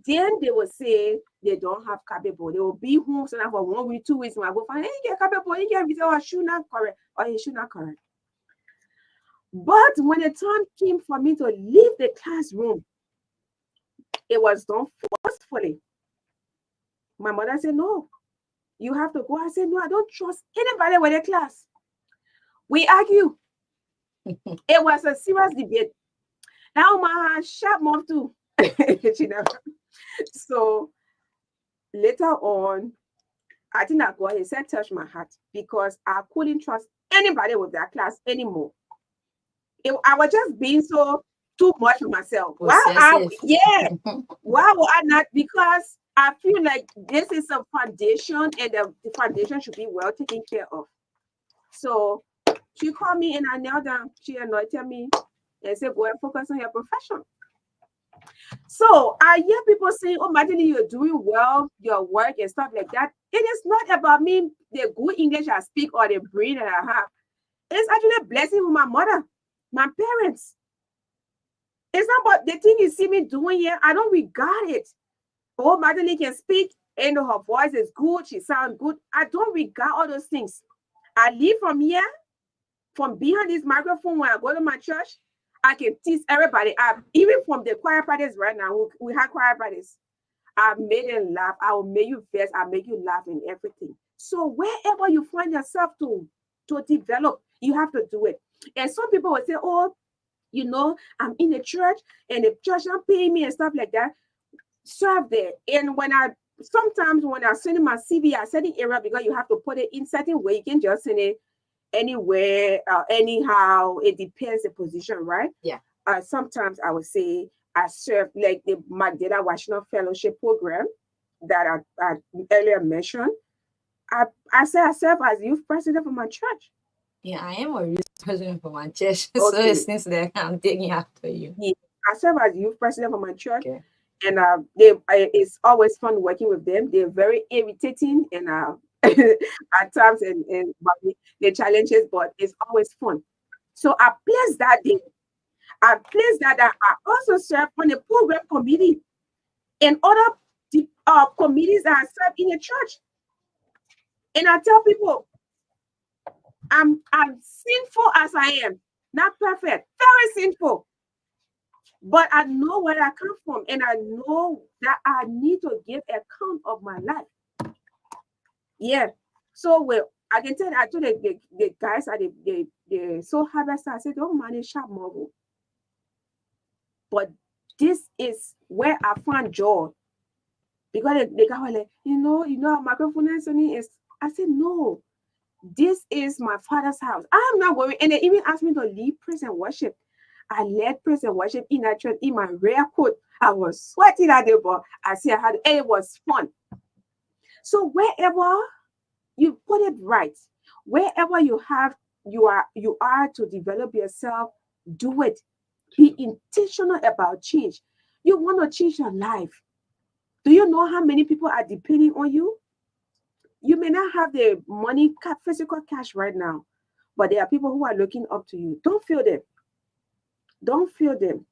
then they will say they don't have capable. They will be home so for 1 week, 2 weeks. When I go find, hey, get capable, you get result, or should not correct, or you should not correct. But when the time came for me to leave the classroom, it was done forcefully. My mother said, no, you have to go. I said, no, I don't trust anybody with the class. We argue. It was a serious debate. Now my sharp move too. So later on, I think that God, he said, touch my heart because I couldn't trust anybody with that class anymore. I was just being so too much for myself. Why would I not? Because I feel like this is a foundation and the foundation should be well taken care of. So she called me and I knelt down. She anointed me and said, go and focus on your profession. So I hear people saying, oh, Magdalene, you're doing well, your work and stuff like that. It is not about me, the good English I speak or the brain that I have. It's actually a blessing for my mother, my parents. It's not about the thing you see me doing here. I don't regard it. Oh, Magdalene can speak and her voice is good. She sounds good. I don't regard all those things. I live from here, from behind this microphone when I go to my church. I can teach everybody. Even from the choir practice right now, we have choir practice. I made them laugh. I will make you vex. I make you laugh and everything. So wherever you find yourself to develop, you have to do it. And some people will say, oh, I'm in the church and the church not paying me and stuff like that. Serve there. And sometimes when I send in my CV, I send it error because you have to put it in certain way. You can just send it anywhere, anyhow. It depends the position, right? Yeah. Sometimes I would say I serve like the Magdalene National Fellowship Program that I earlier mentioned. I say I serve as youth president for my church. Yeah, I am a youth president for my church, so Okay. it seems like I'm taking after you. Yeah, I serve as youth president for my church, Okay. and it's always fun working with them. They're very irritating and at times and but the challenges, but it's always fun. So I placed that day. I placed that I also serve on the program committee and other committees that I serve in the church. And I tell people, I'm sinful as I am, not perfect, very sinful. But I know where I come from, and I know that I need to give account of my life. Yeah. So well, I can tell. I told the guys at the soul harvester, I said, don't manage sharp mobile. But this is where I find joy. Because the guy was like, our microphone is. I said, no, this is my father's house. I am not going. And they even asked me to lead praise and worship. I led praise and worship in that church in my rare coat. I was sweating at the bar. I said I had, and it was fun. So wherever you put it right, wherever you are to develop yourself, do it. Be intentional about change. You want to change your life. Do you know how many people are depending on you? You may not have the money, physical cash right now, but there are people who are looking up to you. Don't feel them. Don't feel them.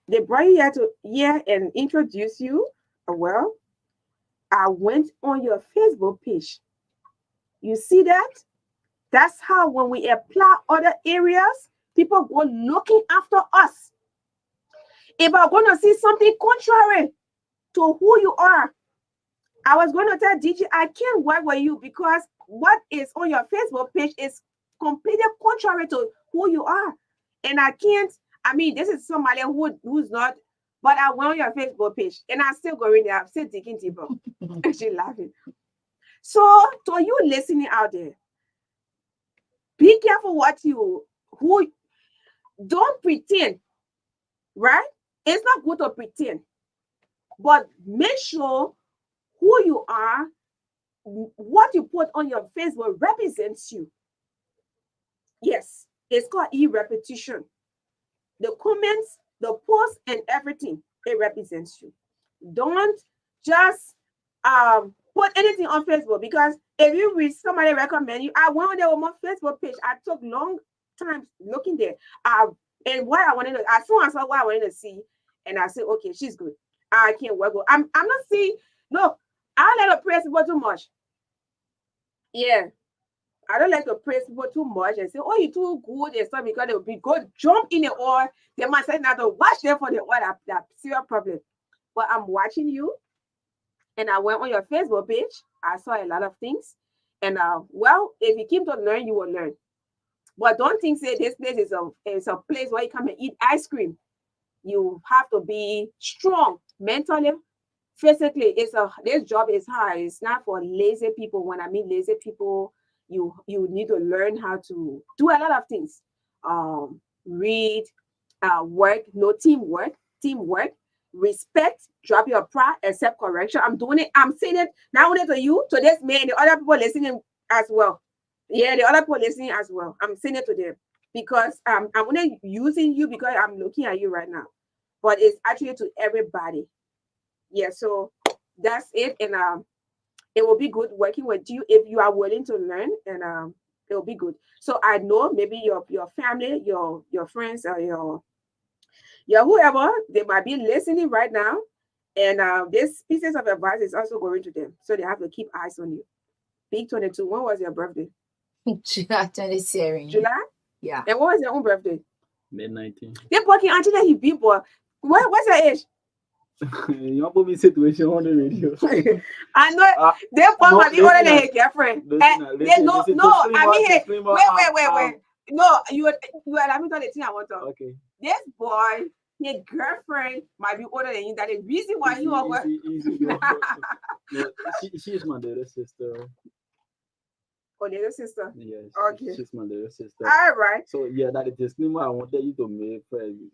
They brought you here and introduce you. Well, I went on your Facebook page. You see that? That's how when we apply other areas, people go looking after us. If I'm going to see something contrary to who you are, I was going to tell DJ, I can't work with you because what is on your Facebook page is completely contrary to who you are. And I can't, this is somebody who's not, but I went on your Facebook page and I still go in there. I'm still digging deeper. And she laughing. So to you listening out there, be careful don't pretend, right? It's not good to pretend, but make sure who you are, what you put on your Facebook represents you. Yes, it's called e-repetition. The comments, the posts, and everything, it represents you. Don't just put anything on Facebook, because if you read somebody recommend you, I went on their Facebook page. I took long time looking there. And what I wanted to, as soon as I saw what I wanted to see, and I said, okay, she's good. I can't work with. I'm not seeing. No, I let her praise people too much. Yeah, I don't like to praise people too much and say, oh, you're too good and stuff, because they'll be good, jump in the oil. They might say not to watch them for the oil, that serious problem. But I'm watching you, and I went on your Facebook page. I saw a lot of things. And if you keep to learn, you will learn. But don't think say this place is a place where you come and eat ice cream. You have to be strong mentally, physically. This job is hard. It's not for lazy people. When I mean lazy people, you need to learn how to do a lot of things. Read, work, no teamwork, respect, drop your pride, accept correction. I'm doing it. I'm saying it not only to you, to this man, the other people listening as well. Yeah, the other people listening as well. I'm saying it to them because I'm only using you because I'm looking at you right now, but it's actually to everybody. Yeah, so that's it. And it will be good working with you if you are willing to learn, and it will be good. So I know maybe your family, your friends, or your whoever, they might be listening right now, and this pieces of advice is also going to them, so they have to keep eyes on you. Big 22. When was your birthday? July 27. July. Yeah. And what was your own birthday? May 19. They're working until he be boy. What's your age? You don't put me in situation on the radio. I know they might be older than his girlfriend. Wait. No, you are let me tell you the thing I want to. Okay. This boy, his girlfriend might be older than you. That is the reason why you are. No, she's my little sister. Oh, little sister. Yes. Okay. She's my little sister. All right. So yeah, that is the disclaimer I wanted you to make for you.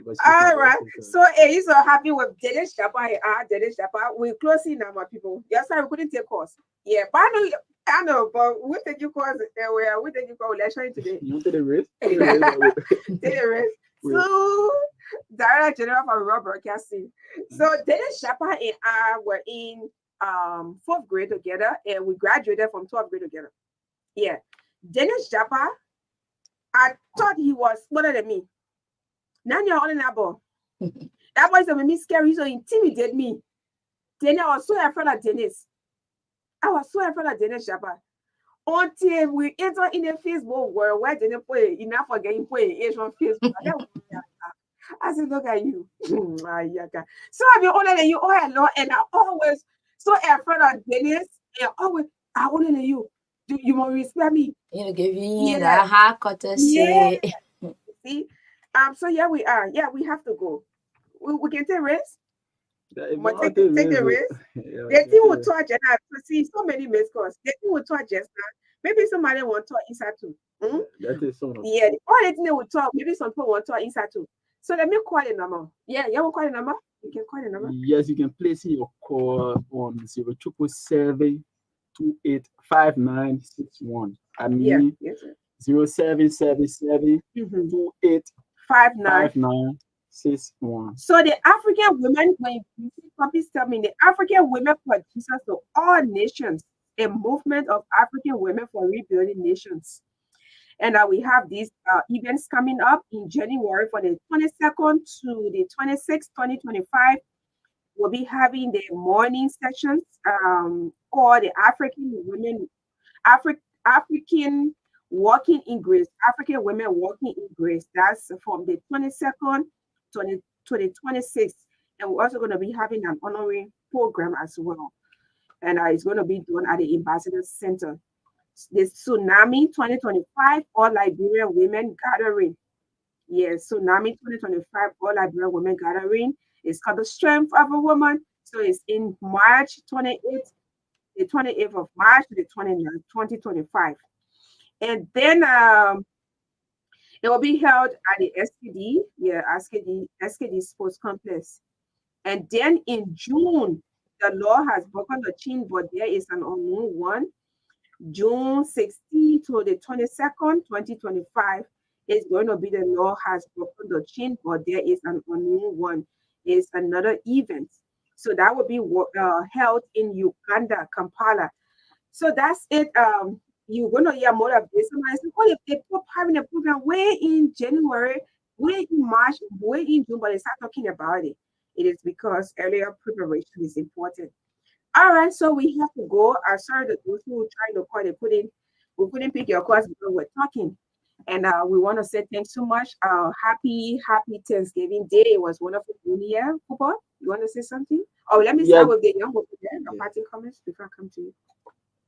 But she's not All very right. social. So, you so happy with Dennis Chapa? Dennis Chapa. We're closing now, my people. Yes, sir. We couldn't take course. Yeah, but I know, but we take you course. We take you course election today. You wanted a race? Take the rest. So, Director General for Rural Broadcasting. So, Dennis Chapa and I were in fourth grade together, and we graduated from 12th grade together. Yeah, Dennis Chapa. I thought he was smaller than me. Now you're on that ball. That boy made me scary, so intimidate me. Then I was so afraid of Dennis. I was so afraid of Dennis Chapa. Until we enter in the Facebook world where Dennis play enough for getting play Asian Facebook. I said, look at you. So I've been older than you all along, and I always so afraid of Dennis, and always I older than you. You must respect me. You know, give you Yeah. that high courtesy. Yeah. See? So yeah, we are. Yeah, we have to go. We can take risks. Take the risk. The thing will touch and I see so many missed calls. The thing will touch just now. Maybe somebody want to talk inside too. That is so. Yeah, all the thing they will talk. Maybe some people want to talk inside too. So let me call the number. Yeah, you want to call the number? You can call the number. Yes, you can place in your call on 0777 285961. I mean, yes, sir. 0777 285961. So the African women, when you see copies tell me, the African women producers of all nations, a movement of African women for rebuilding nations. And we have these events coming up in January for the 22nd to the 26th, 2025. We'll be having the morning sessions called the African Women, African Walking in Grace, African Women Walking in Grace. That's from the 22nd to the 26th. And we're also going to be having an honoring program as well. And it's going to be done at the Ambassador Center. The Tsunami 2025 All Liberian Women Gathering. Yes, Tsunami 2025 All Liberian Women Gathering. It's called The Strength of a Woman. So it's in March 28th, the 28th of March to the 29th, 2025. And then it will be held at the SKD Sports Complex. And then in June, the law has broken the chain, but there is an unknown one. June 16th to the 22nd, 2025 is going to be the law has broken the chain, but there is an unknown one. It's another event. So that will be held in Uganda, Kampala. So that's it. You're going to hear more of this. Somebody said, oh, if they put having a program way in January, way in March, way in June, but they start talking about it. It is because earlier preparation is important. All right, so we have to go. Sorry that those who were trying to call, we couldn't pick your calls because we're talking. And we want to say thanks so much. Happy Thanksgiving Day. It was wonderful being here. Cooper, you want to say something? Oh, let me start with the young people there. The parting comments before I come to you.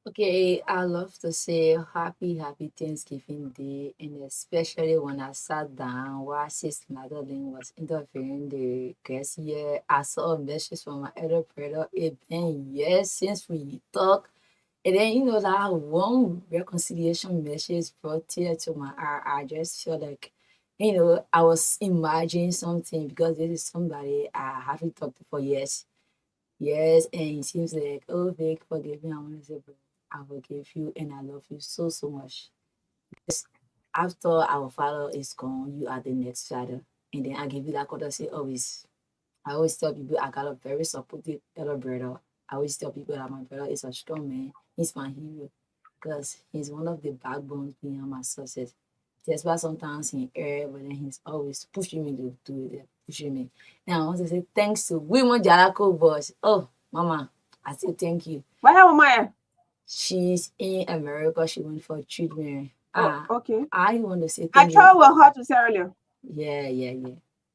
Okay, I love to say happy Thanksgiving Day, and especially when I sat down while Sis Magdalene was interviewing the guest here, I saw a message from my elder brother. It's been years since we talked, and then that one reconciliation message brought tears to my eye. I just feel like, I was imagining something because this is somebody I haven't talked to for years. Yes, and it seems like, oh, Vic, forgive me. I want to say, bro, I forgive you and I love you so much. Because after our father is gone, you are the next father. And then I give you that courtesy always. I always tell people I got a very supportive elder brother. I always tell people that my brother is a strong man. He's my hero. Because he's one of the backbones behind my success. That's why sometimes he err, but then he's always pushing me to do it, pushing me. And I want to say thanks to Women Jarako boss. Oh, Mama, I say thank you. Why am I? She's in America. She went for treatment. Okay. I want to say thank you. I told her to say earlier. Yeah.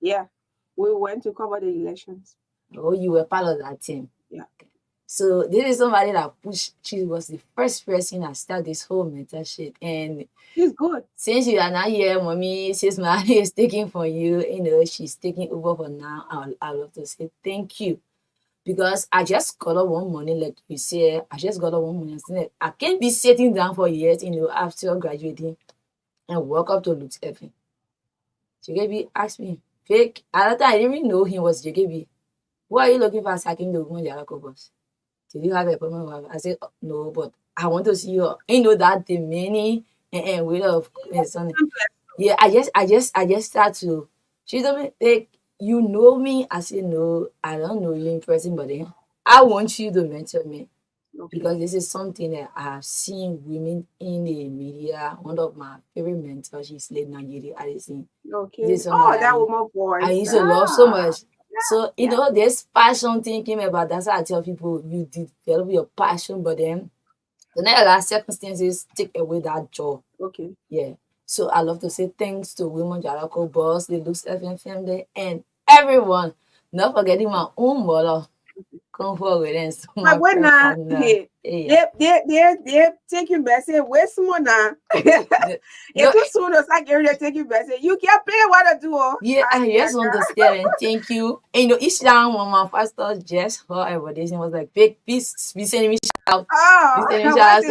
Yeah. We went to cover the elections. Oh, you were part of that team. Yeah. So this is somebody that pushed. She was the first person that started this whole mentorship, and she's good. Since you are not here, Mommy, since Mommy is taking for you, she's taking over for now. I love to say thank you, because I just got up one morning, like you said. I just got up one morning and said, I can't be sitting down for years, after graduating, and walk up to Lutz Evan. She gave me asked me, Fake. At that time, I didn't even know he was JKB. Why are you looking for sacking the woman Jalaco boss? Did you have a problem with her? I said, no, but I want to see you. You know that the many and way of son. Yeah, I just start to. She told me, like, you know me. I said, no, I don't know you in person, but then I want you to mentor me. Okay. Because this is something that I have seen women in the media. One of my favorite mentors, she's late Nigeria. I seen. Okay. Oh, that woman voice. I used to love so much. So, you know, this passion thing came about. That's why I tell people you develop your passion, but then the next circumstances take away that joy. Okay. Yeah. So I love to say thanks to Women Jalaco Boss, the Lux FM family, and everyone. Not forgetting my own mother. Come forward and so but when they take you back, say, where's someone now? It's too soon as I get ready to take you back. Say, you can't play what I do. Yeah, I just understand and thank you. And you know, each time when my pastor just her advertisement was like, big peace, be sending me shout. Oh, be sending me shout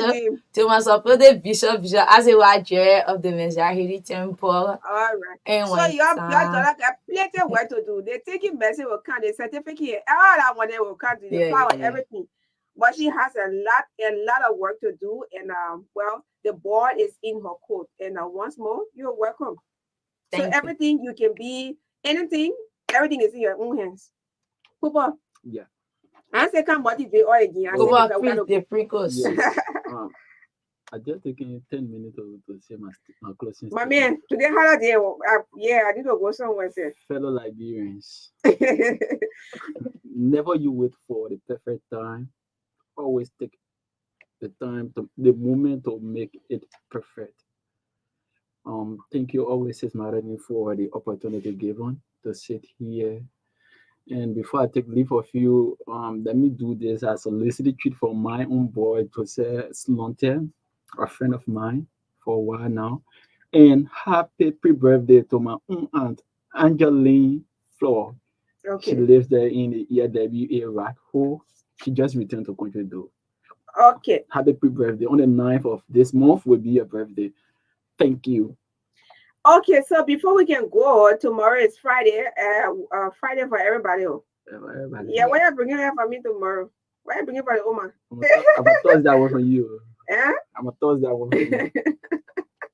to my supported bishop as a watcher of the Messiah Temple. All right. And so you have like a plenty of work to do. They take you back, will count the certificate, all that one they will count the power, everything. But she has a lot of work to do, and well, the board is in her court. And once more, you're welcome. Thank you. Everything you can be, anything, everything is in your own hands. Papa. Yeah. I say come motivate all again. The free course. Yes. I just taking 10 minutes to say my closing. My man, today holiday, I need to go somewhere. Fellow Liberians, never you wait for the perfect time. Always take the moment to make it perfect. Thank you always, Sis Marini, for the opportunity given to sit here. And before I take leave of you, let me do this as a solicited treat for my own boy, Jose Slonte, a friend of mine for a while now. And happy pre-birthday to my own aunt, Angeline Floor. Okay. She lives there in the EWA Rathole. She just returned to country though. Okay. Happy pre-birthday. On the 9th of this month will be your birthday. Thank you. Okay, so before we can go, tomorrow is Friday. Friday for everybody. Everybody. Yeah, why are you bringing her for me tomorrow? Why are you bringing for the Oma? I'm a Thursday one for you. Yeah? I'm a Thursday one for you.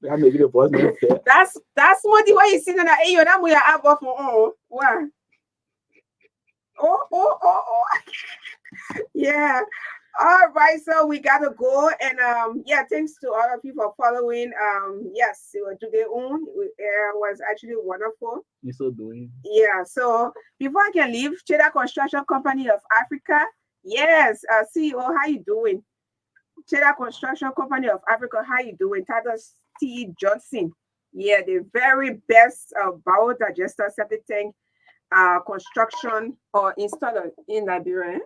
I make it a boss man. That's what why you sitting there. Hey, that we are up for what? Oh. Yeah. All right, so we gotta go, and thanks to all of you for following. Yes, today on was actually wonderful. You're so doing. Yeah. So before I can leave, Cheddar Construction Company of Africa. Yes, CEO, how you doing? Cheddar Construction Company of Africa, how you doing? Titus T. Johnson. Yeah, the very best biodigester septic tank construction or installer in Liberia.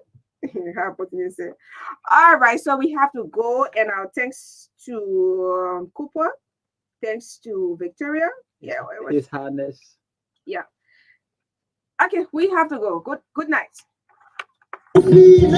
All right, so we have to go, and thanks to Cooper, thanks to Victoria. Yeah, His Highness. Yeah. Okay, we have to go. Good night. Can you